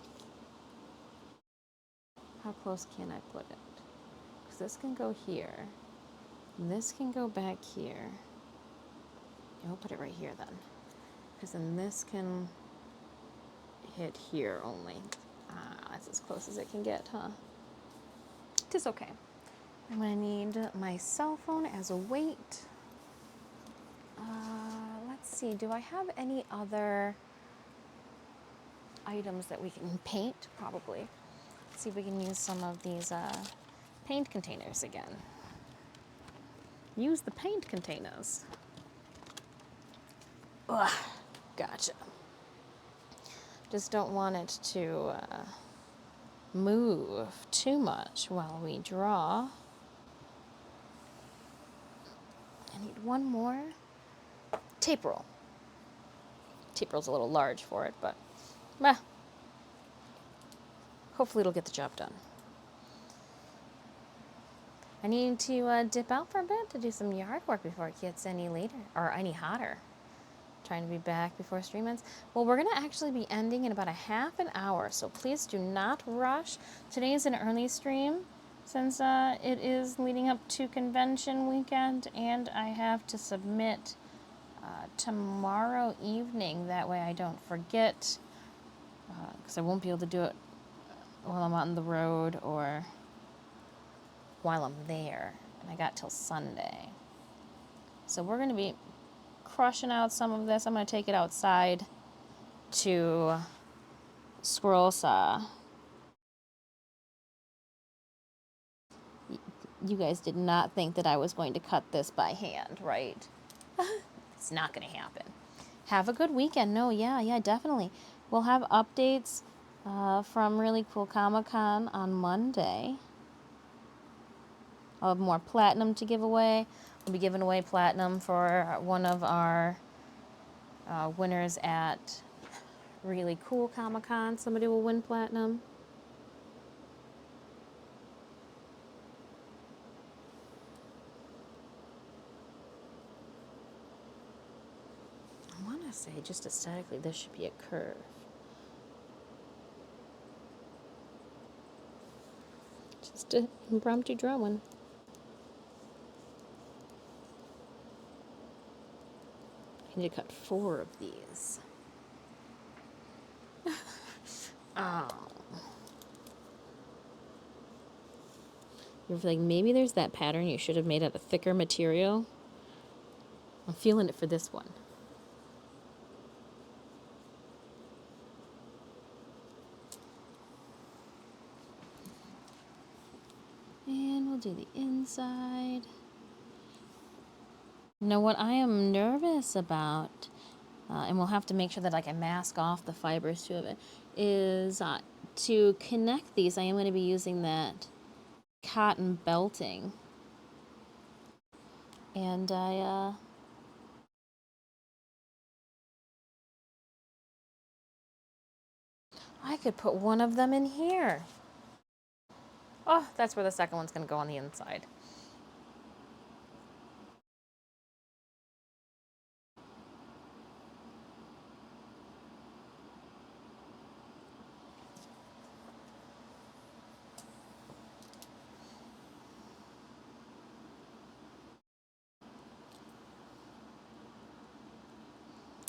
how close can I put it? Because this can go here. And this can go back here. I'll put it right here then. Because then this can hit here only. That's as close as it can get, huh? It is okay. I'm going to need my cell phone as a weight. Let's see, do I have any other items that we can paint? Probably. Let's see if we can use some of these paint containers again. Use the paint containers. Ugh, gotcha. Just don't want it to move too much while we draw. I need one more tape roll. Tape roll's a little large for it, but hopefully it'll get the job done. I need to dip out for a bit to do some yard work before it gets any later or any hotter. Trying to be back before stream ends. Well, we're going to actually be ending in about a half an hour, so please do not rush. Today is an early stream since it is leading up to convention weekend, and I have to submit tomorrow evening. That way I don't forget, because I won't be able to do it while I'm on the road or while I'm there. And I got till Sunday. So we're going to be crushing out some of this. I'm going to take it outside to scroll saw. You guys did not think that I was going to cut this by hand, right? It's not going to happen. Have a good weekend. No, yeah, definitely. We'll have updates from Really Cool Comic-Con on Monday. I'll have more platinum to give away. We'll be giving away platinum for one of our winners at Really Cool Comic-Con. Somebody will win platinum. I want to say, just aesthetically, this should be a curve. Just an impromptu drawing. I need to cut 4 of these. Oh. You're like, maybe there's that pattern you should have made out of thicker material. I'm feeling it for this one. And we'll do the inside. Now what I am nervous about, and we'll have to make sure that I can mask off the fibers to it, is to connect these, I am going to be using that cotton belting. And I could put one of them in here. Oh, that's where the second one's going to go on the inside.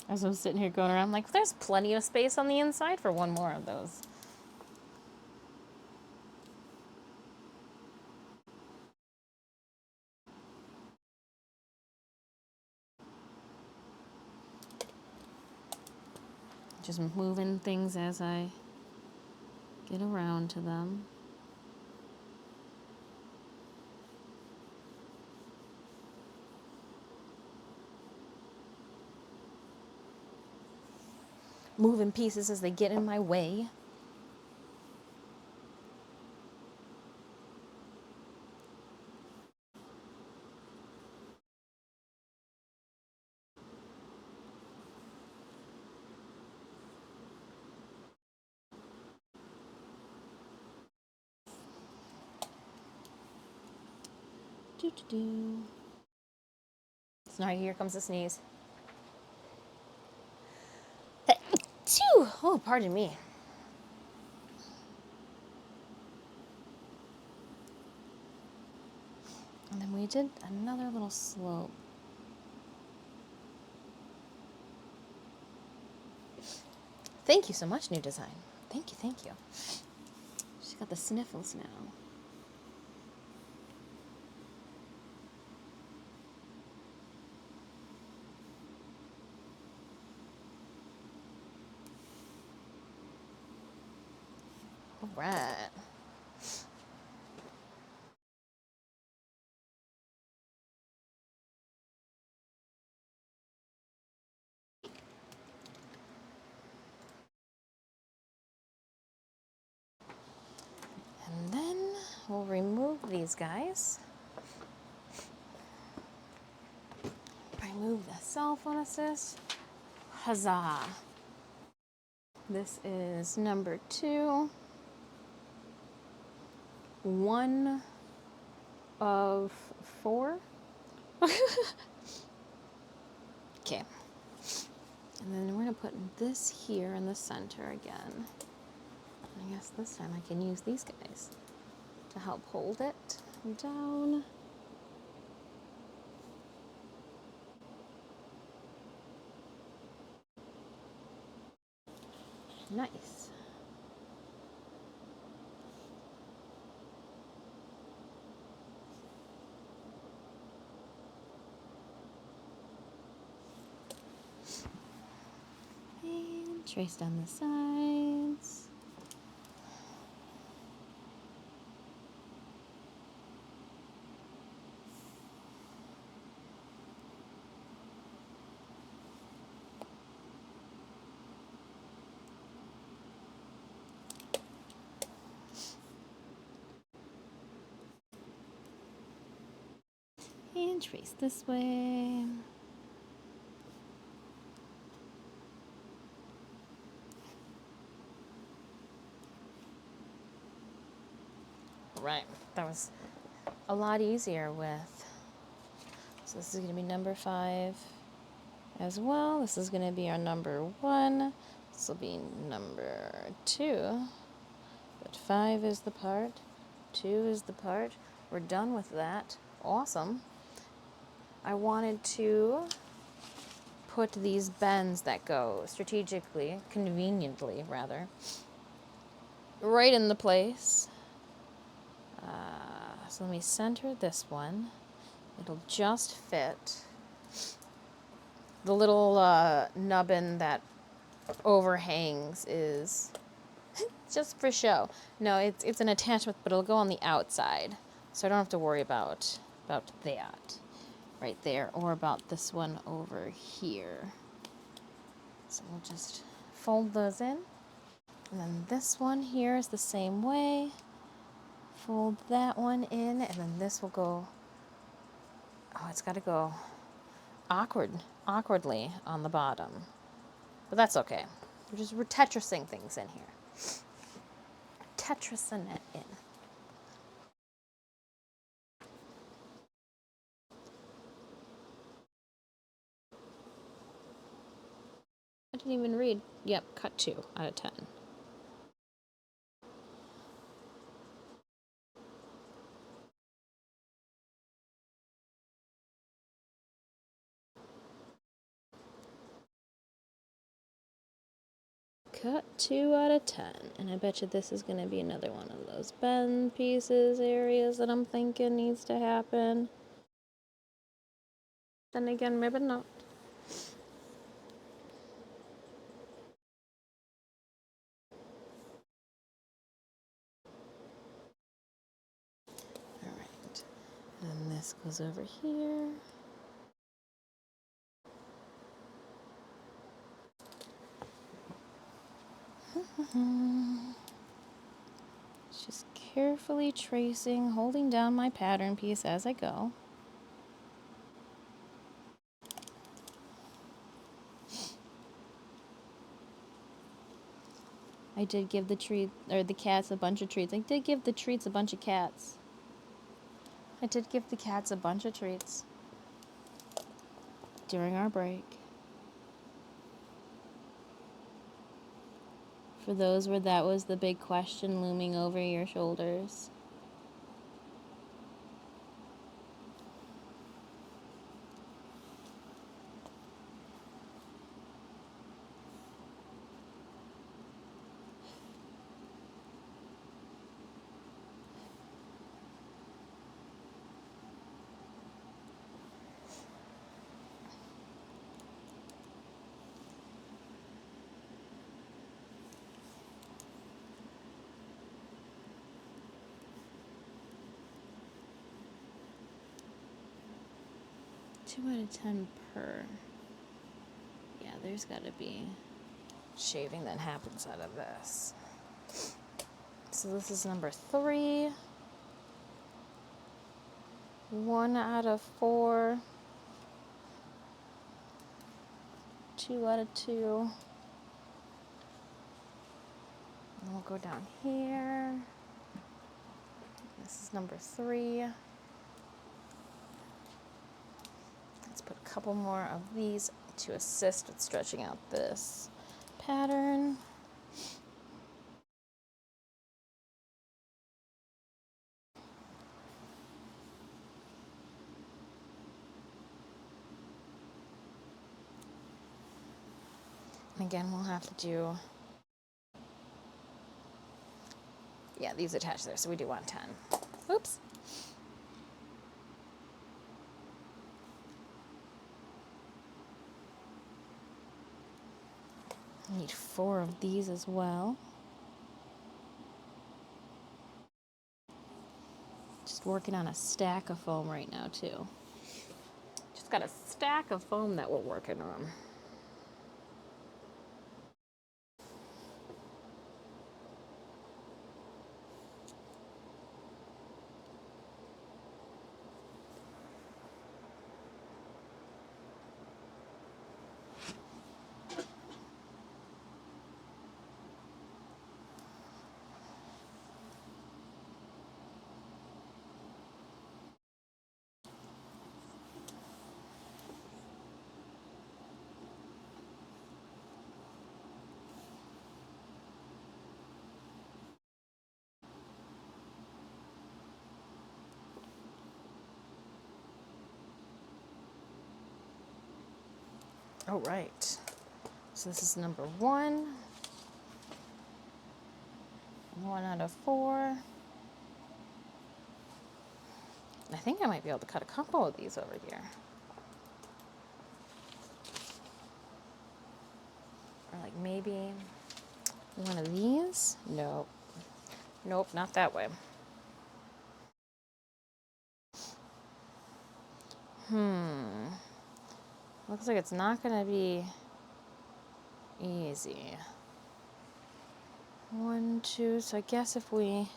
As I'm sitting here going around, like, there's plenty of space on the inside for one more of those. Just moving things as I get around to them. Moving pieces as they get in my way. Do. So now here comes the sneeze. Oh, pardon me. And then we did another little slope. Thank you so much, New Design. Thank you, thank you. She's got the sniffles now. All right. And then we'll remove these guys. Remove the cell phone assist. Huzzah. This is number 2. 1 of 4. Okay. And then we're going to put this here in the center again. I guess this time I can use these guys to help hold it down. Nice. And trace down the sides. And trace this way. Right, that was a lot easier with, so this is going to be number 5 as well. This is going to be our number 1. This will be number 2. But 5 is the part, 2 is the part. We're done with that. Awesome. I wanted to put these bends that go strategically, conveniently rather, right in the place. So let me center this one. It'll just fit. The little nubbin that overhangs is just for show. No, it's an attachment, but it'll go on the outside, so I don't have to worry about that right there, or about this one over here. So we'll just fold those in, and then this one here is the same way. Fold that one in, and then this will go. Oh, it's got to go awkwardly on the bottom, but that's okay. We're Tetrising things in here. Tetrising it in. I didn't even read. Yep, cut 2 out of 10. Cut 2 out of 10. And I bet you this is going to be another one of those bend pieces areas that I'm thinking needs to happen. Then again, maybe not. Alright. And this goes over here. Just carefully tracing, holding down my pattern piece as I go. I did give the cats a bunch of treats. I did give the treats a bunch of cats. I did give the cats a bunch of treats during our break. For those where that was the big question looming over your shoulders. Two out of 10 per. Yeah, there's got to be shaving that happens out of this. So this is number 3. 1 out of 4. 2 out of 2. And we'll go down here. This is number 3. Let's put a couple more of these to assist with stretching out this pattern. And again, we'll have to do, yeah, these attach there, so we do want 10. Oops. I need 4 of these as well. Just working on a stack of foam right now, too. Just got a stack of foam that we're working on. Oh, right. So this is number 1. 1 out of 4. I think I might be able to cut a couple of these over here. Or like maybe one of these? Nope. Nope, not that way. Looks like it's not gonna be easy. 1, 2, so I guess if we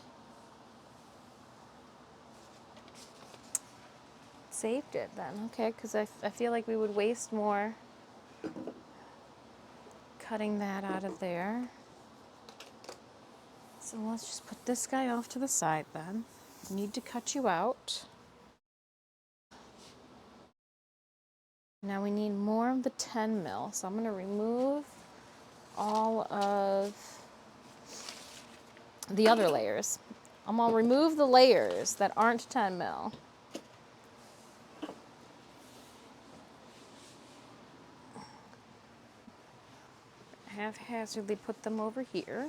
saved it then, okay, because I feel like we would waste more cutting that out of there. So let's just put this guy off to the side then. Need to cut you out. Now we need more of the 10 mil, so I'm going to remove all of the other layers. I'm going to remove the layers that aren't 10 mil. Haphazardly put them over here.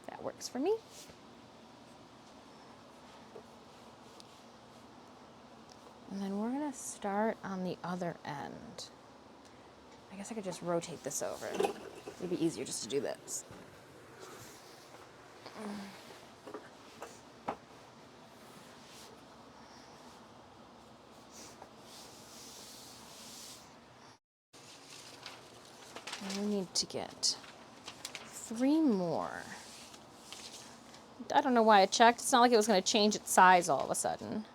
That works for me. And then we're going to start on the other end. I guess I could just rotate this over. It'd be easier just to do this. And we need to get 3 more. I don't know why I checked. It's not like it was going to change its size all of a sudden.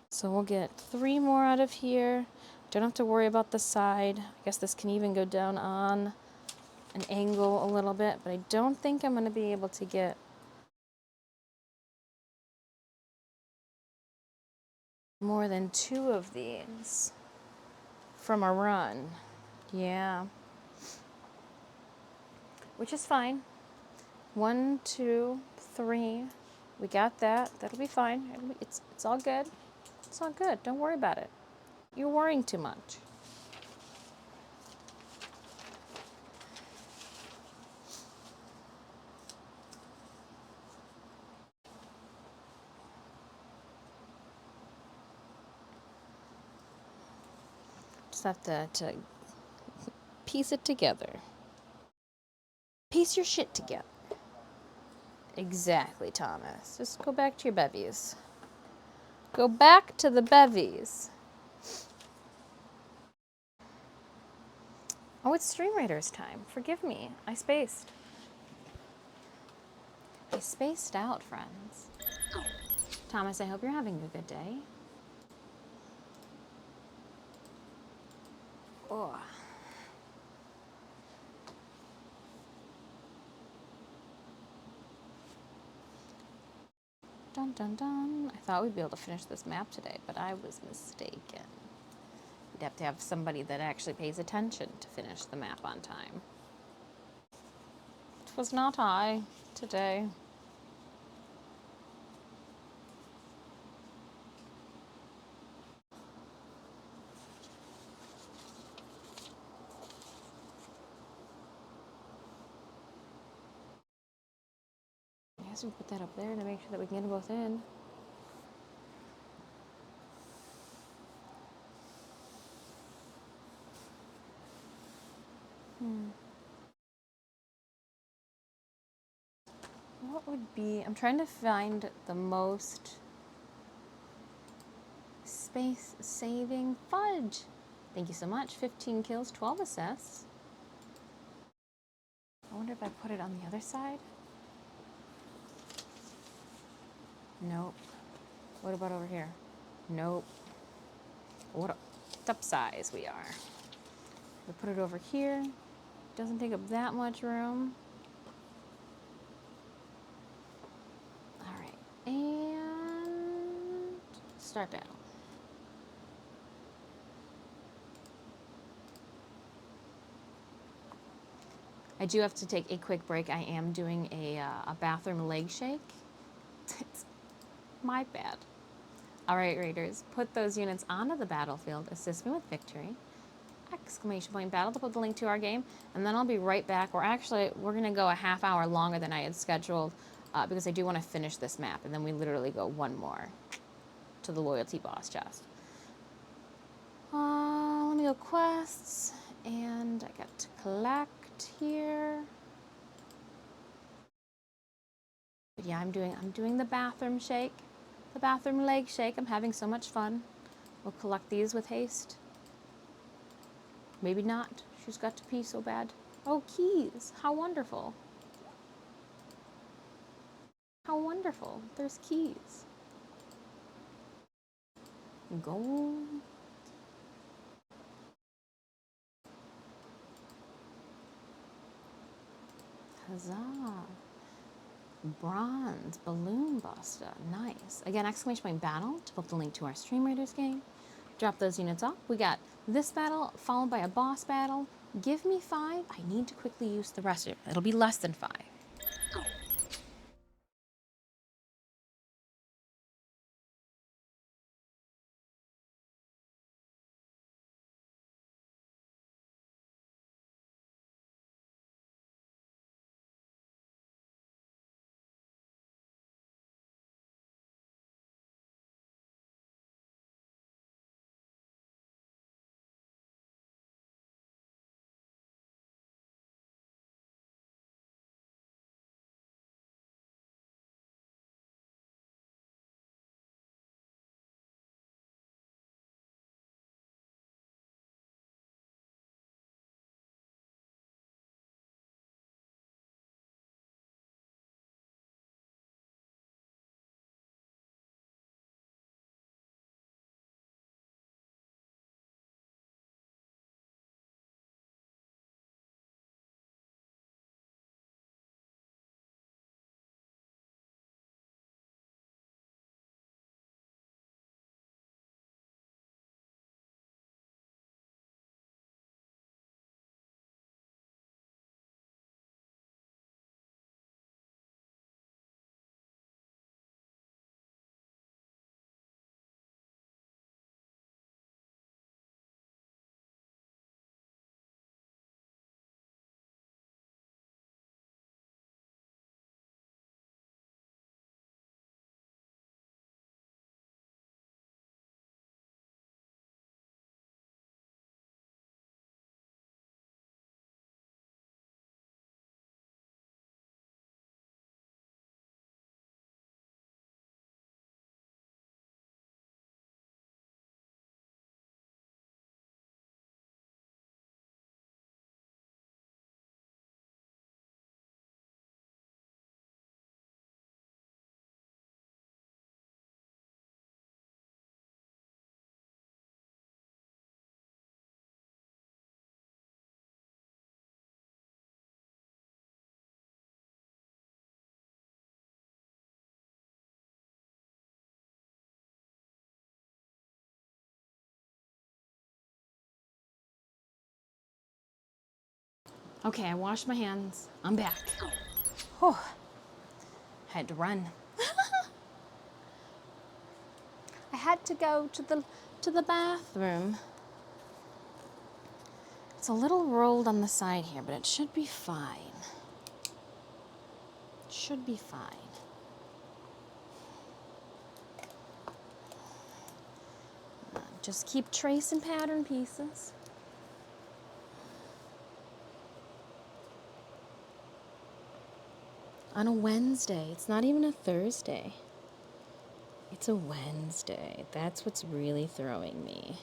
So we'll get 3 more out of here. Don't have to worry about the side. I guess this can even go down on an angle a little bit, but I don't think I'm going to be able to get more than 2 of these from a run. Yeah. Which is fine. 1, 2, 3. We got that. That'll be fine. It's all good. It's all good. Don't worry about it. You're worrying too much. Just have to piece it together. Piece your shit together. Exactly, Thomas. Just go back to your bevies. Go back to the bevies. Oh, it's Stream Raiders time. Forgive me. I spaced. I spaced out, friends. Thomas, I hope you're having a good day. Oh. Dun dun dun. I thought we'd be able to finish this map today, but I was mistaken. You'd have to have somebody that actually pays attention to finish the map on time. It was not I today. I guess we put that up there to make sure that we can get them both in. What would be... I'm trying to find the most space-saving fudge. Thank you so much. 15 kills, 12 assists. I wonder if I put it on the other side. Nope. What about over here? Nope. What up size we are. We put it over here. Doesn't take up that much room. All right, and start down. I do have to take a quick break. I am doing a bathroom leg shake. It's my bad. All right, Raiders, put those units onto the battlefield. Assist me with victory. Exclamation point battle to put the link to our game, and then I'll be right back. We're going to go a half hour longer than I had scheduled. because I do want to finish this map, and then we literally go one more to the loyalty boss chest. Let me go quests, and I got to collect here. But yeah, I'm doing the bathroom shake, the bathroom leg shake. I'm having so much fun. We'll collect these with haste. Maybe not. She's got to pee so bad. Oh, keys! How wonderful! How wonderful! There's keys. Gold. Huzzah! Bronze balloon buster. Nice. Again, exclamation point battle to put the link to our Stream Raiders game. Drop those units off. We got this battle followed by a boss battle. Give me 5. I need to quickly use the rest of it. It'll be less than 5. Okay, I washed my hands. I'm back. Oh, had to run. I had to go to the bathroom. It's a little rolled on the side here, but it should be fine. It should be fine. Just keep tracing pattern pieces. On a Wednesday. It's not even a Thursday. It's a Wednesday. That's what's really throwing me.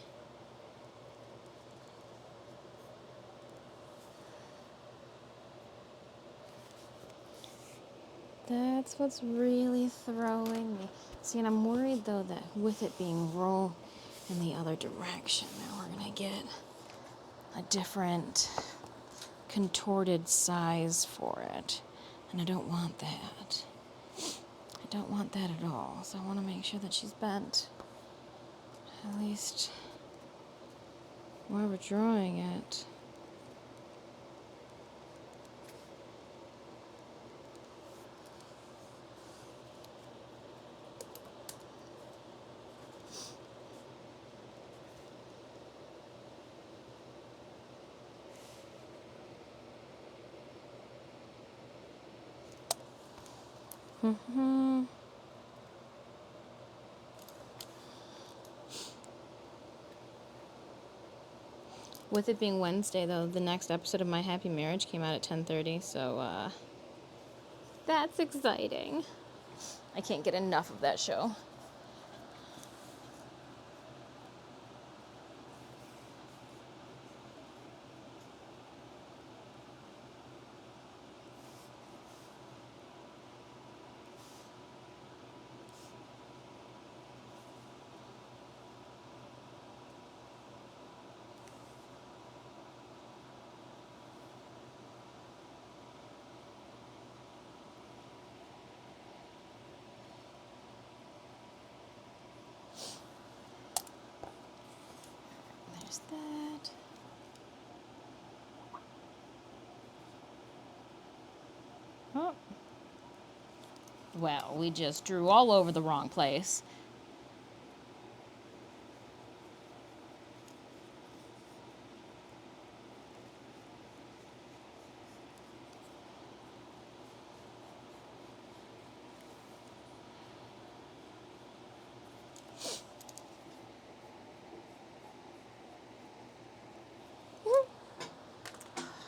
That's what's really throwing me. See, and I'm worried though that with it being roll in the other direction, now we're gonna get a different contorted size for it. And I don't want that. I don't want that at all. So I want to make sure that she's bent at least while we're drawing it. Mm-hmm. With it being Wednesday, though, the next episode of My Happy Marriage came out at 10:30, so that's exciting. I can't get enough of that show. There's that. Oh. Well, we just drew all over the wrong place.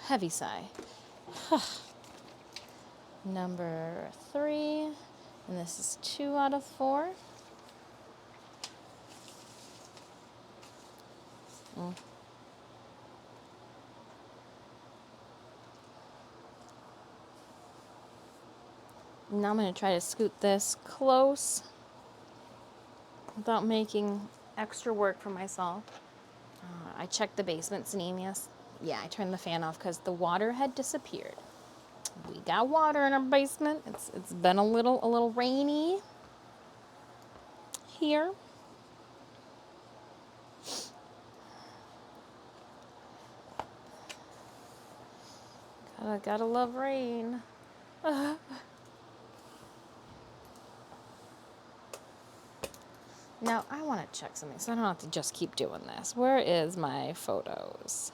Heavy sigh. Number 3, and this is 2 out of 4. Now I'm going to try to scoot this close without making extra work for myself. I checked the basement's name, yes. Yeah, I turned the fan off because the water had disappeared. We got water in our basement. It's been a little rainy here. Gotta love rain. Now, I want to check something, so I don't have to just keep doing this. Where is my photos?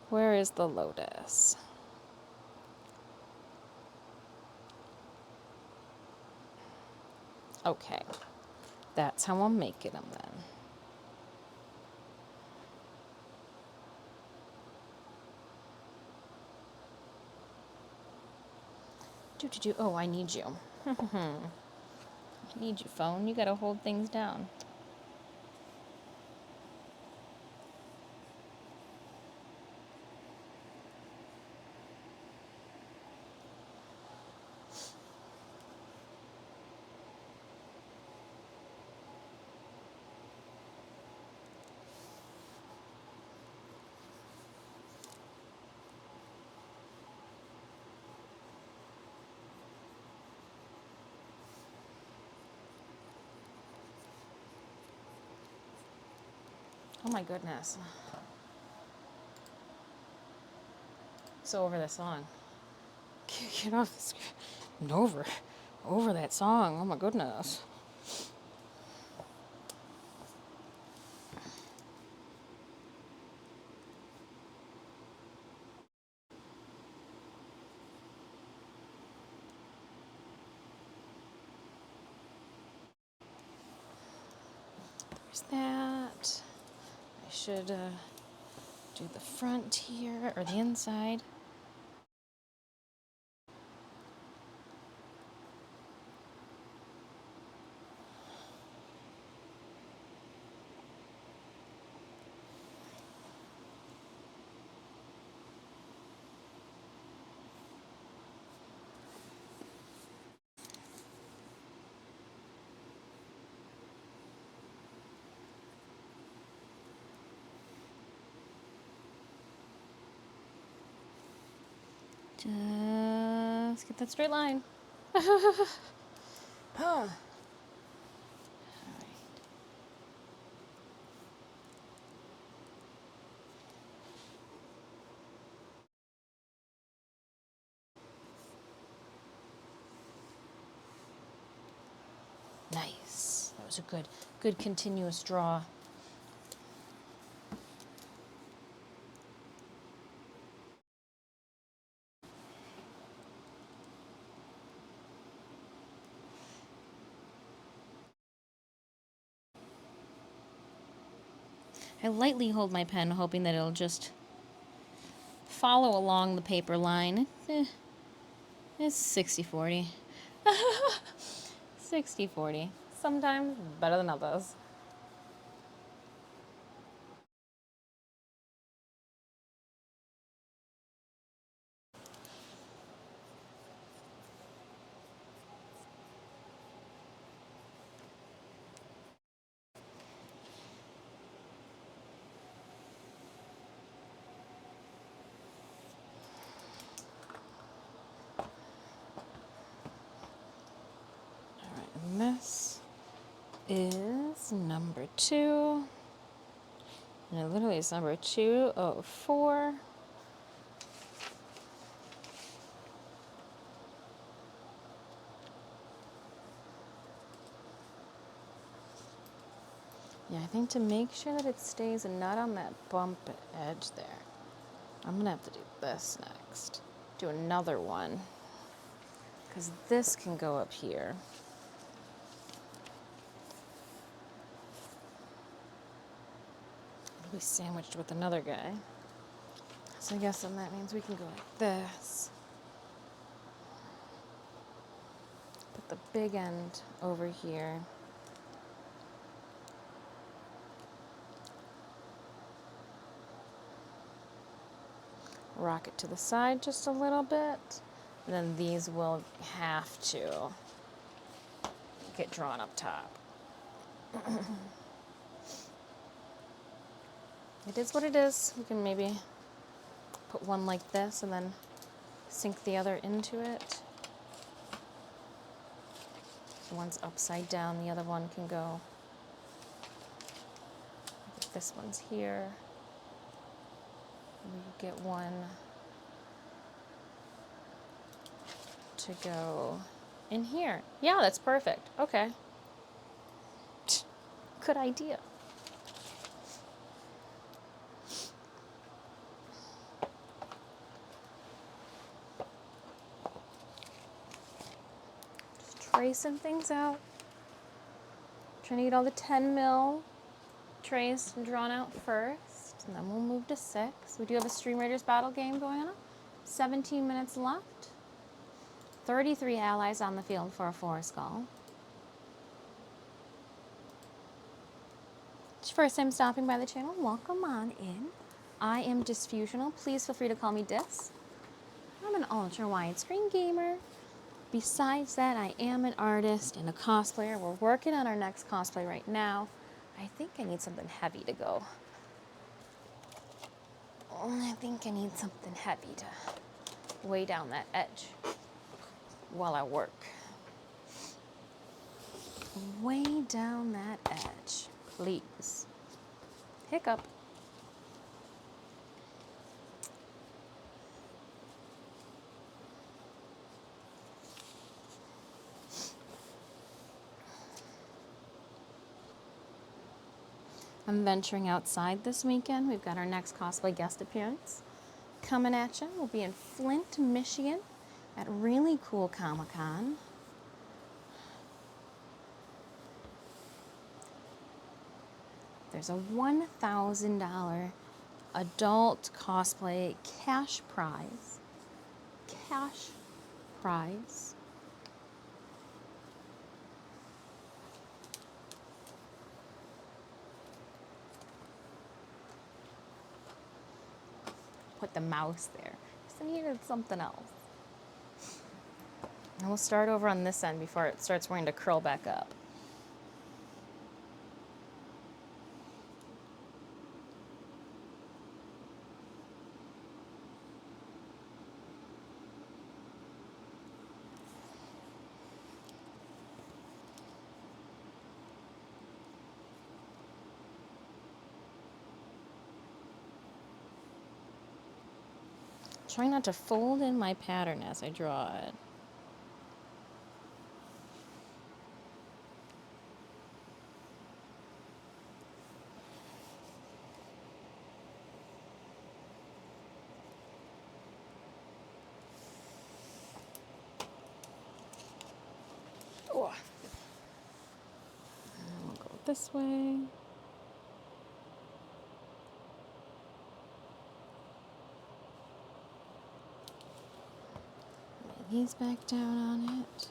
Where is the lotus? Okay. That's how I'm making them then. Oh, I need you. I need you, phone. You gotta hold things down. Oh my goodness. So over this song. Get off the screen. Over that song. Oh my goodness. There's that. I should do the front here, or the inside. Just get that straight line. Huh. Nice. That was a good continuous draw. I lightly hold my pen, hoping that it'll just follow along the paper line. It's 60-40. 60-40. Sometimes better than others. And this is number 2. And it literally is number 204. Yeah, I think to make sure that it stays not on that bump edge there, I'm gonna have to do this next. Do another one, because this can go up here. It'll be sandwiched with another guy. So I guess then that means we can go like this. Put the big end over here. Rock it to the side just a little bit. And then these will have to get drawn up top. It is what it is. We can maybe put one like this and then sink the other into it. One's upside down, the other one can go. This one's here. We get one to go in here. Yeah, that's perfect. Okay. Good idea. Just tracing things out. Trying to get all the 10 mil traced and drawn out first, and then we'll move to 6. We do have a Stream Raiders battle game going on. 17 minutes left. 33 allies on the field for a forest skull. It's your first time stopping by the channel, welcome on in. I am Disfusional. Please feel free to call me Dis. I'm an ultra widescreen gamer. Besides that, I am an artist and a cosplayer. We're working on our next cosplay right now. I think I need something heavy to go. I think I need something heavy to weigh down that edge while I work. Weigh down that edge, please. Hiccup. I'm venturing outside this weekend. We've got our next cosplay guest appearance coming at you. We'll be in Flint, Michigan at really cool Comic-Con. There's a $1,000 adult cosplay cash prize. Cash prize. Put the mouse there. So I needed something else. And we'll start over on this end before it starts wanting to curl back up. Try not to fold in my pattern as I draw it. Oh. And we'll go this way. He's back down on it.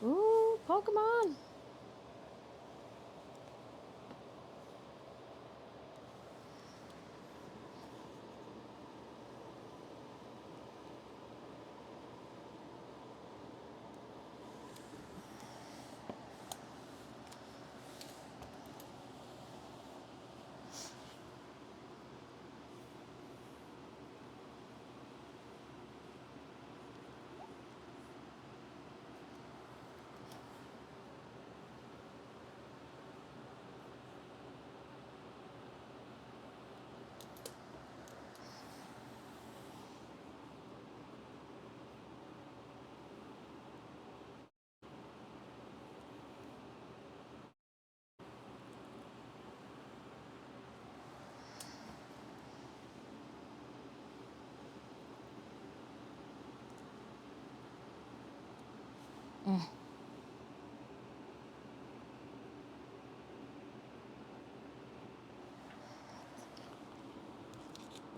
Ooh, Pokemon.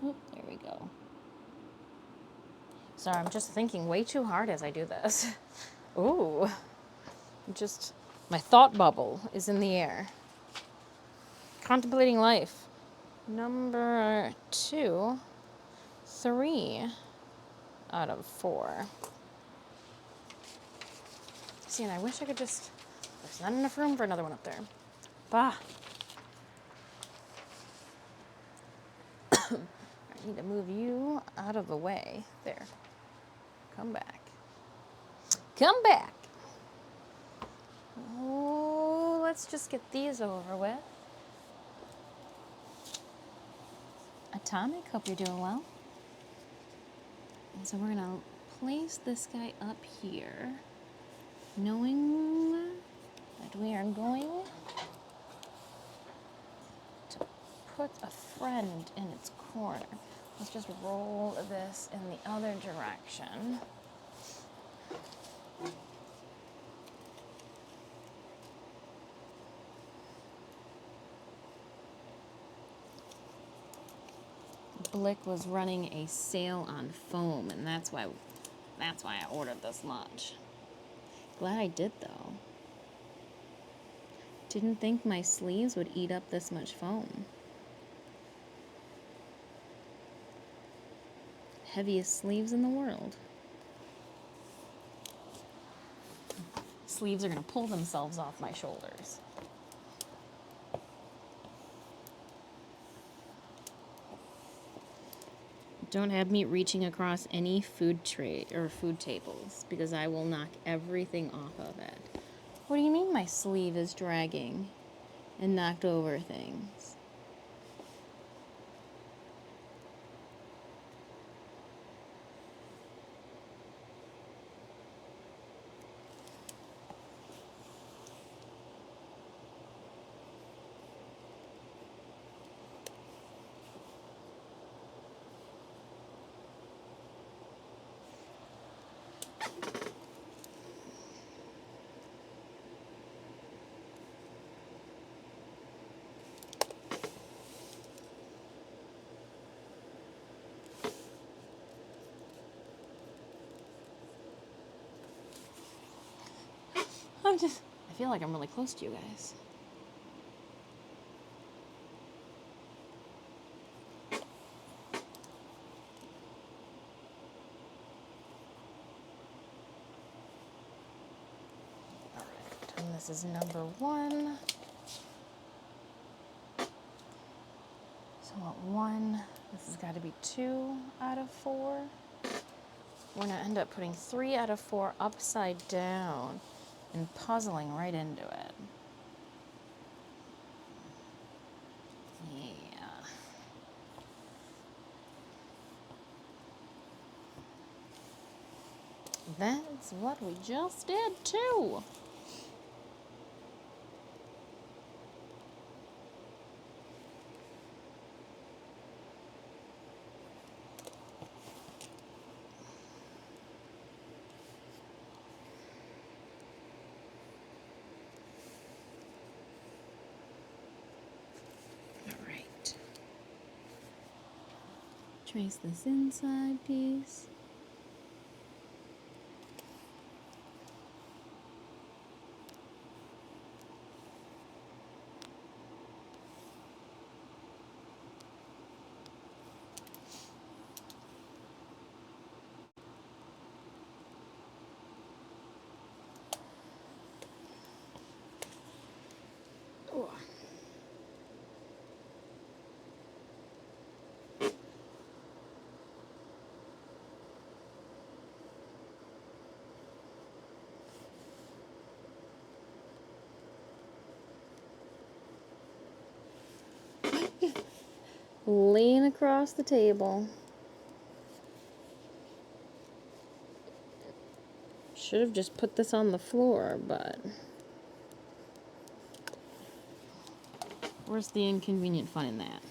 Oop, there we go. Sorry, I'm just thinking way too hard as I do this. Ooh. My thought bubble is in the air. Contemplating life. Number 2, 3 out of 4. See, and I wish I could just... There's not enough room for another one up there. Bah. I need to move you out of the way. There. Come back. Come back. Oh, let's just get these over with. Atomic, hope you're doing well. And so we're gonna place this guy up here, knowing that we are going to put a friend in its corner. Let's just roll this in the other direction. Blick was running a sale on foam, and that's why I ordered this much. Glad I did, though. Didn't think my sleeves would eat up this much foam. Heaviest sleeves in the world. Sleeves are gonna pull themselves off my shoulders. Don't have me reaching across any food tray or food tables because I will knock everything off of it. What do you mean my sleeve is dragging and knocked over things? I feel like I'm really close to you guys. All right, and this is number 1. So at 1, this has got to be 2 out of 4. We're gonna end up putting 3 out of 4 upside down and puzzling right into it. Yeah. That's what we just did too. Trace this inside piece. Ooh. Lean across the table. Should have just put this on the floor, but where's the inconvenient fun in that?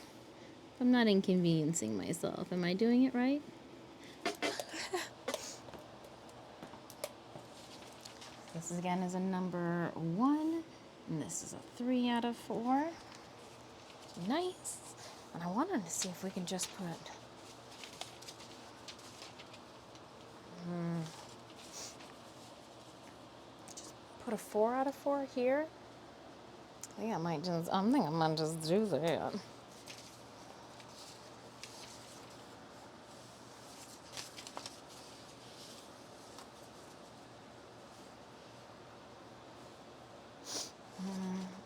I'm not inconveniencing myself. Am I doing it right? This again is a number 1, and this is a 3 out of 4. Nice. And I wanted to see if we can just put a 4 out of 4 here. I think I might just do that.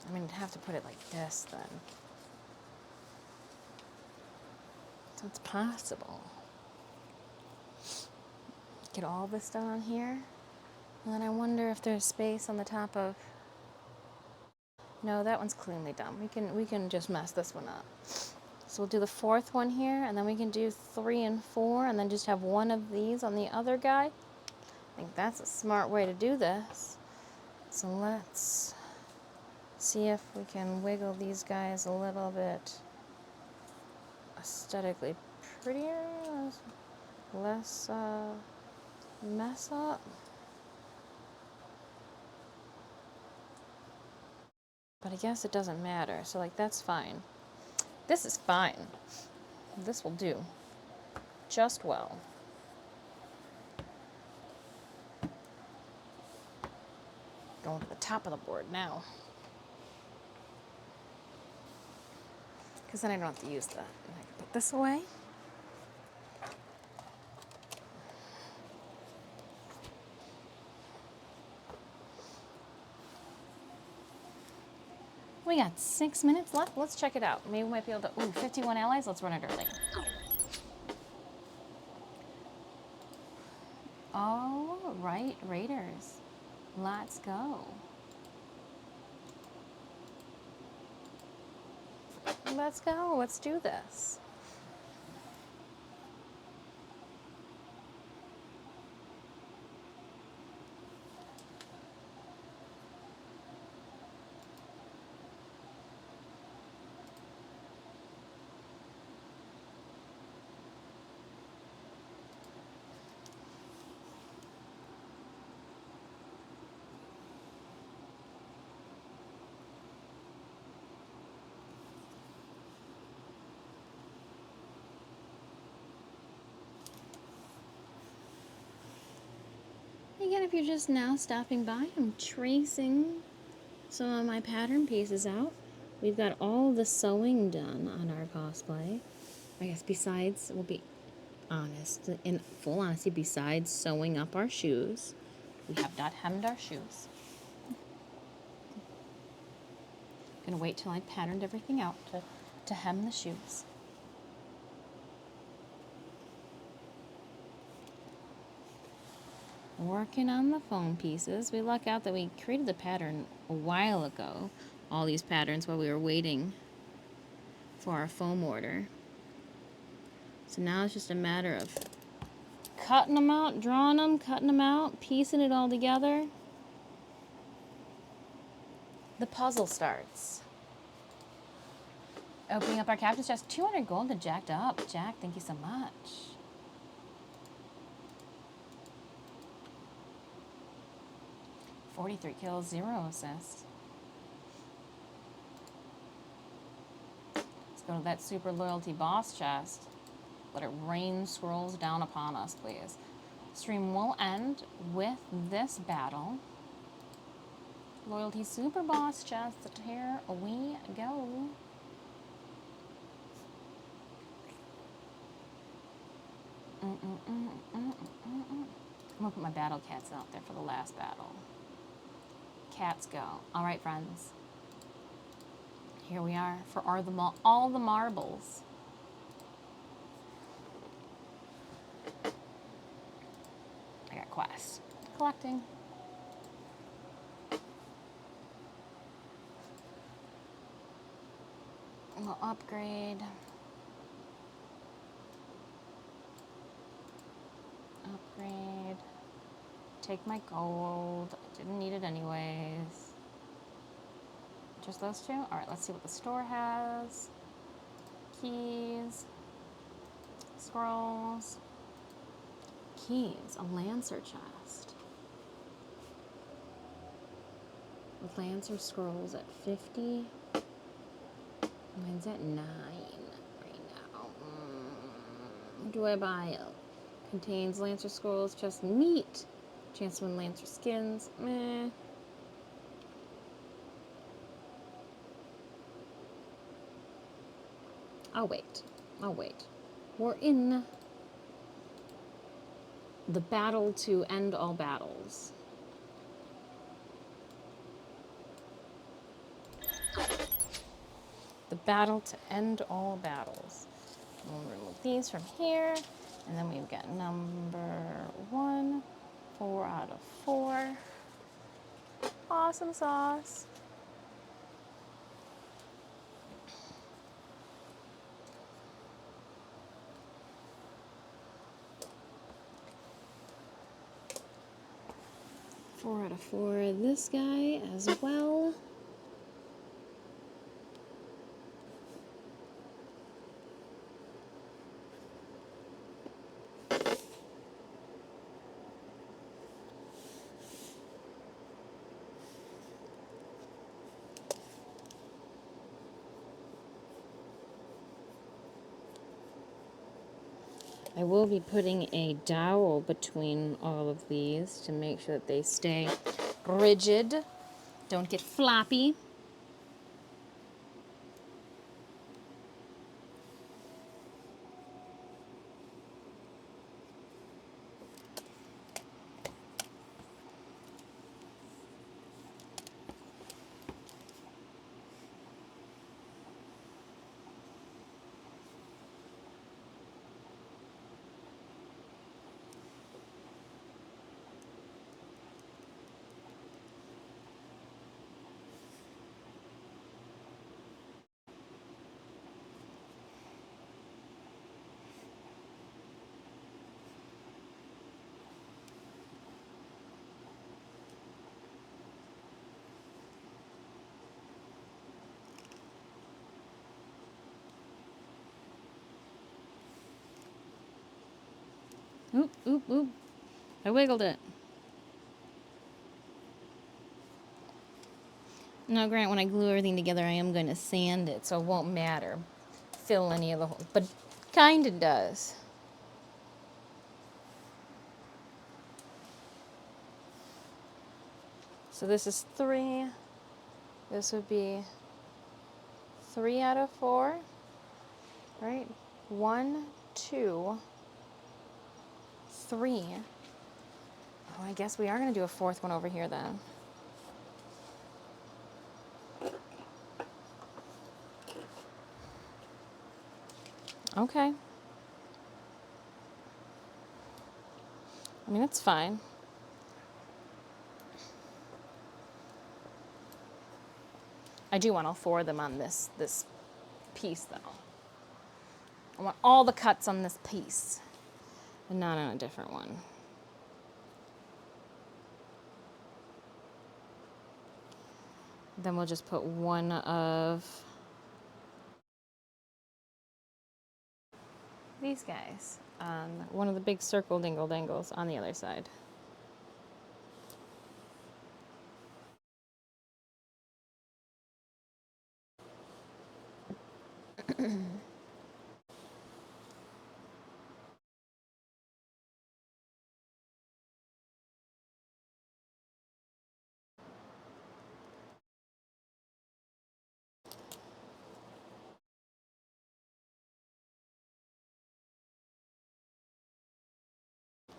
I mean, I'd have to put it like this then. So it's possible. Get all this done on here. And then I wonder if there's space on the top of... No, that one's cleanly done. We can just mess this one up. So we'll do the 4th one here, and then we can do 3 and 4, and then just have one of these on the other guy. I think that's a smart way to do this. So let's see if we can wiggle these guys a little bit aesthetically prettier, less mess up. But I guess it doesn't matter, so like that's fine. This is fine. This will do just well. Going to the top of the board now. Because then I don't have to use that. I can put this away. We got 6 minutes left. Let's check it out. Maybe we might be able to... Ooh, 51 allies. Let's run it early. All right, Raiders. Let's go. Let's go. Let's do this. Again, if you're just now stopping by, I'm tracing some of my pattern pieces out. We've got all the sewing done on our cosplay. I guess besides, we'll be honest, in full honesty, besides sewing up our shoes, we have not hemmed our shoes. I'm gonna wait till I patterned everything out to hem the shoes. Working on the foam pieces. We luck out that we created the pattern a while ago. All these patterns while we were waiting for our foam order. So now it's just a matter of cutting them out, drawing them, cutting them out, piecing it all together. The puzzle starts. Opening up our captain's chest. 200 gold to Jacked Up. Jack, thank you so much. $43 kills, 0 assists. Let's go to that super loyalty boss chest. Let it rain scrolls down upon us, please. Stream will end with this battle. Loyalty Super Boss chest. Here we go. I'm gonna put my battle cats out there for the last battle. Cats go. All right, friends. Here we are for all the marbles. I got quests. Collecting. We'll upgrade. Upgrade. Take my gold. I didn't need it anyways. Just those two? Alright, let's see what the store has. Keys. Scrolls. Keys. A Lancer chest. With Lancer scrolls at 50. Mine's at 9 right now. What do I buy? Contains Lancer scrolls, chest neat. Chance to win Lancer skins. Meh. I'll wait. We're in the battle to end all battles. The battle to end all battles. We'll remove these from here. And then we've got number 1, 4 out of 4. Awesome sauce. Four out of 4. This guy as well. I will be putting a dowel between all of these to make sure that they stay rigid, don't get floppy. Oop, oop, oop. I wiggled it. Now, Grant, when I glue everything together, I am going to sand it, so it won't matter. Fill any of the holes, but kind of does. So this is 3. This would be 3 out of 4, right? 1, 2, 3. Oh, I guess we are going to do a 4th one over here then. Okay. I mean, it's fine. I do want all 4 of them on this piece, though. I want all the cuts on this piece, and not on a different one. Then we'll just put one of these guys on one of the big circle dingle dangles on the other side.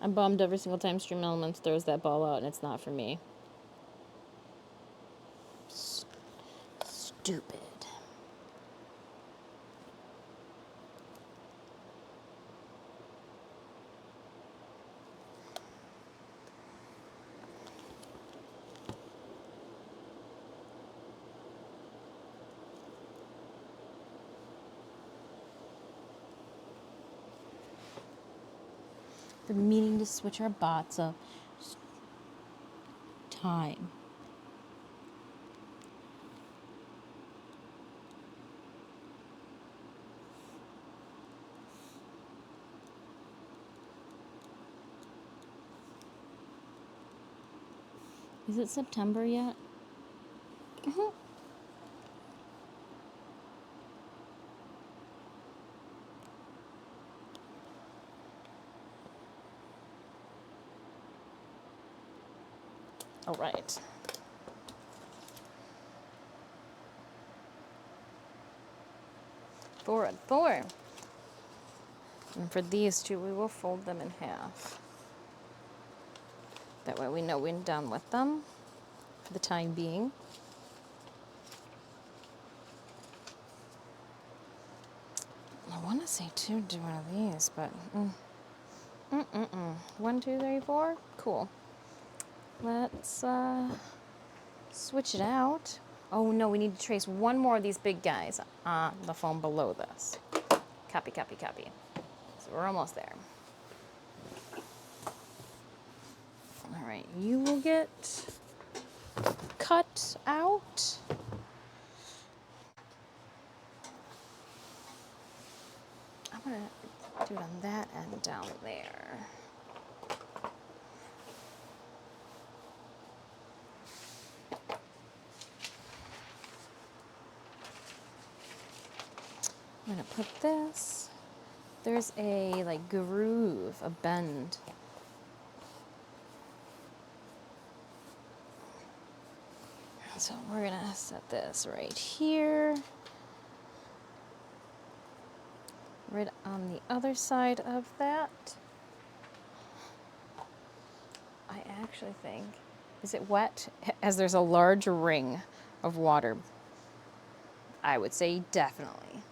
I'm bummed every single time Stream Elements throws that ball out, and it's not for me. Stupid. Been meaning to switch our bots up. Time. Is it September yet? All right. Four and four. And for these two, we will fold them in half. That way we know we're done with them for the time being. I want to say two do one of these, but 1, 2, 3, 4. Cool. Let's switch it out. Oh no, we need to trace one more of these big guys on the foam below this. Copy, copy, copy. So we're almost there. All right, you will get cut out. I'm gonna do it on that end down there. I'm gonna put this. There's a like groove, a bend. So we're gonna set this right here. Right on the other side of that. I actually think, is it wet? As there's a large ring of water. I would say definitely.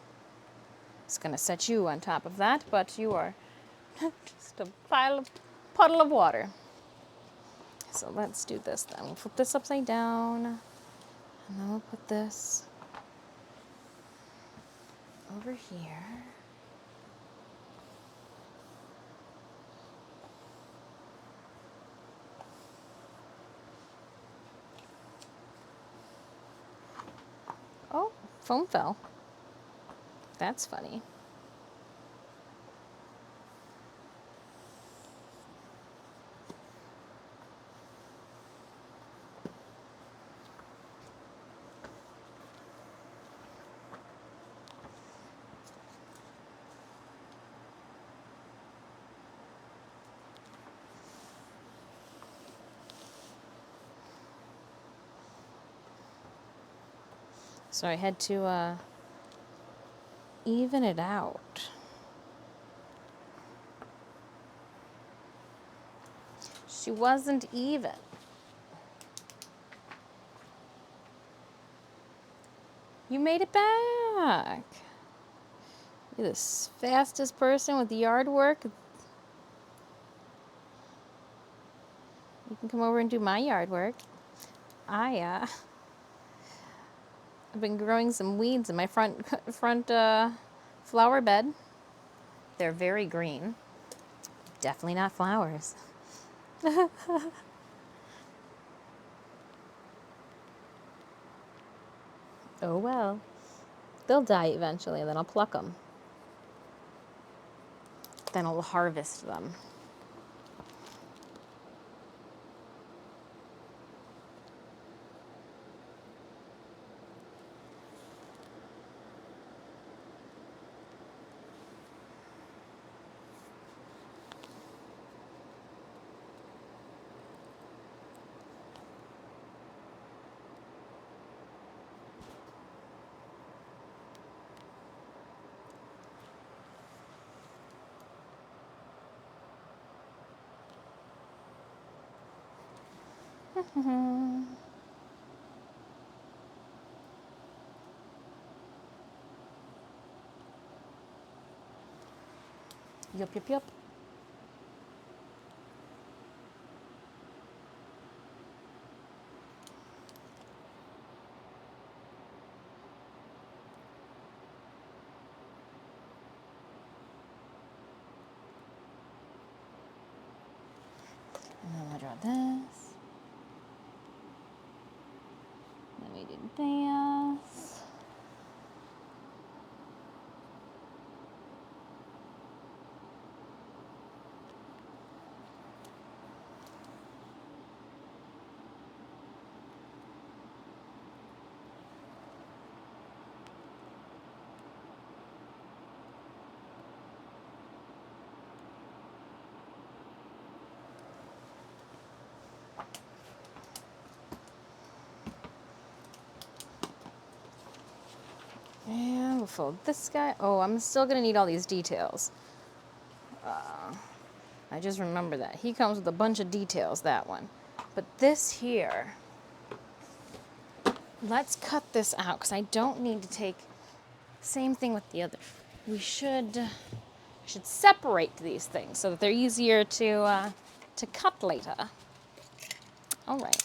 It's gonna set you on top of that, but you are just a puddle of water. So let's do this then. We'll flip this upside down, and then we'll put this over here. Oh, foam fell. That's funny. So I had to even it out. She wasn't even. You made it back. You're the fastest person with yard work. You can come over and do my yard work. I've been growing some weeds in my front flower bed. They're very green. Definitely not flowers. Oh well. They'll die eventually, and then I'll pluck them. Then I'll harvest them. Yup, yup, yup. And then I'll draw this. Then we did this. And we'll fold this guy. Oh, I'm still gonna need all these details. I just remember that. He comes with a bunch of details, that one. But this here, let's cut this out because I don't need to take, same thing with the other. We should separate these things so that they're easier to cut later. All right.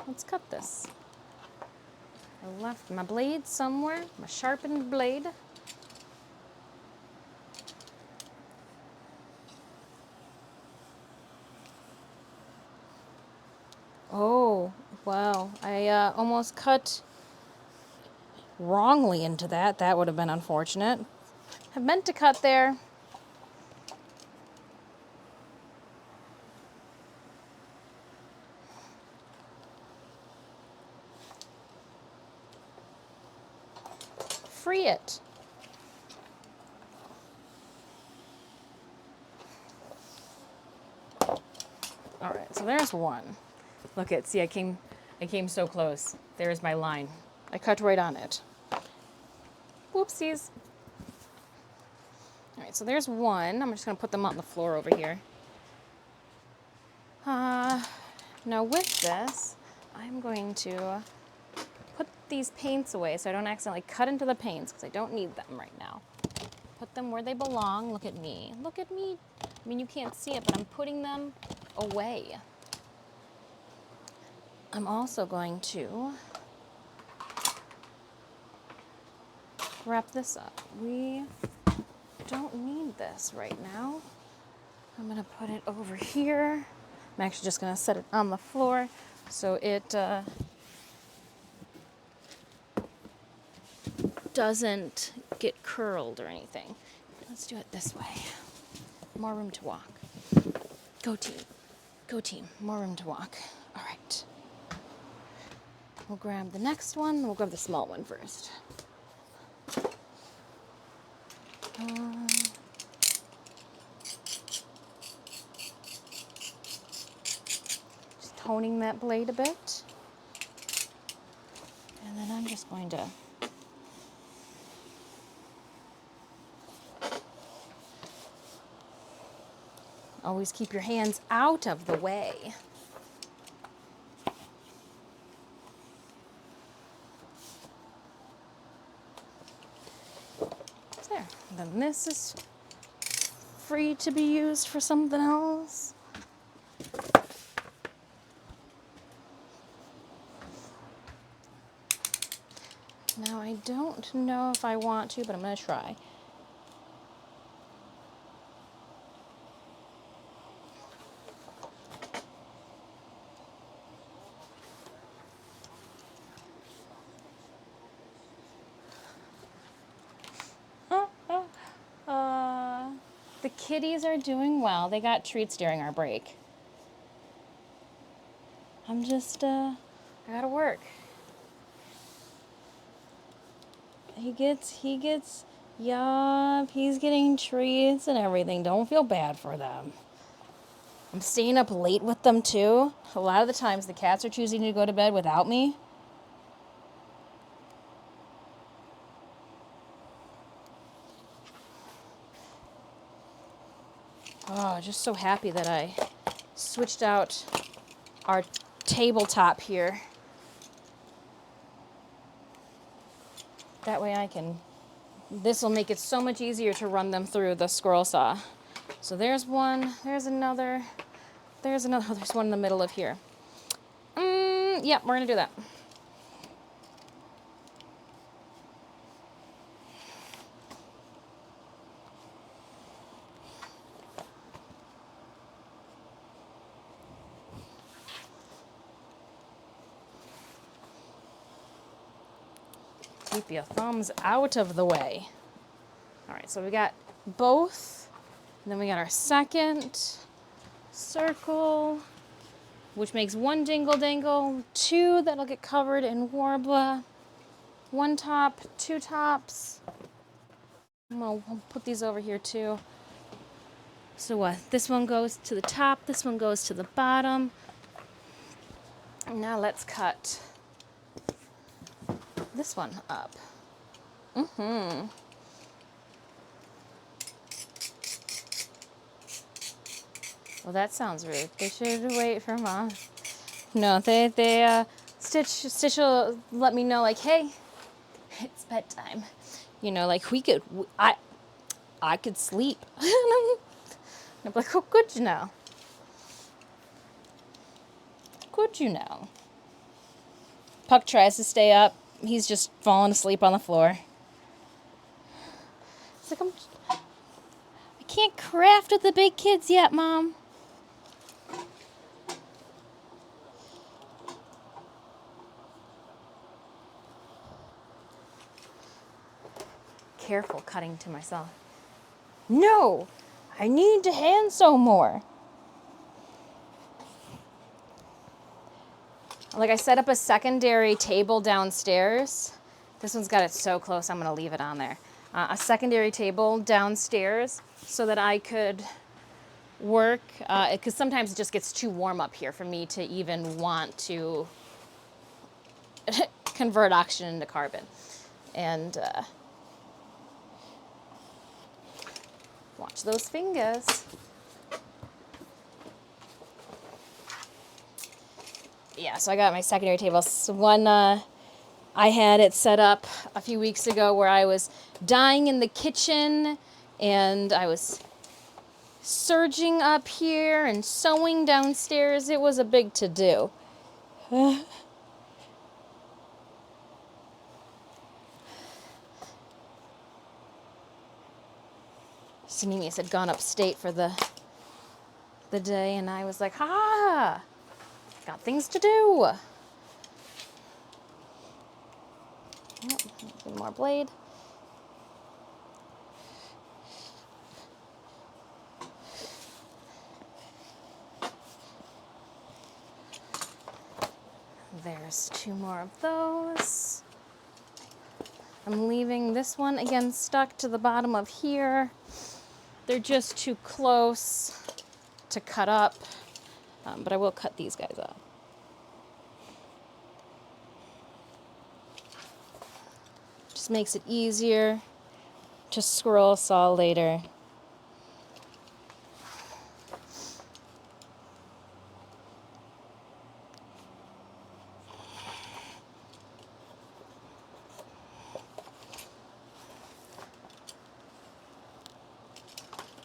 Let's cut this. I left my blade somewhere, my sharpened blade. Oh, wow. I almost cut wrongly into that. That would have been unfortunate. I meant to cut there. Free it. All right, so there's one. Look at, see, I came so close. There's my line. I cut right on it. Whoopsies. All right, so there's one. I'm just gonna put them on the floor over here. Now with this, I'm going to put these paints away so I don't accidentally cut into the paints because I don't need them right now. Put them where they belong. Look at me. Look at me. I mean, you can't see it, but I'm putting them away. I'm also going to wrap this up. We don't need this right now. I'm gonna put it over here. I'm actually just gonna set it on the floor so it doesn't get curled or anything. Let's do it this way. More room to walk. Go team. Go team. More room to walk. All right. We'll grab the next one. We'll grab the small one first. Just toning that blade a bit. And then I'm just going to always keep your hands out of the way. There. And then this is free to be used for something else. Now I don't know if I want to, but I'm going to try. The kitties are doing well. They got treats during our break. I'm just, I gotta work. He gets, yup, he's getting treats and everything. Don't feel bad for them. I'm staying up late with them too. A lot of the times the cats are choosing to go to bed without me. Oh, just so happy that I switched out our tabletop here. That way I can, this will make it so much easier to run them through the scroll saw. So there's one, there's another, there's another, oh, there's one in the middle of here. Yep, we're gonna do that. Keep your thumbs out of the way. All right, so we got both, and then we got our second circle, which makes one dingle dangle, two that'll get covered in warbler, one top, two tops. I'm gonna put these over here too. So what? This one goes to the top, this one goes to the bottom. Now let's cut this one up. Well, that sounds rude. They should wait for Mom. No, Stitch will let me know, like, hey, it's bedtime. You know, like I could sleep. And I'm like, oh, good you know. Good you know. Puck tries to stay up. He's just falling asleep on the floor. It's like, I can't craft with the big kids yet, Mom. Careful cutting to myself. No, I need to hand sew more. Like I set up a secondary table downstairs. This one's got it so close, I'm gonna leave it on there. A secondary table downstairs so that I could work, because sometimes it just gets too warm up here for me to even want to convert oxygen into carbon. And watch those fingers. Yeah, so I got my secondary table. So one, I had it set up a few weeks ago where I was dyeing in the kitchen and I was serging up here and sewing downstairs. It was a big to-do. Sunemius had gone upstate for the day and I was like, got things to do. One more blade. There's two more of those. I'm leaving this one again stuck to the bottom of here. They're just too close to cut up, but I will cut these guys up. Just makes it easier to scroll saw later.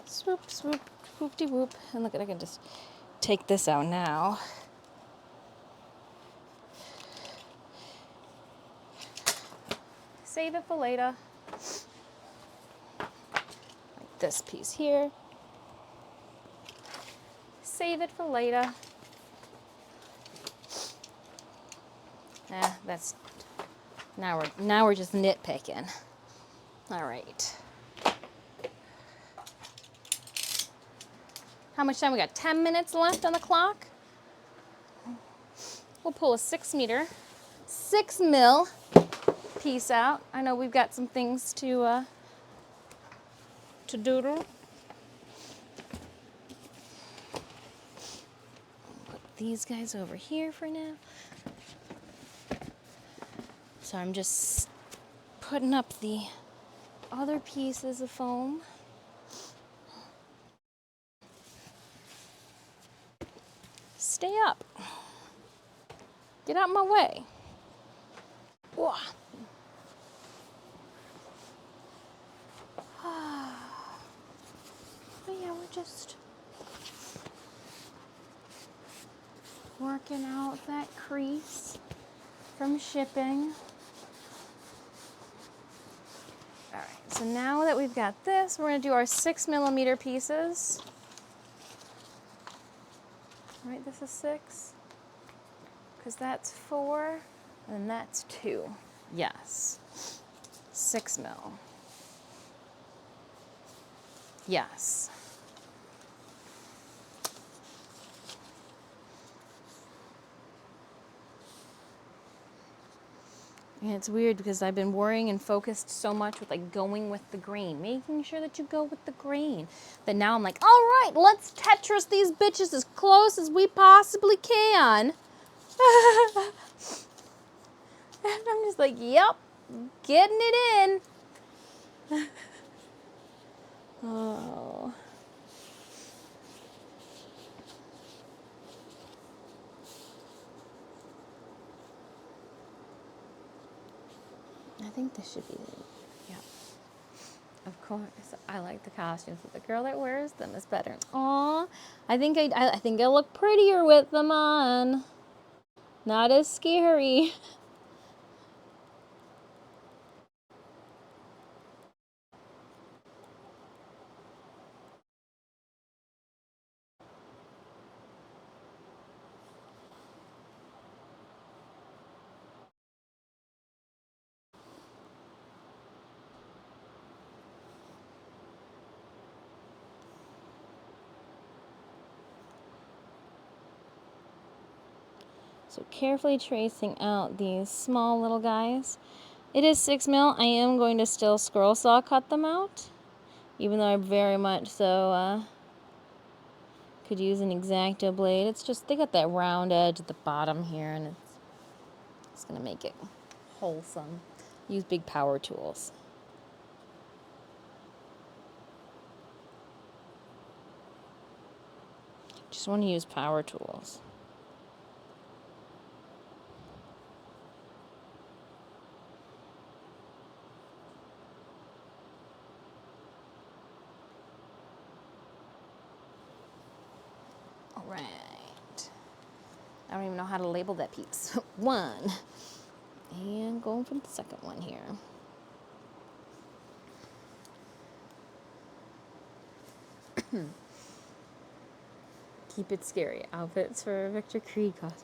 Swoop, swoop, whoop-de-whoop. And look, I can just take this out now. Save it for later. Like this piece here. Save it for later. That's now we're just nitpicking. All right. How much time we got? 10 minutes left on the clock. We'll pull a 6 mil piece out. I know we've got some things to doodle. these guys over here for now. So I'm just putting up the other pieces of foam. Stay up. Get out of my way. Whoa. But yeah, we're just working out that crease from shipping. All right, so now that we've got this, we're gonna do our 6mm pieces. Right, this is 6, because that's 4, and that's 2. Yes, 6mm. Yes. And it's weird because I've been worrying and focused so much with like going with the grain, making sure that you go with the grain. That now I'm like, all right, let's Tetris these bitches as close as we possibly can. And I'm just like, yep, getting it in. Oh. I think this should be it. Yeah. Of course. I like the costumes, but the girl that wears them is better. Aw. I think I look prettier with them on. Not as scary. So carefully tracing out these small little guys. It is 6mm. I am going to still scroll saw cut them out, even though I very much so could use an X-Acto blade. It's just, they got that round edge at the bottom here, and it's going to make it wholesome. Use big power tools. Just want to use power tools. All right. I don't even know how to label that piece. 1. And going for the second one here. Keep it scary. Outfits for Victor Creed cosplay.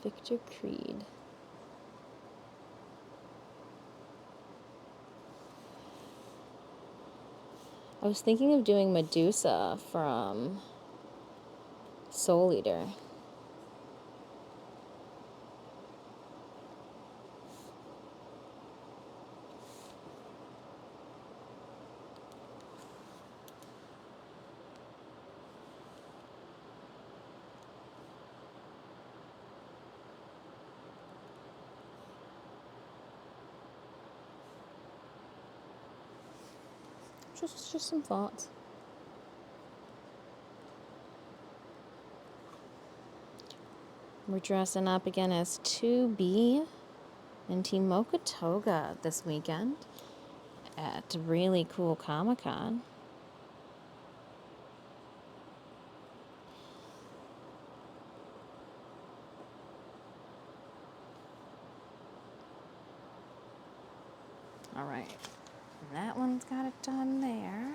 Victor Creed. I was thinking of doing Medusa from Soul Eater. Just some thoughts. We're dressing up again as 2B and Team Mocha Toga this weekend at really cool Comic-Con. All right, that one's got it done there.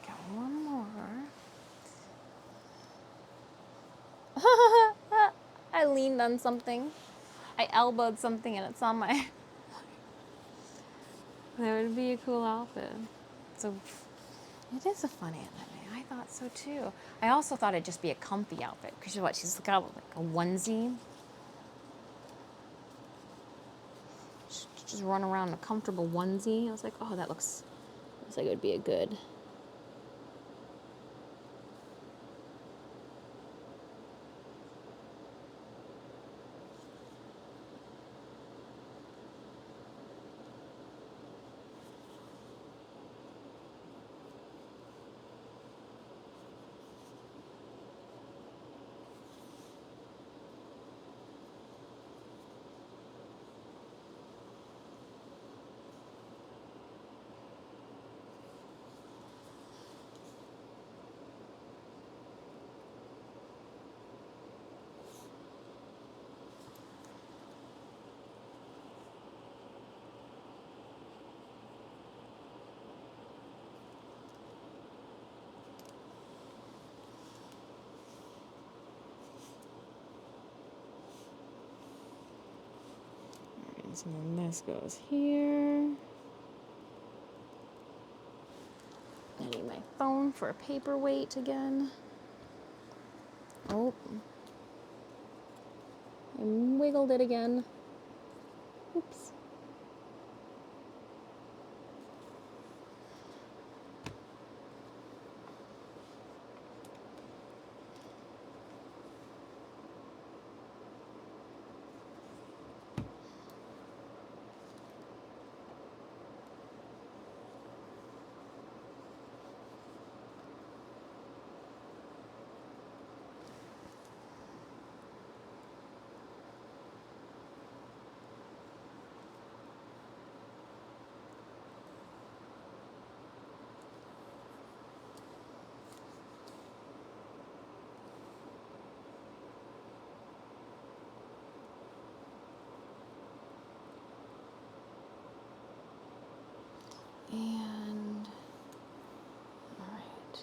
Got one more. I leaned on something. I elbowed something and it's on my... That would be a cool outfit. So it is a fun anime. I thought so too. I also thought it'd just be a comfy outfit because what, she's got like a onesie. Just run around in a comfortable onesie. I was like, oh, that looks like it would be a good. And then this goes here. I need my phone for a paperweight again. Oh. I wiggled it again. Oops. And, all right.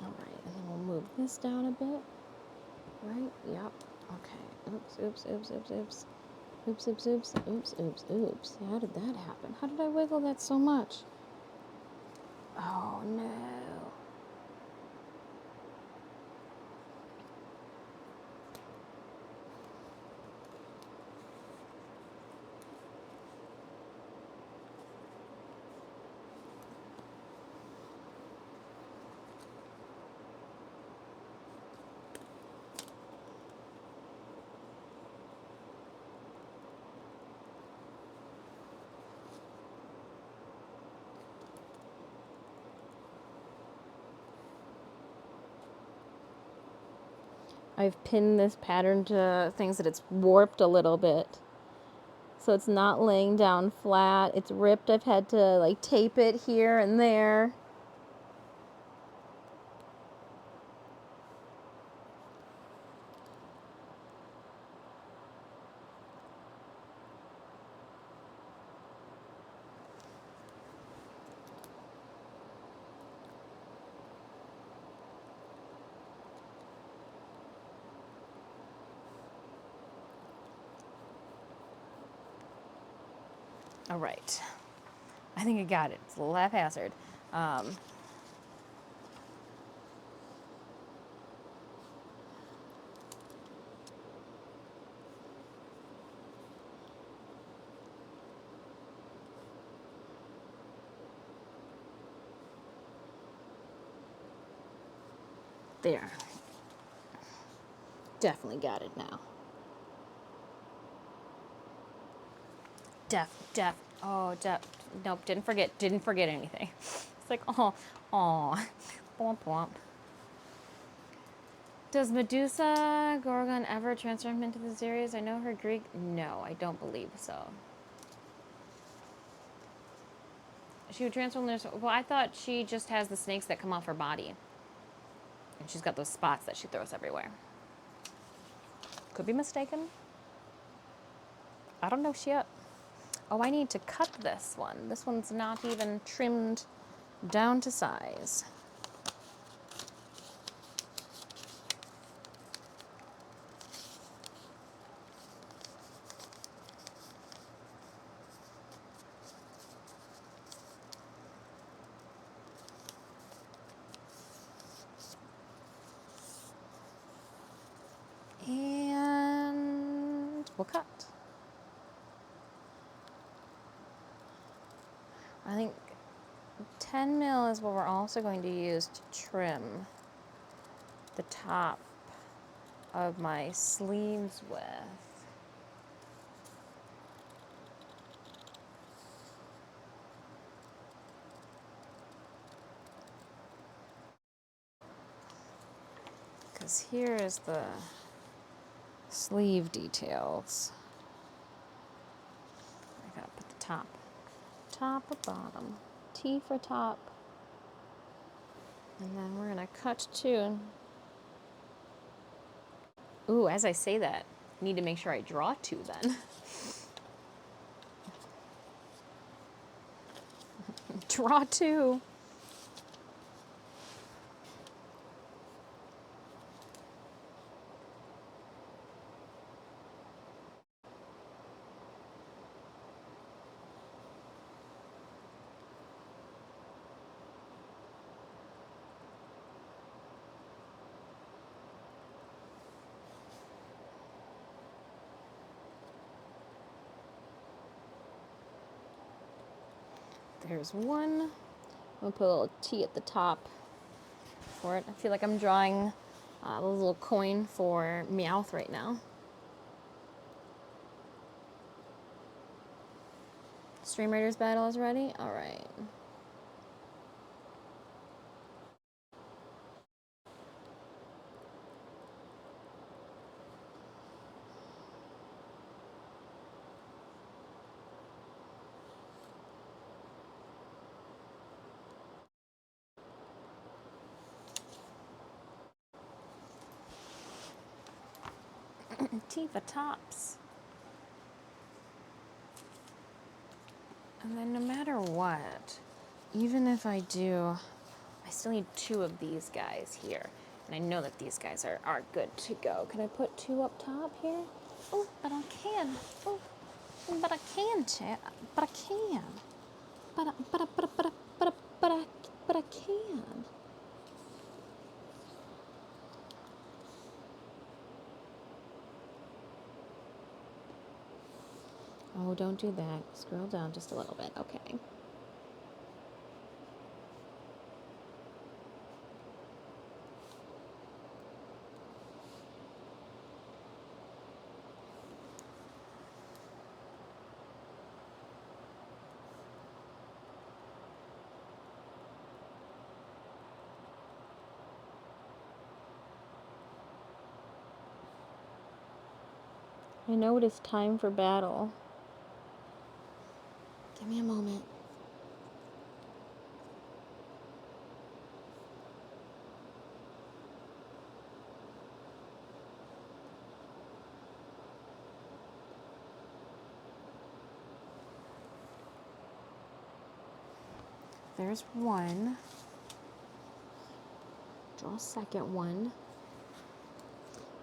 All right, and then we'll move this down a bit. Right? Yep. Okay. Oops, oops, oops, oops, oops. Oops, oops, oops, oops, oops, oops. How did that happen? How did I wiggle that so much? Oh, no. I've pinned this pattern to things that it's warped a little bit. So it's not laying down flat. It's ripped. I've had to like tape it here and there. All right. I think I got it. It's a little haphazard. There. Definitely got it now. Nope, didn't forget anything. It's like, oh, womp womp. Does Medusa Gorgon ever transform into the series? I know her Greek. No, I don't believe so. She would transform this. Well, I thought she just has the snakes that come off her body. And she's got those spots that she throws everywhere. Could be mistaken. I don't know shit. Oh, I need to cut this one. This one's not even trimmed down to size. And we'll cut. I think 10 mil is what we're also going to use to trim the top of my sleeves with. Because here is the sleeve details. I gotta put the top or bottom. T for top. And then we're gonna cut two. Ooh, as I say that, I need to make sure I draw 2 then. Draw 2. There's one. I'm gonna put a little T at the top for it. I feel like I'm drawing a little coin for Meowth right now. Stream Raiders battle is ready? Alright. Tifa tops. And then no matter what, even if I do, I still need 2 of these guys here. And I know that these guys are good to go. Can I put 2 up top here? Oh, but I can. Oh, but I can, chat. But I can. But I can. Oh, don't do that. Scroll down just a little bit. Okay. I know it is time for battle. Give me a moment. There's one. Draw a second one.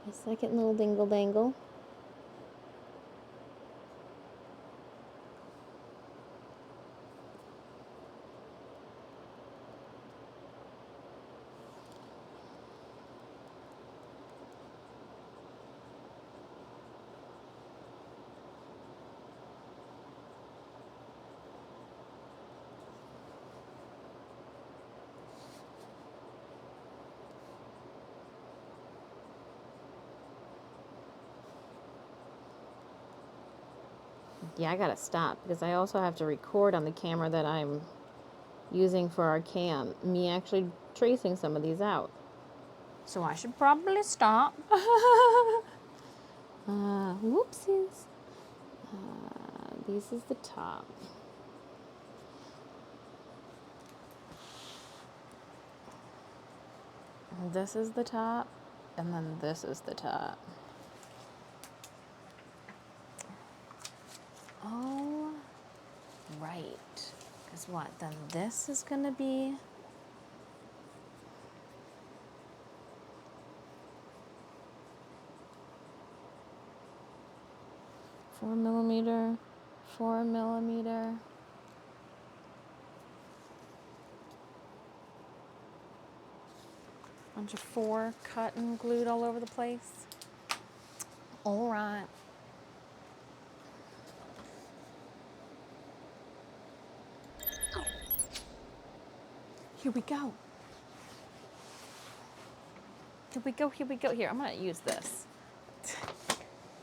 A second little dingle dangle. Yeah, I gotta stop because I also have to record on the camera that I'm using for our cam, me actually tracing some of these out. So I should probably stop. Whoopsies. This is the top. This is the top, and then this is the top. Oh, right. Because what? Then this is gonna be. Four millimeter. Bunch of 4 cut and glued all over the place. All right. Here we go. Here, I'm gonna use this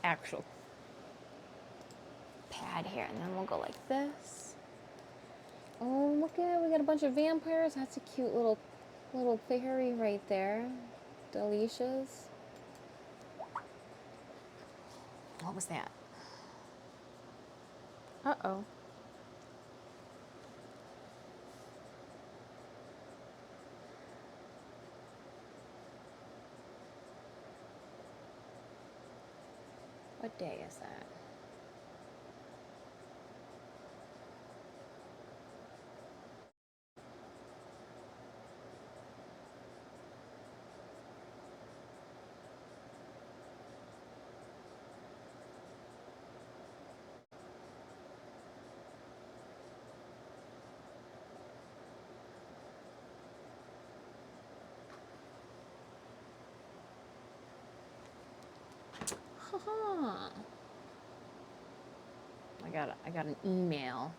actual pad here, and then we'll go like this. Oh, look at it. We got a bunch of vampires. That's a cute little fairy right there. Delicious. What was that? Uh-oh. What day is that? Haha. I got an email.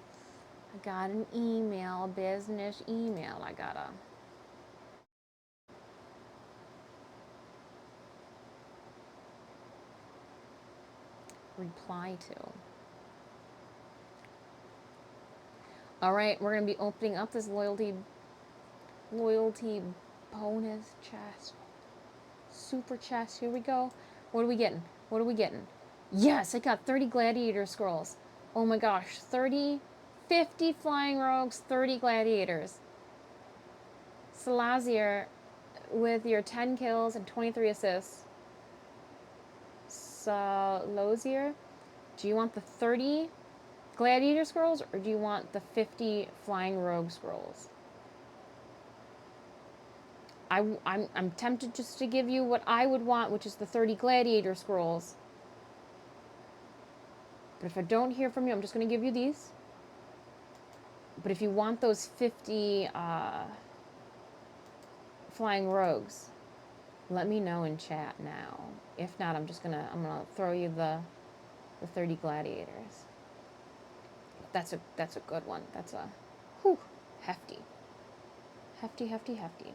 I got an email, business email. I gotta reply to. All right, we're gonna be opening up this loyalty bonus chest, super chest. Here we go. What are we getting? What are we getting? Yes, I got 30 gladiator scrolls. Oh my gosh, 50 flying rogues, 30 gladiators. Salazier with your 10 kills and 23 assists. Lozier, do you want the 30 gladiator scrolls or do you want the 50 flying rogue scrolls? I'm tempted just to give you what I would want, which is the 30 gladiator scrolls. But if I don't hear from you, I'm just going to give you these. But if you want those 50 flying rogues, let me know in chat now. If not, I'm gonna throw you the 30 gladiators. That's a good one. That's a whew, hefty. Hefty, hefty, hefty.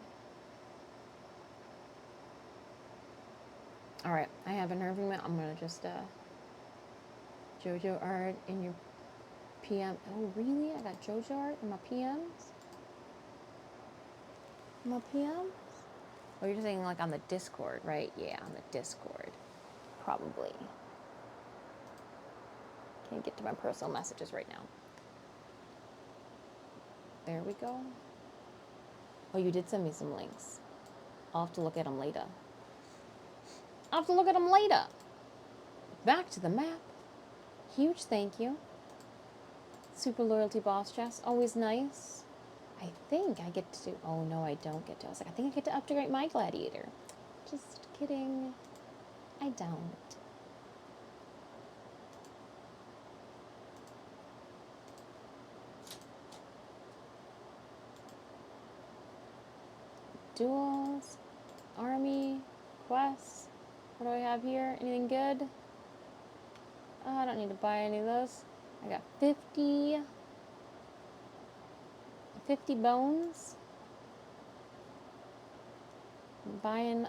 All right, I have a nerving moment. I'm gonna just JoJo art in your PM. Oh really? I got JoJo art in my PMs. My PMs. Oh, you're saying like on the Discord, right? Yeah, on the Discord, probably. Can't get to my personal messages right now. There we go. Oh, you did send me some links. I'll have to look at them later. I'll have to look at them later. Back to the map. Huge thank you. Super loyalty boss chest. Always nice. I think I get to... Oh, no, I don't get to. I was like, I think I get to upgrade my gladiator. Just kidding. I don't. Duels. Army. Quests. What do I have here? Anything good? Oh, I don't need to buy any of those. I got 50 bones. I'm buying...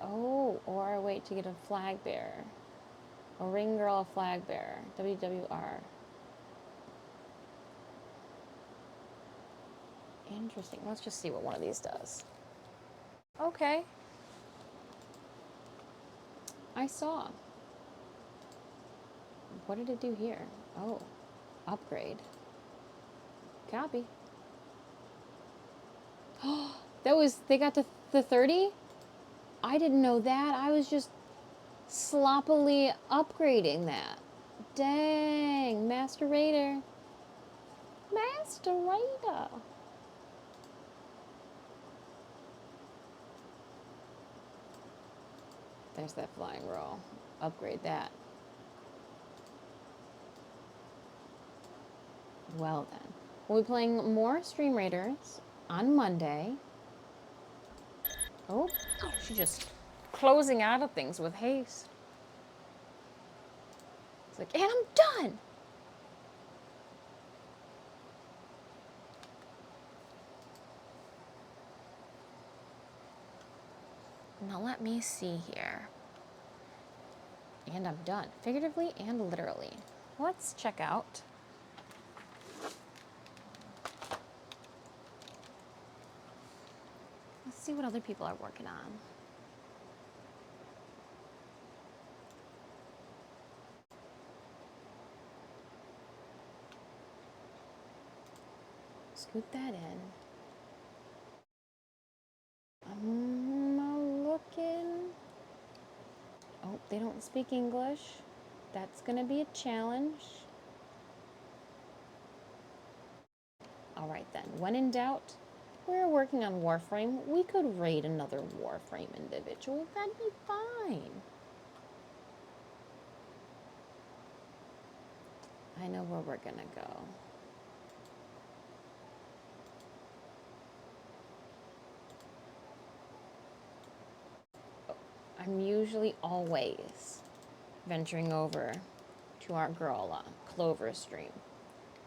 Oh, or I wait to get a flag bearer. A ring girl, a flag bearer. WWR. Interesting. Let's just see what one of these does. Okay. I saw. What did it do here? Oh, upgrade. Copy. Oh, they got the 30? I didn't know that. I was just sloppily upgrading that. Dang, Master Raider. Master Raider. There's that flying roll. Upgrade that. Well then. We'll be playing more Stream Raiders on Monday. Oh, she's just closing out of things with haste. It's like, and I'm done! Now let me see here. And I'm done. Figuratively and literally. Let's check out. Let's see what other people are working on. Scoot that in. I'm looking. Oh, they don't speak English. That's going to be a challenge. All right then, when in doubt, we're working on Warframe. We could raid another Warframe individual. That'd be fine. I know where we're gonna go. I'm usually always venturing over to our girl, Clover's stream.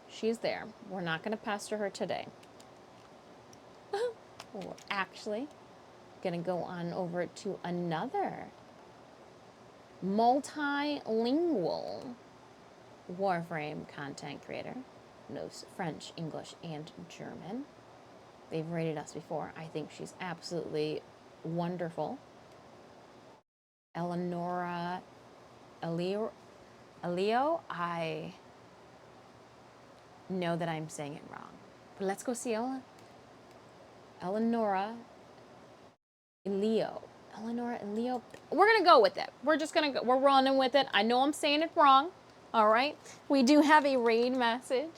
She's there. We're not gonna pester her today. We're actually gonna go on over to another multilingual Warframe content creator, knows French, English, and German. They've rated us before. I think she's absolutely wonderful. Eleonora Elio, I know that I'm saying it wrong. But let's go see Eleonora Elio. Eleonora Elio. We're going to go with it. We're just going to go. We're running with it. I know I'm saying it wrong. All right. We do have a raid message.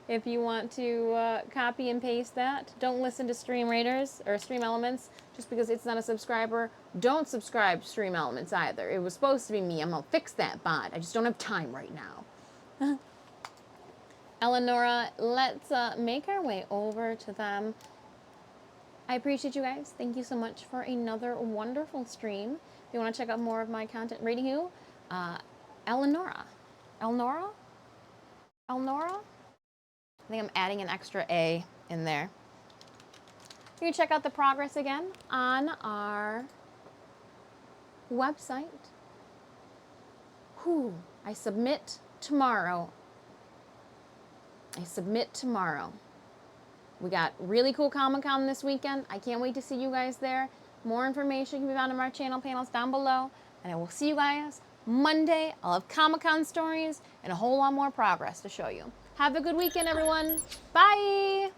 If you want to copy and paste that, don't listen to Stream Raiders or Stream Elements just because it's not a subscriber. Don't subscribe to Stream Elements either. It was supposed to be me. I'm going to fix that bot. I just don't have time right now. Eleonora, let's make our way over to them. I appreciate you guys. Thank you so much for another wonderful stream. If you want to check out more of my content, rating who? Eleonora. Elnora? Elnora? I think I'm adding an extra A in there. You can check out the progress again on our website. Whew. I submit tomorrow. We got really cool Comic-Con this weekend. I can't wait to see you guys there. More information can be found on our channel panels down below. And I will see you guys Monday. I'll have Comic-Con stories and a whole lot more progress to show you. Have a good weekend, everyone. Bye.